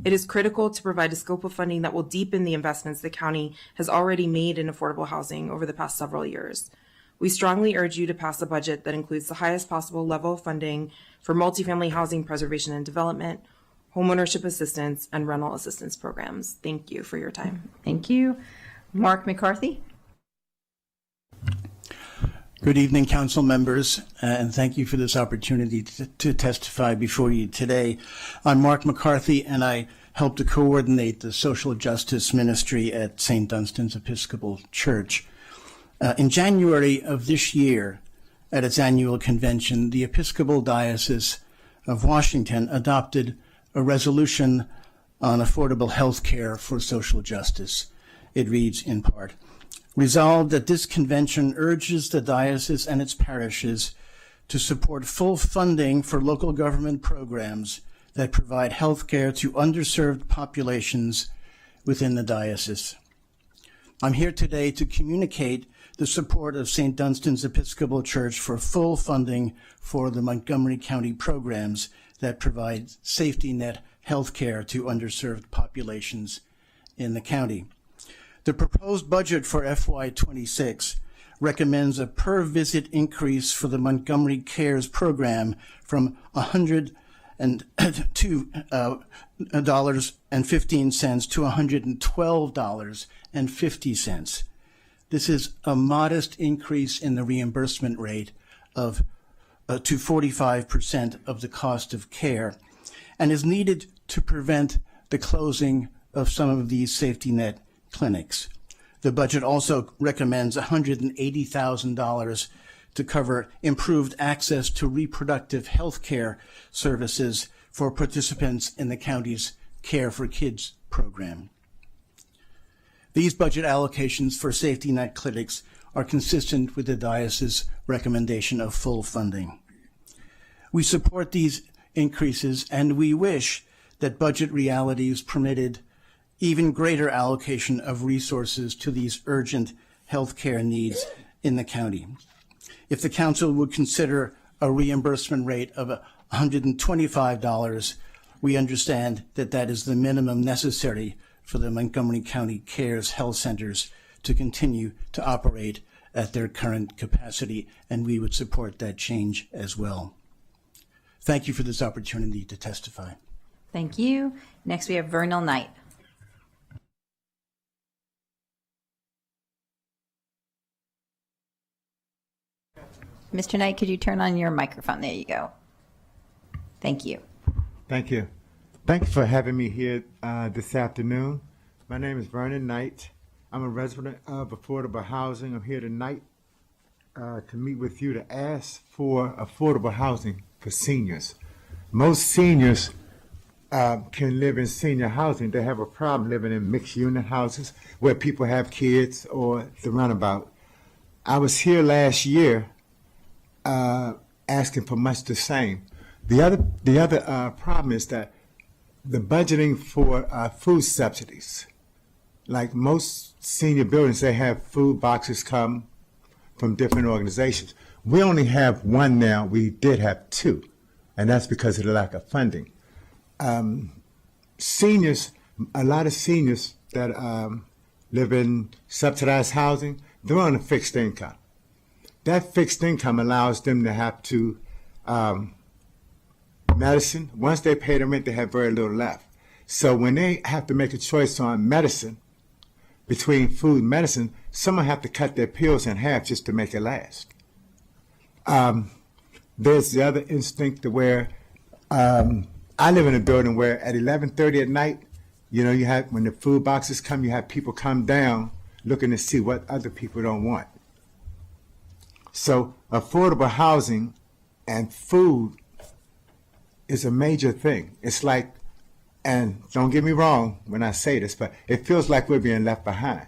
It is critical to provide a scope of funding that will deepen the investments the county has already made in affordable housing over the past several years. We strongly urge you to pass a budget that includes the highest possible level of funding for multifamily housing preservation and development, homeownership assistance, and rental assistance programs. Thank you for your time. Thank you. Mark McCarthy. Good evening, council members, and thank you for this opportunity to testify before you today. I'm Mark McCarthy, and I help to coordinate the social justice ministry at St. Dunstan's Episcopal Church. In January of this year, at its annual convention, the Episcopal Diocese of Washington adopted a resolution on affordable health care for social justice. It reads in part, resolved that this convention urges the diocese and its parishes to support full funding for local government programs that provide health care to underserved populations within the diocese. I'm here today to communicate the support of St. Dunstan's Episcopal Church for full funding for the Montgomery County programs that provide safety net health care to underserved populations in the county. The proposed budget for FY26 recommends a per visit increase for the Montgomery Cares program from $102.15 to $112.50. This is a modest increase in the reimbursement rate of to 45% of the cost of care, and is needed to prevent the closing of some of these safety net clinics. The budget also recommends $180,000 to cover improved access to reproductive health care services for participants in the county's Care for Kids program. These budget allocations for safety net clinics are consistent with the diocese's recommendation of full funding. We support these increases, and we wish that budget realities permitted even greater allocation of resources to these urgent healthcare needs in the county. If the council would consider a reimbursement rate of $125, we understand that that is the minimum necessary for the Montgomery County Cares Health Centers to continue to operate at their current capacity, and we would support that change as well. Thank you for this opportunity to testify. Thank you. Next, we have Vernal Knight. Mr. Knight, could you turn on your microphone? There you go. Thank you. Thank you. Thanks for having me here this afternoon. My name is Vernon Knight. I'm a resident of affordable housing. I'm here tonight to meet with you to ask for affordable housing for seniors. Most seniors can live in senior housing. They have a problem living in mixed unit houses where people have kids or the runabout. I was here last year asking for much the same. The other problem is that the budgeting for food subsidies. Like most senior buildings, they have food boxes come from different organizations. We only have one now. We did have two, and that's because of the lack of funding. Seniors, a lot of seniors that live in subsidized housing, they're on a fixed income. That fixed income allows them to have to medicine. Once they pay the rent, they have very little left. So when they have to make a choice on medicine, between food and medicine, someone have to cut their pills in half just to make it last. There's the other instinct to where I live in a building where at 11:30 at night, you know, you have when the food boxes come, you have people come down looking to see what other people don't want. So affordable housing and food is a major thing. It's like, and don't get me wrong when I say this, but it feels like we're being left behind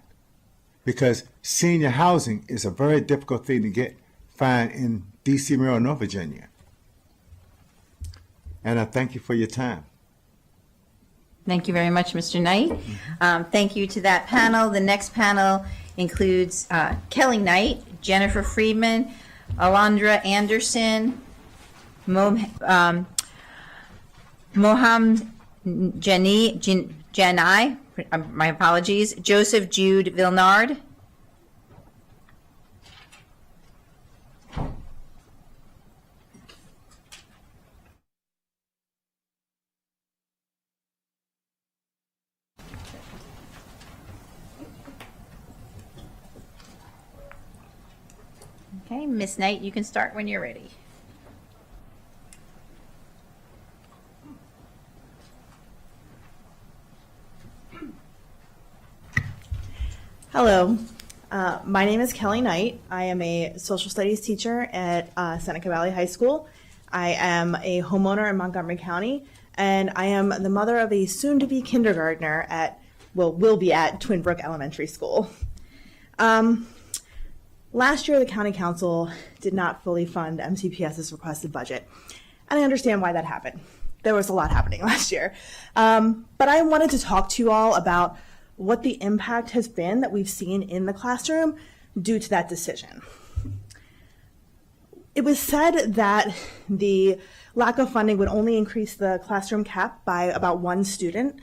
because senior housing is a very difficult thing to find in D.C., Maryland, North Virginia. And I thank you for your time. Thank you very much, Mr. Knight. Thank you to that panel. The next panel includes Kelly Knight, Jennifer Friedman, Alondra Anderson, Moham Janai, my apologies, Joseph Jude Vilnard, okay, Ms. Knight, you can start when you're ready. Hello, my name is Kelly Knight. I am a social studies teacher at Seneca Valley High School. I am a homeowner in Montgomery County, and I am the mother of a soon-to-be kindergartner will be at Twin Brook Elementary School. Last year, the County Council did not fully fund MCPS's requested budget, and I understand why that happened. There was a lot happening last year. But I wanted to talk to you all about what the impact has been that we've seen in the classroom due to that decision. It was said that the lack of funding would only increase the classroom cap by about 1 student,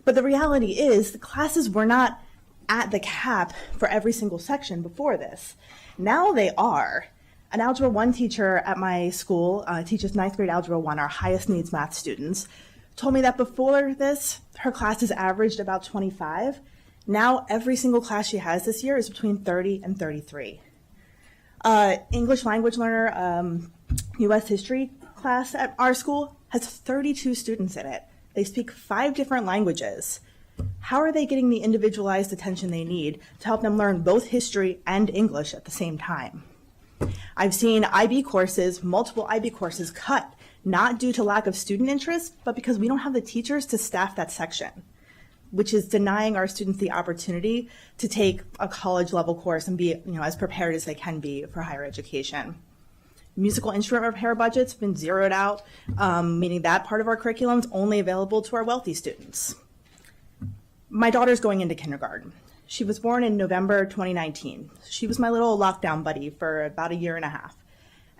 but the reality is the classes were not at the cap for every single section before this. Now they are. An Algebra 1 teacher at my school teaches 9th grade Algebra 1, our highest needs math students, told me that before this, her classes averaged about 25. Now every single class she has this year is between 30 and 33. English language learner, U.S. history class at our school has 32 students in it. They speak 5 different languages. How are they getting the individualized attention they need to help them learn both history and English at the same time? I've seen IB courses, multiple IB courses cut, not due to lack of student interest, but because we don't have the teachers to staff that section, which is denying our students the opportunity to take a college level course and be, as prepared as they can be for higher education. Musical instrument repair budget's been zeroed out, meaning that part of our curriculum is only available to our wealthy students. My daughter's going into kindergarten. She was born in November 2019. She was my little lockdown buddy for about a year and a half.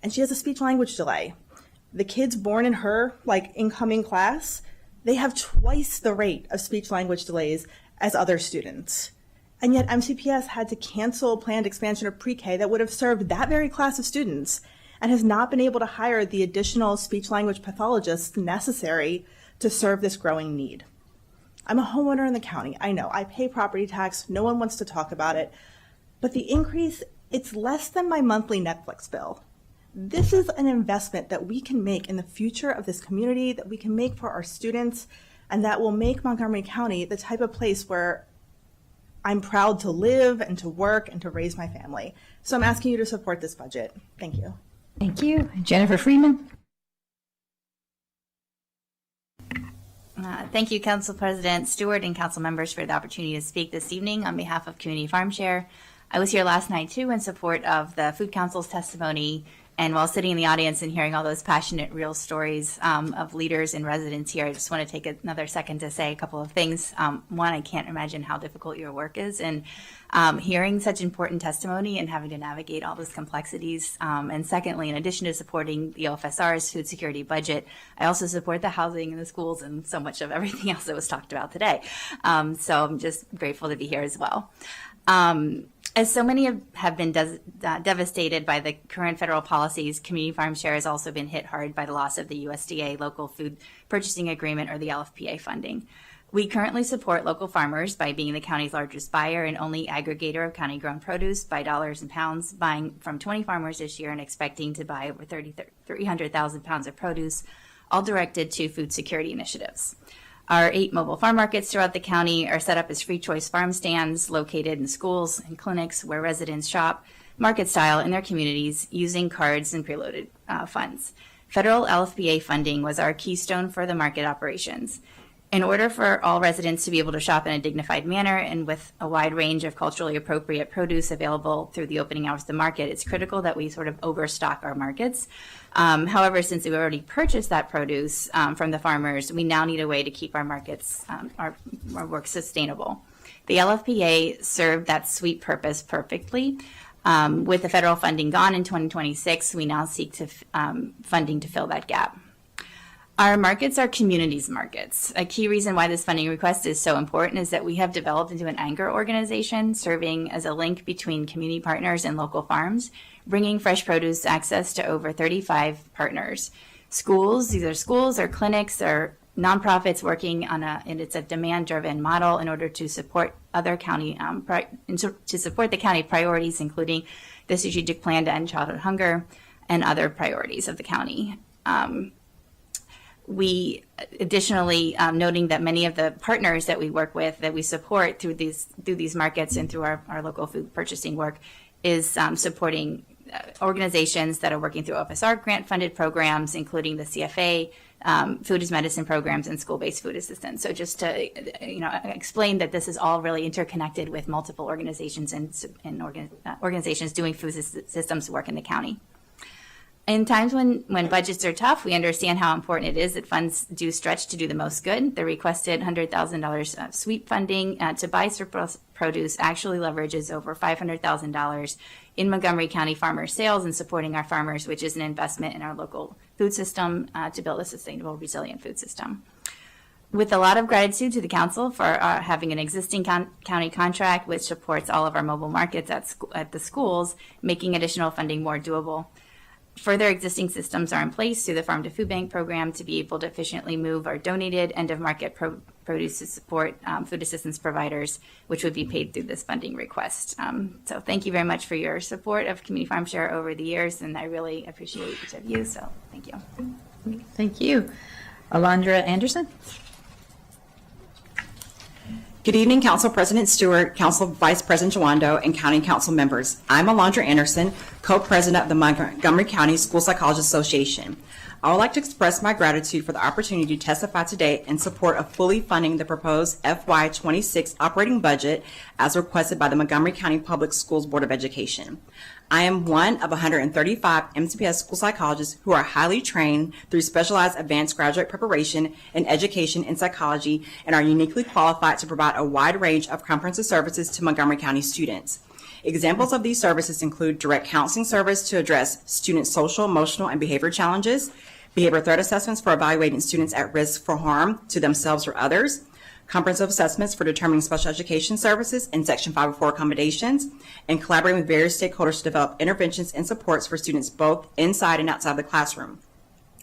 And she has a speech language delay. The kids born in her, incoming class, they have twice the rate of speech language delays as other students. And yet MCPS had to cancel planned expansion of pre-K that would have served that very class of students and has not been able to hire the additional speech language pathologists necessary to serve this growing need. I'm a homeowner in the county. I know, I pay property tax. No one wants to talk about it. But the increase, it's less than my monthly Netflix bill. This is an investment that we can make in the future of this community, that we can make for our students, and that will make Montgomery County the type of place where I'm proud to live and to work and to raise my family. So I'm asking you to support this budget. Thank you. Thank you. Jennifer Freeman. Thank you, Council President Stewart and council members, for the opportunity to speak this evening on behalf of Community Farm Share. I was here last night, too, in support of the Food Council's testimony. And while sitting in the audience and hearing all those passionate, real stories of leaders and residents here, I just want to take another second to say a couple of things. One, I can't imagine how difficult your work is. And hearing such important testimony and having to navigate all those complexities. And secondly, in addition to supporting the OFSR's food security budget, I also support the housing and the schools and so much of everything else that was talked about today. So I'm just grateful to be here as well. As so many have been devastated by the current federal policies, Community Farm Share has also been hit hard by the loss of the USDA Local Food Purchasing Agreement, or the LFPA funding. We currently support local farmers by being the county's largest buyer and only aggregator of county-grown produce by dollars and pounds, buying from 20 farmers this year and expecting to buy over 300,000 pounds of produce, all directed to food security initiatives. Our 8 mobile farm markets throughout the county are set up as free choice farm stands located in schools and clinics where residents shop market style in their communities using cards and preloaded funds. Federal LFPA funding was our keystone for the market operations. In order for all residents to be able to shop in a dignified manner and with a wide range of culturally appropriate produce available through the opening hours of the market, it's critical that we sort of overstock our markets. However, since we already purchased that produce from the farmers, we now need a way to keep our markets, our work sustainable. The LFPA served that sweet purpose perfectly. With the federal funding gone in 2026, we now seek to funding to fill that gap. Our markets are communities markets. A key reason why this funding request is so important is that we have developed into an anchor organization serving as a link between community partners and local farms, bringing fresh produce access to over 35 partners. Schools, either schools or clinics or nonprofits working on and it's a demand-driven model in order to support other county, to support the county priorities, including the strategic plan to end childhood hunger and other priorities of the county. We additionally, noting that many of the partners that we work with, that we support through these markets and through our local food purchasing work, is supporting organizations that are working through OFSR grant-funded programs, including the CFA, food as medicine programs, and school-based food assistance. So just to explain that this is all really interconnected with multiple organizations and organizations doing food systems work in the county. In times when budgets are tough, we understand how important it is that funds do stretch to do the most good. The requested $100,000 sweep funding to buy surplus produce actually leverages over $500,000 in Montgomery County farmer sales and supporting our farmers, which is an investment in our local food system to build a sustainable, resilient food system. With a lot of gratitude to the council for having an existing county contract which supports all of our mobile markets at the schools, making additional funding more doable. Further existing systems are in place through the Farm to Food Bank program to be able to efficiently move our donated end-of-market produce to support food assistance providers, which would be paid through this funding request. So thank you very much for your support of Community Farm Share over the years, and I really appreciate each of you, so thank you. Thank you. Alondra Anderson. Good evening, Council President Stewart, Council Vice President Jawando, and County Council members. I'm Alondra Anderson, Co-President of the Montgomery County School Psychologists Association. I would like to express my gratitude for the opportunity to testify today in support of fully funding the proposed FY26 operating budget as requested by the Montgomery County Public Schools Board of Education. I am one of 135 MCPS school psychologists who are highly trained through specialized advanced graduate preparation in education and psychology and are uniquely qualified to provide a wide range of comprehensive services to Montgomery County students. Examples of these services include direct counseling service to address students' social, emotional, and behavior challenges, behavior threat assessments for evaluating students at risk for harm to themselves or others, comprehensive assessments for determining special education services and Section 504 accommodations, and collaborating with various stakeholders to develop interventions and supports for students both inside and outside the classroom.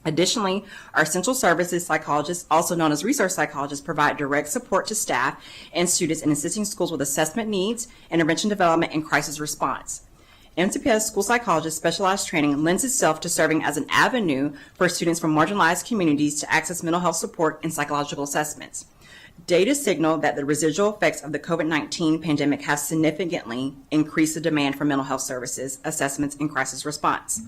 Additionally, our central services psychologists, also known as resource psychologists, provide direct support to staff and students in assisting schools with assessment needs, intervention development, and crisis response. MCPS school psychologist specialized training lends itself to serving as an avenue for students from marginalized communities to access mental health support and psychological assessments. Data signal that the residual effects of the COVID-19 pandemic have significantly increased the demand for mental health services, assessments, and crisis response.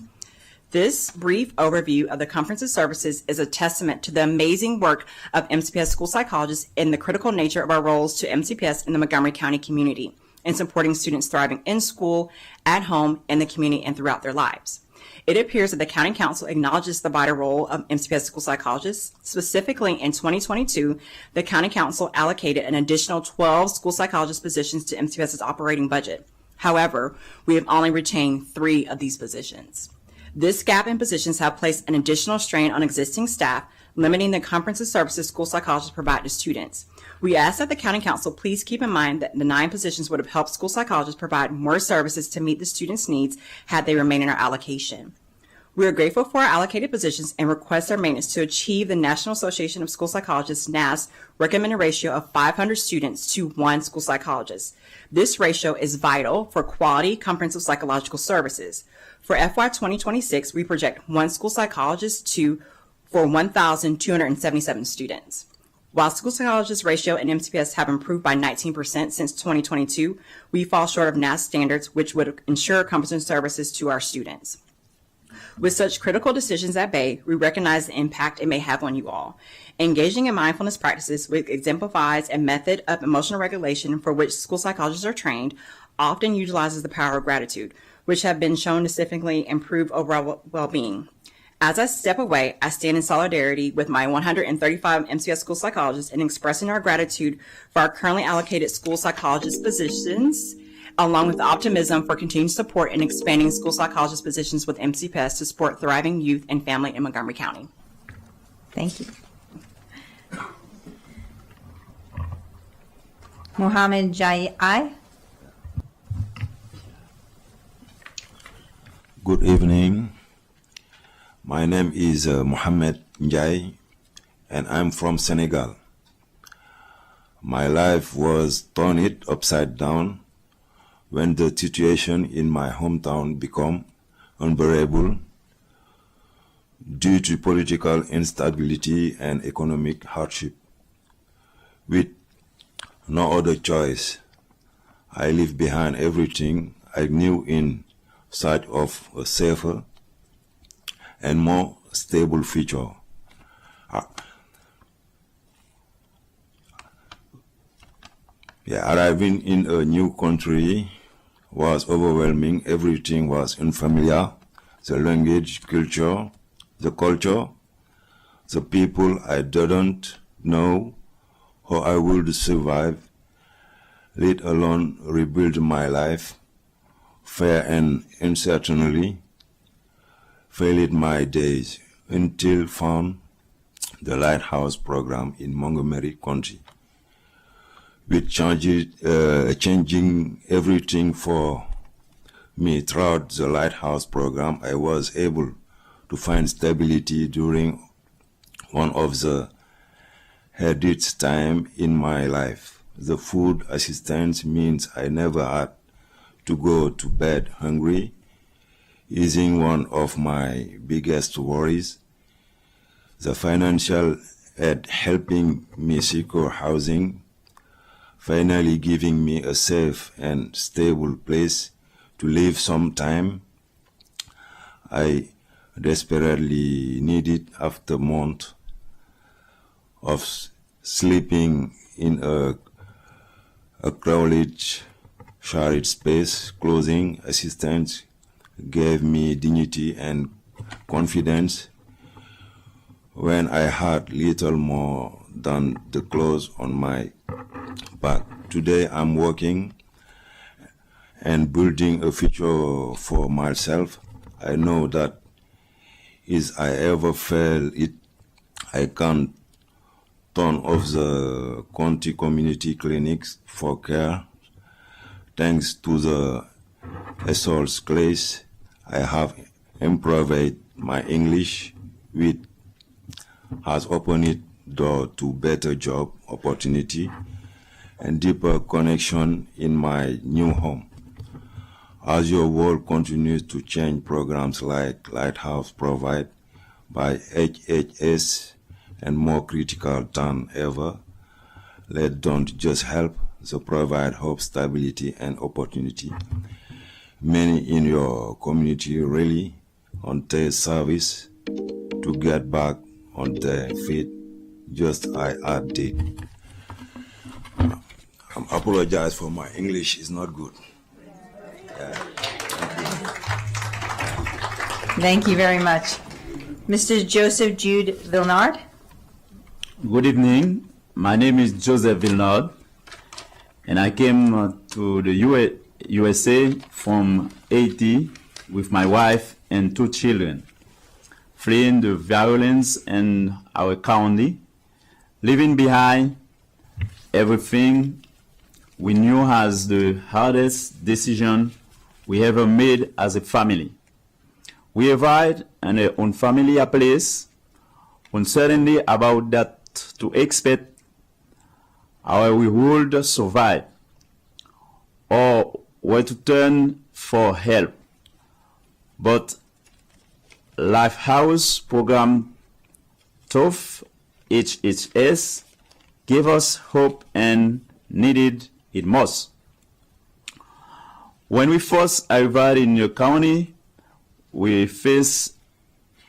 This brief overview of the comprehensive services is a testament to the amazing work of MCPS school psychologists and the critical nature of our roles to MCPS in the Montgomery County community in supporting students thriving in school, at home, in the community, and throughout their lives. It appears that the County Council acknowledges the vital role of MCPS school psychologists. Specifically, in 2022, the County Council allocated an additional 12 school psychologist positions to MCPS's operating budget. However, we have only retained 3 of these positions. This gap in positions have placed an additional strain on existing staff, limiting the comprehensive services school psychologists provide to students. We ask that the County Council please keep in mind that the 9 positions would have helped school psychologists provide more services to meet the students' needs had they remained in our allocation. We are grateful for our allocated positions and request their maintenance to achieve the National Association of School Psychologists, NAS, recommended ratio of 500 students to 1 school psychologist. This ratio is vital for quality comprehensive psychological services. For FY 2026, we project 1 school psychologist for 1,277 students. While school psychologist ratio and MCPS have improved by 19% since 2022, we fall short of NAS standards, which would ensure competent services to our students. With such critical decisions at bay, we recognize the impact it may have on you all. Engaging in mindfulness practices, which exemplifies a method of emotional regulation for which school psychologists are trained, often utilizes the power of gratitude, which have been shown to significantly improve overall well-being. As I step away, I stand in solidarity with my 135 MCPS school psychologists in expressing our gratitude for our currently allocated school psychologist positions, along with optimism for continued support in expanding school psychologist positions with MCPS to support thriving youth and family in Montgomery County. Thank you. Mohammed Jai. Good evening. My name is Mohamed Njai, and I'm from Senegal. My life was turned upside down when the situation in my hometown became unbearable due to political instability and economic hardship. With no other choice, I left behind everything I knew in search of a safer and more stable future. Arriving in a new country was overwhelming. Everything was unfamiliar. The language, culture, the people I didn't know how I would survive, let alone rebuild my life. Fear and uncertainty filled my days until found the Lighthouse program in Montgomery County, which changing everything for me. Throughout the Lighthouse program, I was able to find stability during one of the hardest times in my life. The food assistance means I never had to go to bed hungry, easing one of my biggest worries. The financial aid helping me secure housing, finally giving me a safe and stable place to live sometime I desperately needed after months of sleeping in a crowded shared space. Closing assistance gave me dignity and confidence when I had little more than the clothes on my back. Today I'm working and building a future for myself. I know that if I ever fail it, I can turn off the county community clinics for care. Thanks to the SOL's class, I have improved my English, which has opened door to better job opportunity and deeper connection in my new home. As your world continues to change, programs like Lighthouse provide by HHS and more critical than ever, don't just help, they provide hope, stability, and opportunity. Many in your community really on their service to get back on their feet, just I did. I apologize for my English is not good. Thank you very much. Mr. Joseph Jude Villenard. Good evening. My name is Joseph Villenard, and I came to the USA from Haiti with my wife and 2 children, fleeing the violence in our county, leaving behind everything we knew as the hardest decision we ever made as a family. We arrived in an unfamiliar place, uncertainty about that to expect how we would survive or where to turn for help. But Lifehouse program tough HHS gave us hope and needed it most. When we first arrived in your county, we faced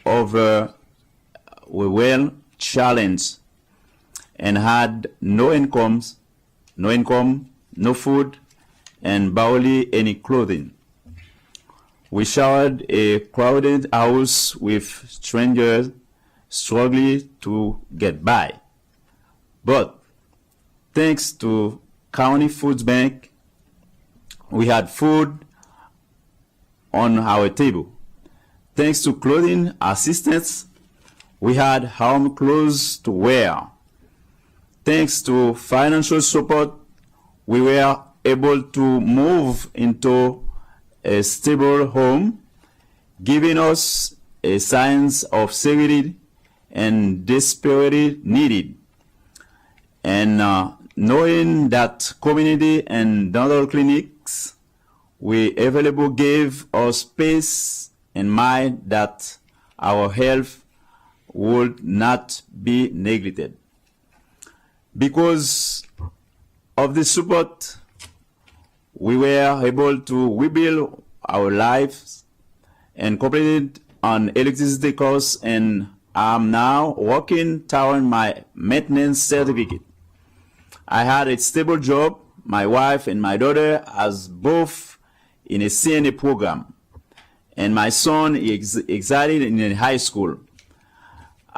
we were challenged and had no income, no food, and barely any clothing. We shared a crowded house with strangers struggling to get by. But thanks to County Food Bank, we had food on our table. Thanks to clothing assistance, we had home clothes to wear. Thanks to financial support, we were able to move into a stable home, giving us a sense of security and desperately needed. And knowing that community and dental clinics we available gave us space and mind that our health would not be neglected. Because of the support, we were able to rebuild our lives and completed an electricity course, and I'm now working toward my maintenance certificate. I had a stable job. My wife and my daughter as both in a CNA program, and my son is excited in high school.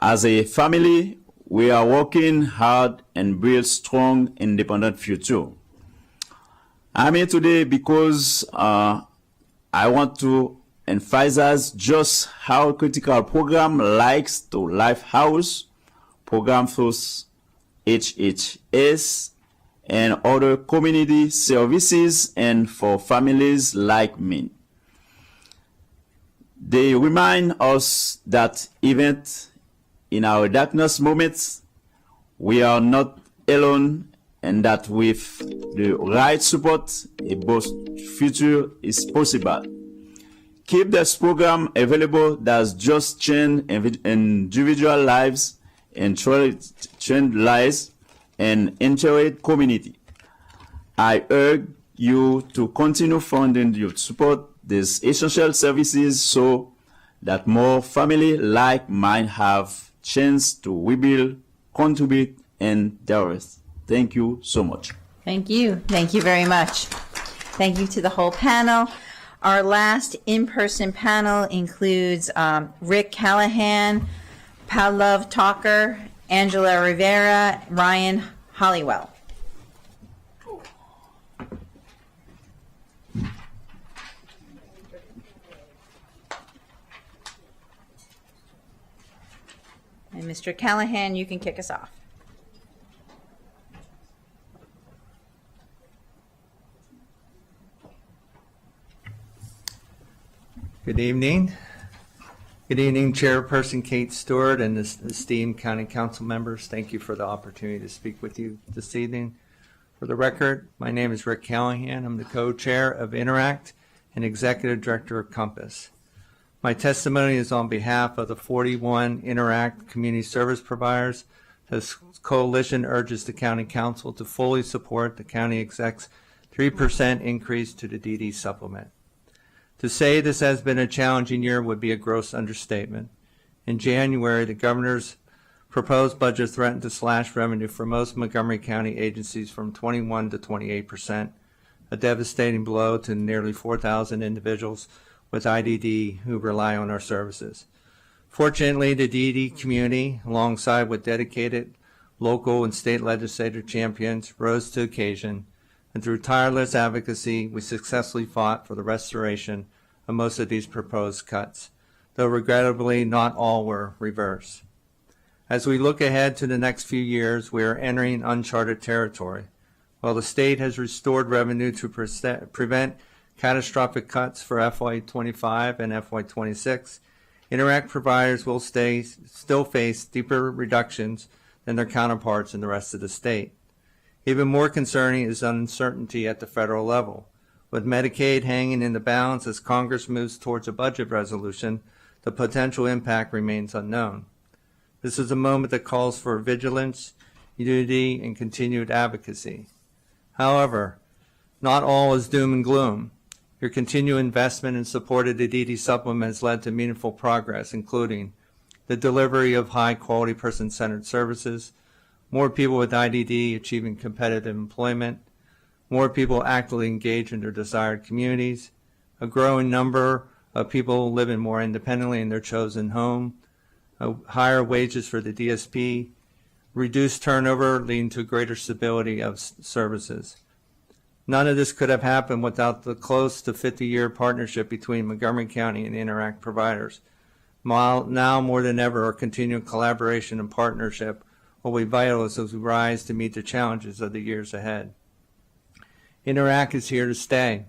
As a family, we are working hard and build strong, independent future. I'm here today because I want to emphasize just how critical program likes to Lifehouse, program for HHS, and other community services, and for families like me. They remind us that even in our darkness moments, we are not alone, and that with the right support, a both future is possible. Keep this program available that's just change individual lives and change lives and integrate community. I urge you to continue funding your support these essential services so that more families like mine have chance to rebuild, contribute, and terrorists. Thank you so much. Thank you. Thank you very much. Thank you to the whole panel. Our last in-person panel includes Rick Callahan, Pavlov Talker, Angela Rivera, Ryan Hollywell. And Mr. Callahan, you can kick us off. Good evening. Good evening, Chairperson Kate Stewart and esteemed County Council members. Thank you for the opportunity to speak with you this evening. For the record, my name is Rick Callahan. I'm the co-chair of Interact and Executive Director of Compass. My testimony is on behalf of the 41 Interact community service providers. This coalition urges the County Council to fully support the County Exec's 3% increase to the DD supplement. To say this has been a challenging year would be a gross understatement. In January, the governor's proposed budget threatened to slash revenue for most Montgomery County agencies from 21 to 28%, a devastating blow to nearly 4,000 individuals with IDD who rely on our services. Fortunately, the DD community, alongside with dedicated local and state legislative champions, rose to the occasion, and through tireless advocacy, we successfully fought for the restoration of most of these proposed cuts, though regrettably not all were reversed. As we look ahead to the next few years, we are entering uncharted territory. While the state has restored revenue to prevent catastrophic cuts for FY25 and FY26, Interact providers will still face deeper reductions than their counterparts in the rest of the state. Even more concerning is uncertainty at the federal level. With Medicaid hanging in the balance as Congress moves towards a budget resolution, the potential impact remains unknown. This is a moment that calls for vigilance, unity, and continued advocacy. However, not all is doom and gloom. Your continued investment and support of the DD supplement has led to meaningful progress, including the delivery of high-quality person-centered services, more people with IDD achieving competitive employment, more people actively engaged in their desired communities, a growing number of people living more independently in their chosen home, higher wages for the DSP, reduced turnover leading to greater stability of services. None of this could have happened without the close to 50-year partnership between Montgomery County and Interact providers. Now more than ever, our continued collaboration and partnership will be vital as we rise to meet the challenges of the years ahead. Interact is here to stay.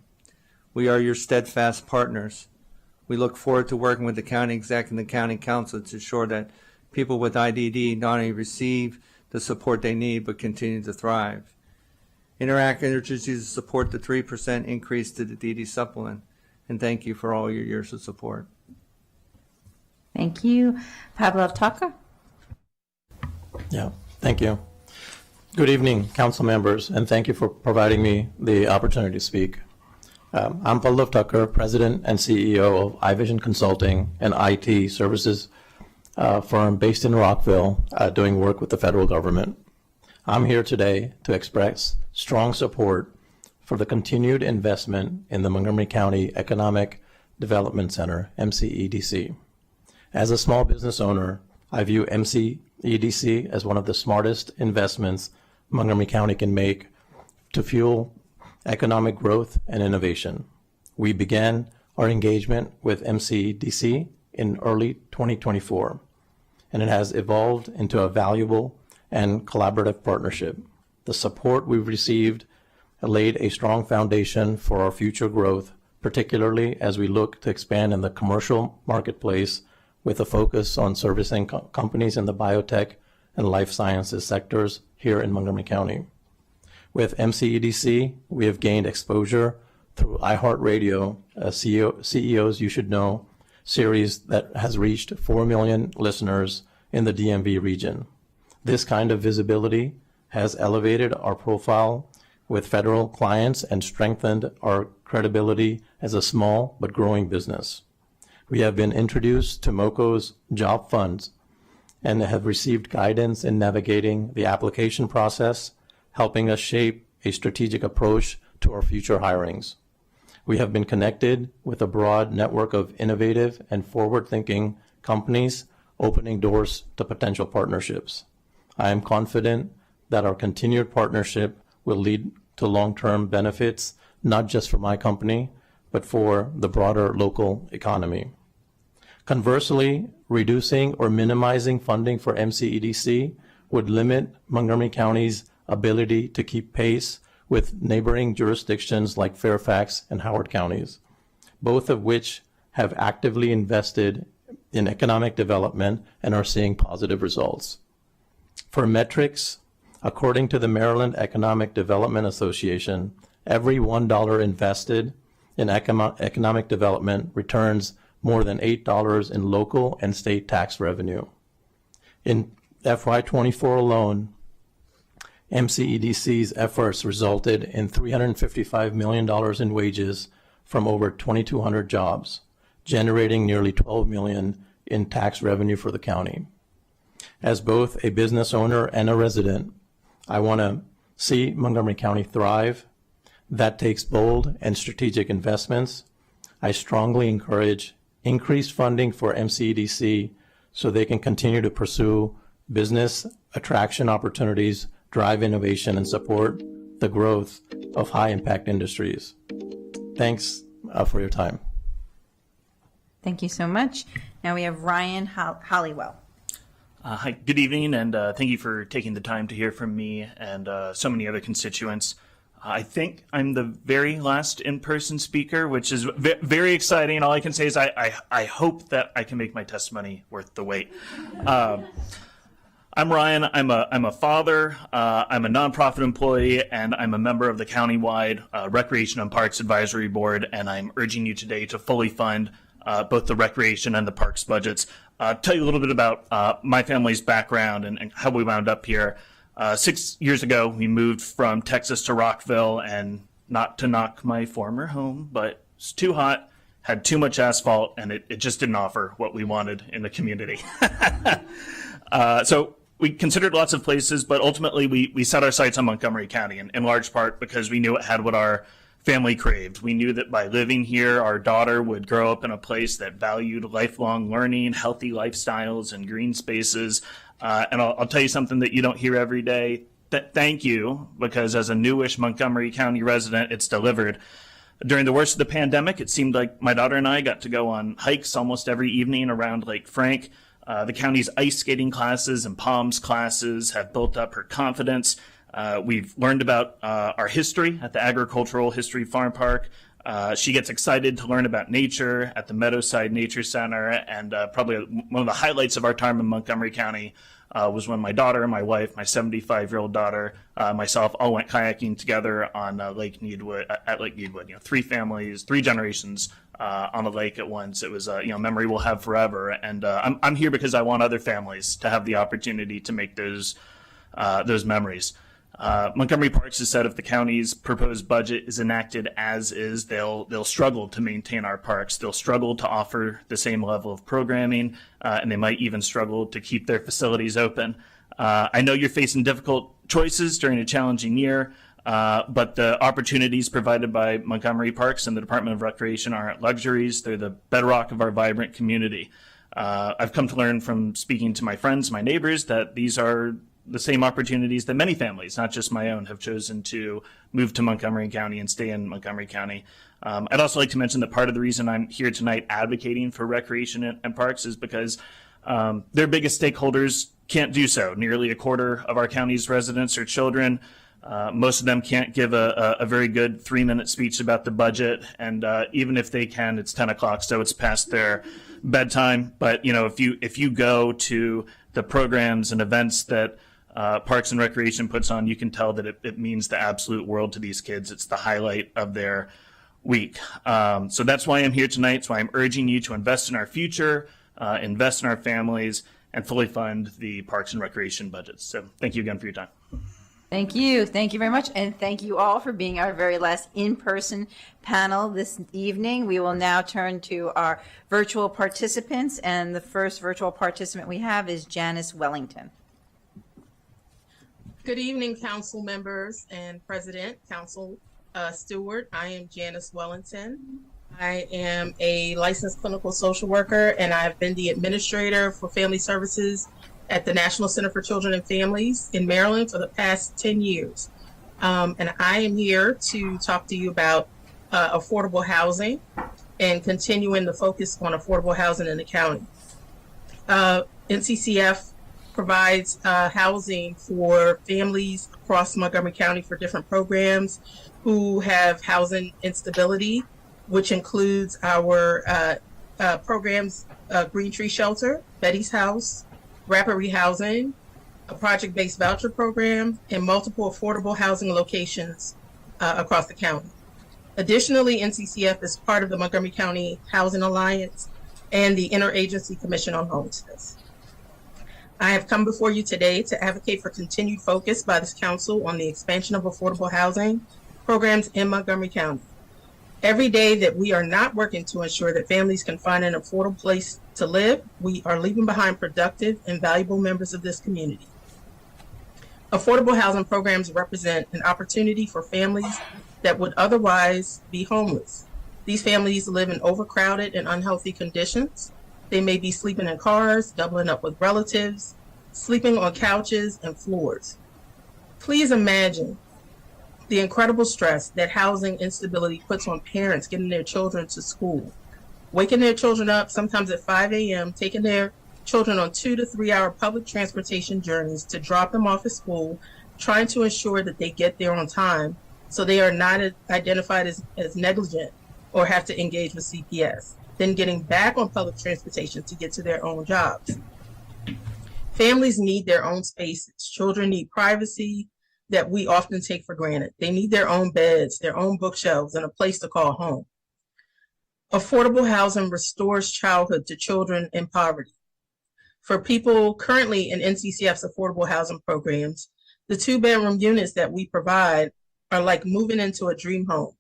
We are your steadfast partners. We look forward to working with the County Exec and the County Council to ensure that people with IDD not only receive the support they need, but continue to thrive. Interact urges you to support the 3% increase to the DD supplement, and thank you for all your years of support. Thank you. Pavlov Talker. Yeah, thank you. Good evening, council members, and thank you for providing me the opportunity to speak. I'm Pavlov Tucker, President and CEO of iVision Consulting, an IT services firm based in Rockville, doing work with the federal government. I'm here today to express strong support for the continued investment in the Montgomery County Economic Development Center, MCEDC. As a small business owner, I view MCEDC as one of the smartest investments Montgomery County can make to fuel economic growth and innovation. We began our engagement with MCEDC in early 2024, and it has evolved into a valuable and collaborative partnership. The support we've received laid a strong foundation for our future growth, particularly as we look to expand in the commercial marketplace with a focus on servicing companies in the biotech and life sciences sectors here in Montgomery County. With MCEDC, we have gained exposure through iHeartRadio, a CEOs You Should Know series that has reached 4 million listeners in the DMV region. This kind of visibility has elevated our profile with federal clients and strengthened our credibility as a small but growing business. We have been introduced to MoCo's job funds and have received guidance in navigating the application process, helping us shape a strategic approach to our future hirings. We have been connected with a broad network of innovative and forward-thinking companies, opening doors to potential partnerships. I am confident that our continued partnership will lead to long-term benefits, not just for my company, but for the broader local economy. Conversely, reducing or minimizing funding for MCEDC would limit Montgomery County's ability to keep pace with neighboring jurisdictions like Fairfax and Howard counties, both of which have actively invested in economic development and are seeing positive results. For metrics, according to the Maryland Economic Development Association, every $1 invested in economic development returns more than $8 in local and state tax revenue. In FY24 alone, MCEDC's efforts resulted in $355 million in wages from over 2,200 jobs, generating nearly $12 million in tax revenue for the county. As both a business owner and a resident, I want to see Montgomery County thrive. That takes bold and strategic investments. I strongly encourage increased funding for MCEDC so they can continue to pursue business attraction opportunities, drive innovation, and support the growth of high-impact industries. Thanks for your time. Thank you so much. Now we have Ryan Hollywell. Hi, good evening, and thank you for taking the time to hear from me and so many other constituents. I think I'm the very last in-person speaker, which is very exciting. All I can say is I hope that I can make my testimony worth the wait. I'm Ryan. I'm a father. I'm a nonprofit employee, and I'm a member of the countywide Recreation and Parks Advisory Board. And I'm urging you today to fully fund both the recreation and the parks budgets. Tell you a little bit about my family's background and how we wound up here. 6 years ago, we moved from Texas to Rockville, and not to knock my former home, but it's too hot, had too much asphalt, and it just didn't offer what we wanted in the community. So we considered lots of places, but ultimately we set our sights on Montgomery County, in large part because we knew it had what our family craved. We knew that by living here, our daughter would grow up in a place that valued lifelong learning, healthy lifestyles, and green spaces. And I'll tell you something that you don't hear every day. Thank you, because as a newish Montgomery County resident, it's delivered. During the worst of the pandemic, it seemed like my daughter and I got to go on hikes almost every evening around Lake Frank. The county's ice skating classes and POMS classes have built up her confidence. We've learned about our history at the Agricultural History Farm Park. She gets excited to learn about nature at the Meadowside Nature Center, and probably one of the highlights of our time in Montgomery County was when my daughter, my wife, my 75-year-old daughter, myself, all went kayaking together on Lake Needwood. At Lake Needwood, three families, 3 generations on a lake at once. It was a memory we'll have forever, and I'm here because I want other families to have the opportunity to make those memories. Montgomery Parks has said if the county's proposed budget is enacted as is, they'll struggle to maintain our parks. They'll struggle to offer the same level of programming, and they might even struggle to keep their facilities open. I know you're facing difficult choices during a challenging year, but the opportunities provided by Montgomery Parks and the Department of Recreation aren't luxuries. They're the bedrock of our vibrant community. I've come to learn from speaking to my friends, my neighbors, that these are the same opportunities that many families, not just my own, have chosen to move to Montgomery County and stay in Montgomery County. I'd also like to mention that part of the reason I'm here tonight advocating for recreation and parks is because their biggest stakeholders can't do so. Nearly a quarter of our county's residents are children. Most of them can't give a very good 3-minute speech about the budget, and even if they can, it's 10 o'clock, so it's past their bedtime. But if you go to the programs and events that Parks and Recreation puts on, you can tell that it means the absolute world to these kids. It's the highlight of their week. So that's why I'm here tonight. That's why I'm urging you to invest in our future, invest in our families, and fully fund the Parks and Recreation budgets. So thank you again for your time. Thank you. Thank you very much. And thank you all for being our very last in-person panel this evening. We will now turn to our virtual participants. And the first virtual participant we have is Janice Wellington. Good evening, council members and President, Council Stewart. I am Janice Wellington. I am a licensed clinical social worker, and I have been the administrator for family services at the National Center for Children and Families in Maryland for the past 10 years. And I am here to talk to you about affordable housing and continuing the focus on affordable housing in the county. NCCF provides housing for families across Montgomery County for different programs who have housing instability, which includes our programs, Green Tree Shelter, Betty's House, Rapid Rehousing, a project-based voucher program, and multiple affordable housing locations across the county. Additionally, NCCF is part of the Montgomery County Housing Alliance and the Interagency Commission on Homelessness. I have come before you today to advocate for continued focus by this council on the expansion of affordable housing programs in Montgomery County. Every day that we are not working to ensure that families can find an affordable place to live, we are leaving behind productive and valuable members of this community. Affordable housing programs represent an opportunity for families that would otherwise be homeless. These families live in overcrowded and unhealthy conditions. They may be sleeping in cars, doubling up with relatives, sleeping on couches and floors. Please imagine the incredible stress that housing instability puts on parents getting their children to school, waking their children up sometimes at 5 a.m., taking their children on 2 to 3 hour public transportation journeys to drop them off at school, trying to ensure that they get there on time so they are not identified as negligent or have to engage with CPS, then getting back on public transportation to get to their own jobs. Families need their own spaces. Children need privacy that we often take for granted. They need their own beds, their own bookshelves, and a place to call home. Affordable housing restores childhood to children in poverty. For people currently in NCCF's affordable housing programs, the 2-bedroom units that we provide are like moving into a dream home.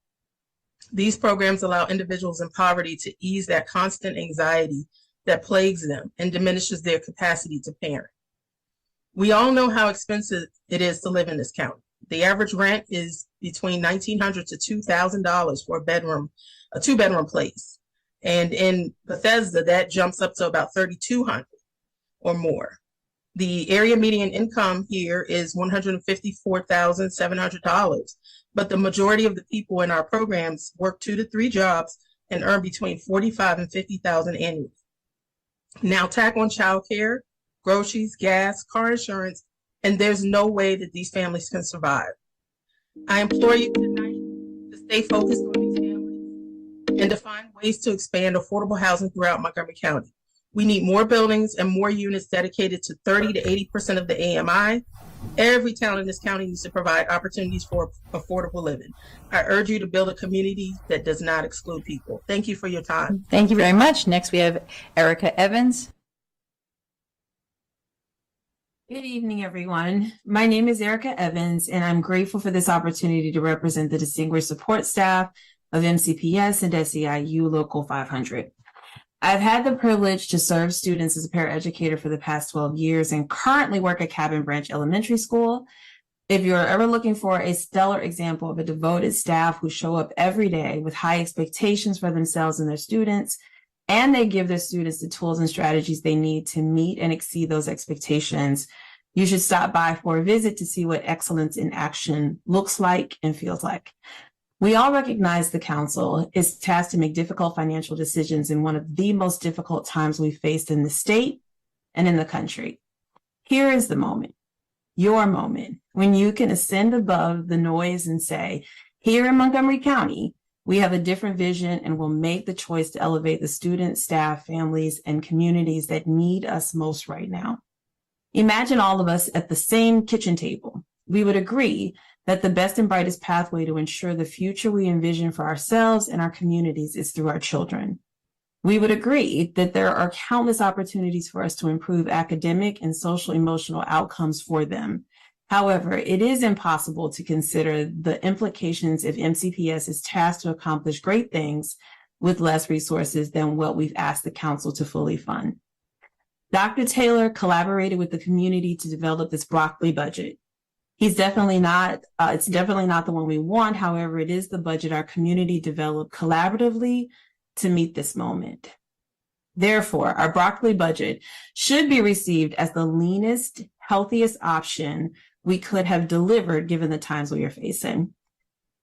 These programs allow individuals in poverty to ease that constant anxiety that plagues them and diminishes their capacity to parent. We all know how expensive it is to live in this county. The average rent is between $1,900 to $2,000 for a 2-bedroom place. And in Bethesda, that jumps up to about $3,200 or more. The area median income here is $154,700, but the majority of the people in our programs work 2 to 3 jobs and earn between $45,000 and $50,000 annually. Now tack on childcare, groceries, gas, car insurance, and there's no way that these families can survive. I implore you tonight to stay focused on these families and to find ways to expand affordable housing throughout Montgomery County. We need more buildings and more units dedicated to 30 to 80% of the AMI. Every town in this county needs to provide opportunities for affordable living. I urge you to build a community that does not exclude people. Thank you for your time. Thank you very much. Next, we have Erica Evans. Good evening, everyone. My name is Erica Evans, and I'm grateful for this opportunity to represent the distinguished support staff of MCPS and SEIU Local 500. I've had the privilege to serve students as a paraeducator for the past 12 years and currently work at Cabin Branch Elementary School. If you're ever looking for a stellar example of a devoted staff who show up every day with high expectations for themselves and their students, and they give their students the tools and strategies they need to meet and exceed those expectations, you should stop by for a visit to see what excellence in action looks like and feels like. We all recognize the council is tasked to make difficult financial decisions in one of the most difficult times we've faced in the state and in the country. Here is the moment, your moment, when you can ascend above the noise and say, here in Montgomery County, we have a different vision and will make the choice to elevate the students, staff, families, and communities that need us most right now. Imagine all of us at the same kitchen table. We would agree that the best and brightest pathway to ensure the future we envision for ourselves and our communities is through our children. We would agree that there are countless opportunities for us to improve academic and social emotional outcomes for them. However, it is impossible to consider the implications if MCPS is tasked to accomplish great things with less resources than what we've asked the council to fully fund. Dr. Taylor collaborated with the community to develop this broccoli budget. He's definitely not, it's definitely not the one we want. However, it is the budget our community developed collaboratively to meet this moment. Therefore, our broccoli budget should be received as the leanest, healthiest option we could have delivered given the times we are facing.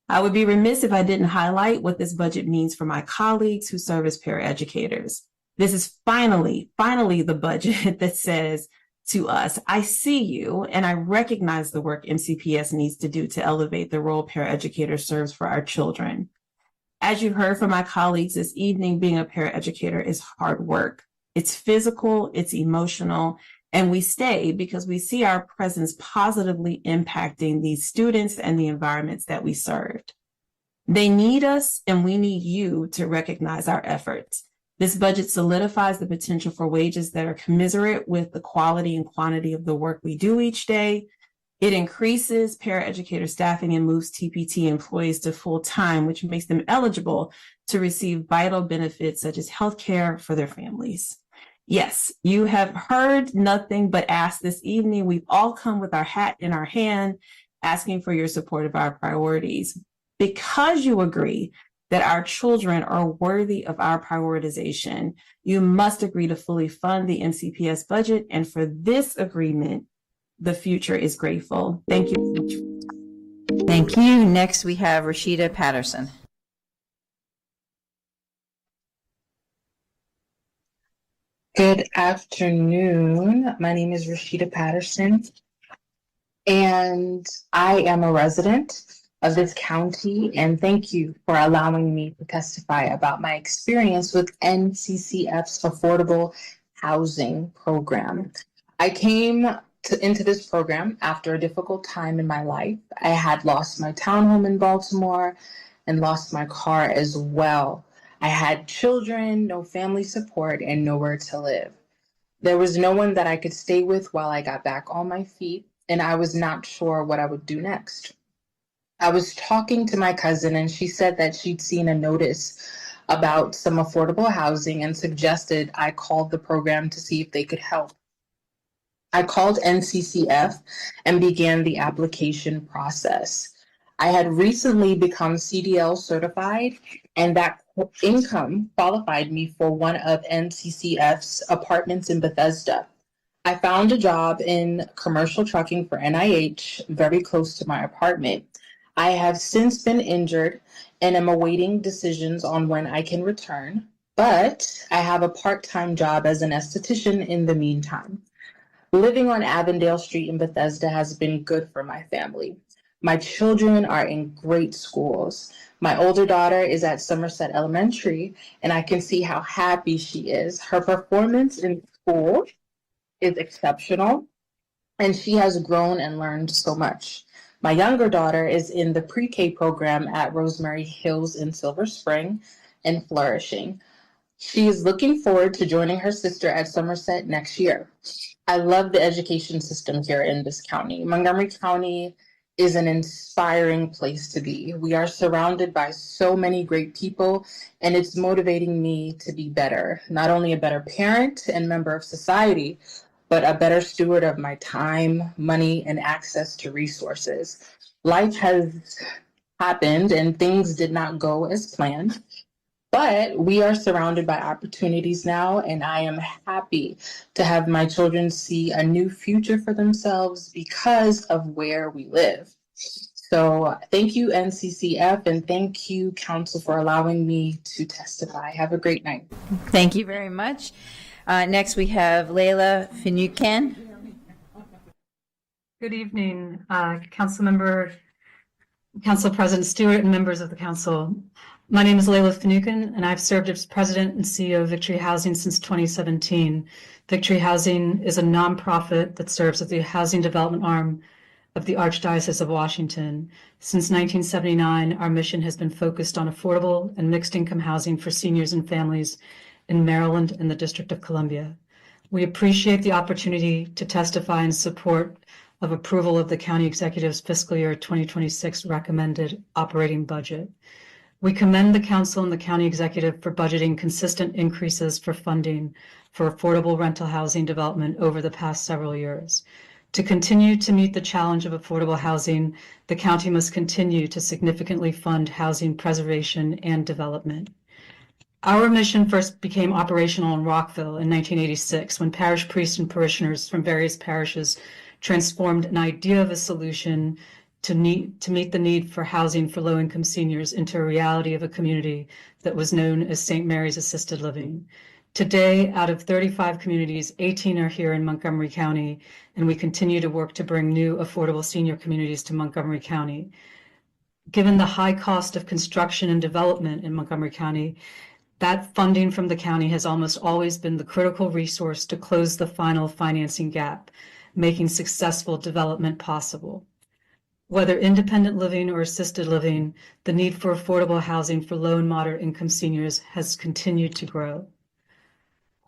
I would be remiss if I didn't highlight what this budget means for my colleagues who serve as paraeducators. This is finally the budget that says to us, I see you and I recognize the work MCPS needs to do to elevate the role paraeducator serves for our children. As you heard from my colleagues this evening, being a paraeducator is hard work. It's physical, it's emotional, and we stay because we see our presence positively impacting these students and the environments that we served. They need us and we need you to recognize our efforts. This budget solidifies the potential for wages that are commensurate with the quality and quantity of the work we do each day. It increases paraeducator staffing and moves TPT employees to full-time, which makes them eligible to receive vital benefits such as health care for their families. Yes, you have heard nothing but ask this evening. We've all come with our hat in our hand, asking for your support of our priorities. Because you agree that our children are worthy of our prioritization, you must agree to fully fund the MCPS budget. And for this agreement, the future is grateful. Thank you. Thank you. Next, we have Rashida Patterson. Good afternoon. My name is Rashida Patterson, and I am a resident of this county, and thank you for allowing me to testify about my experience with NCCF's Affordable Housing Program. I came into this program after a difficult time in my life. I had lost my townhome in Baltimore and lost my car as well. I had children, no family support, and nowhere to live. There was no one that I could stay with while I got back on my feet, and I was not sure what I would do next. I was talking to my cousin, and she said that she'd seen a notice about some affordable housing and suggested I called the program to see if they could help. I called NCCF and began the application process. I had recently become CDL certified, and that income qualified me for one of NCCF's apartments in Bethesda. I found a job in commercial trucking for NIH very close to my apartment. I have since been injured and am awaiting decisions on when I can return, but I have a part-time job as an esthetician in the meantime. Living on Avondale Street in Bethesda has been good for my family. My children are in great schools. My older daughter is at Somerset Elementary, and I can see how happy she is. Her performance in school is exceptional, and she has grown and learned so much. My younger daughter is in the pre-K program at Rosemary Hills in Silver Spring and flourishing. She is looking forward to joining her sister at Somerset next year. I love the education system here in this county. Montgomery County is an inspiring place to be. We are surrounded by so many great people, and it's motivating me to be better, not only a better parent and member of society, but a better steward of my time, money, and access to resources. Life has happened and things did not go as planned, but we are surrounded by opportunities now, and I am happy to have my children see a new future for themselves because of where we live. So thank you, NCCF, and thank you, Council, for allowing me to testify. Have a great night. Thank you very much. Next, we have Layla Finucane. Good evening, Council President Stewart, and members of the Council. My name is Layla Finucane, and I've served as President and CEO of Victory Housing since 2017. Victory Housing is a nonprofit that serves as the housing development arm of the Archdiocese of Washington. Since 1979, our mission has been focused on affordable and mixed-income housing for seniors and families in Maryland and the District of Columbia. We appreciate the opportunity to testify in support of approval of the County Executive's fiscal year 2026 recommended operating budget. We commend the Council and the County Executive for budgeting consistent increases for funding for affordable rental housing development over the past several years. To continue to meet the challenge of affordable housing, the county must continue to significantly fund housing preservation and development. Our mission first became operational in Rockville in 1986 when parish priests and parishioners from various parishes transformed an idea of a solution to meet the need for housing for low-income seniors into a reality of a community that was known as St. Mary's Assisted Living. Today, out of 35 communities, 18 are here in Montgomery County, and we continue to work to bring new affordable senior communities to Montgomery County. Given the high cost of construction and development in Montgomery County, that funding from the county has almost always been the critical resource to close the final financing gap, making successful development possible. Whether independent living or assisted living, the need for affordable housing for low and moderate income seniors has continued to grow.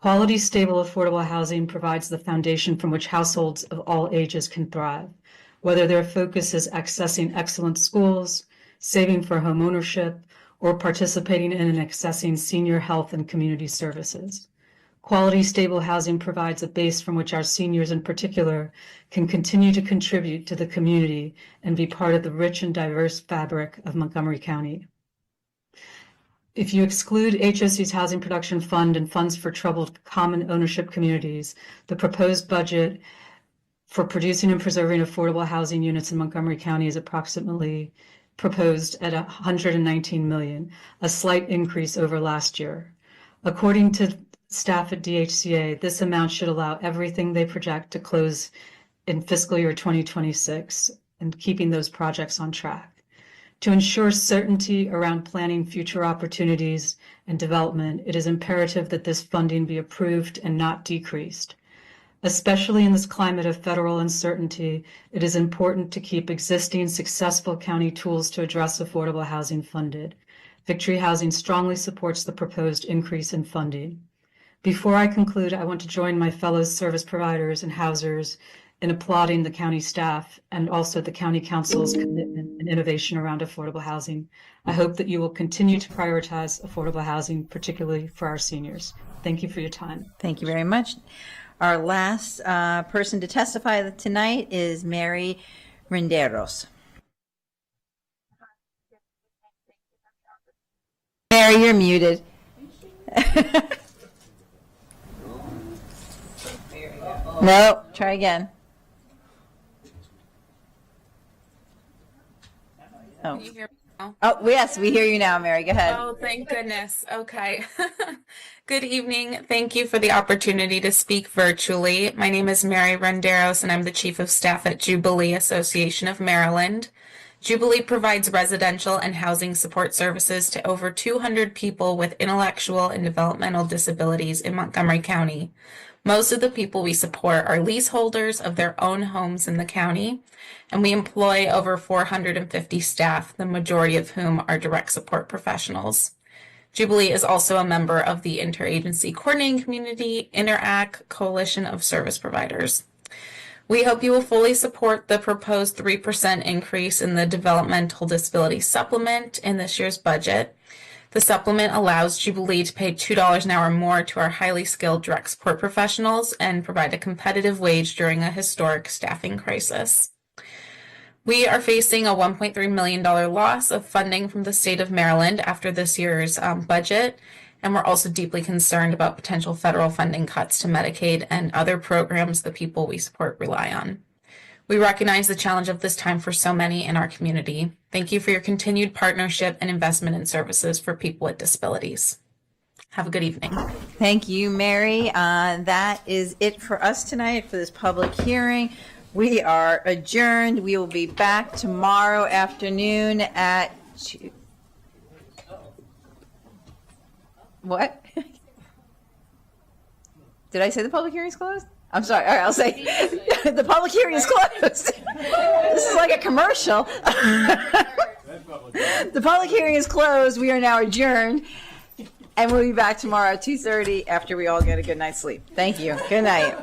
Quality, stable, affordable housing provides the foundation from which households of all ages can thrive, whether their focus is accessing excellent schools, saving for home ownership, or participating in and accessing senior health and community services. Quality, stable housing provides a base from which our seniors in particular can continue to contribute to the community and be part of the rich and diverse fabric of Montgomery County. If you exclude HOC's Housing Production Fund and funds for troubled common ownership communities, the proposed budget for producing and preserving affordable housing units in Montgomery County is approximately proposed at $119 million, a slight increase over last year. According to staff at DHCA, this amount should allow everything they project to close in fiscal year 2026 and keeping those projects on track. To ensure certainty around planning future opportunities and development, it is imperative that this funding be approved and not decreased. Especially in this climate of federal uncertainty, it is important to keep existing successful county tools to address affordable housing funded. Victory Housing strongly supports the proposed increase in funding. Before I conclude, I want to join my fellow service providers and housers in applauding the county staff and also the county council's commitment and innovation around affordable housing. I hope that you will continue to prioritize affordable housing, particularly for our seniors. Thank you for your time. Thank you very much. Our last person to testify tonight is Mary Renderos. Mary, you're muted. No, try again. Oh. Can you hear me now? Oh, yes, we hear you now, Mary. Go ahead. Oh, thank goodness. Okay. Good evening. Thank you for the opportunity to speak virtually. My name is Mary Renderos, and I'm the Chief of Staff at Jubilee Association of Maryland. Jubilee provides residential and housing support services to over 200 people with intellectual and developmental disabilities in Montgomery County. Most of the people we support are leaseholders of their own homes in the county, and we employ over 450 staff, the majority of whom are direct support professionals. Jubilee is also a member of the Interagency Coordinating Community Interact Coalition of Service Providers. We hope you will fully support the proposed 3% increase in the Developmental Disability Supplement in this year's budget. The supplement allows Jubilee to pay $2 an hour more to our highly skilled direct support professionals and provide a competitive wage during a historic staffing crisis. We are facing a $1.3 million loss of funding from the state of Maryland after this year's budget, and we're also deeply concerned about potential federal funding cuts to Medicaid and other programs the people we support rely on. We recognize the challenge of this time for so many in our community. Thank you for your continued partnership and investment in services for people with disabilities. Have a good evening. Thank you, Mary. That is it for us tonight for this public hearing. We are adjourned. We will be back tomorrow afternoon at What? Did I say the public hearing is closed? I'm sorry. All right, I'll say the public hearing is closed. This is like a commercial. The public hearing is closed. We are now adjourned. And we'll be back tomorrow at 2:30 after we all get a good night's sleep. Thank you. Good night.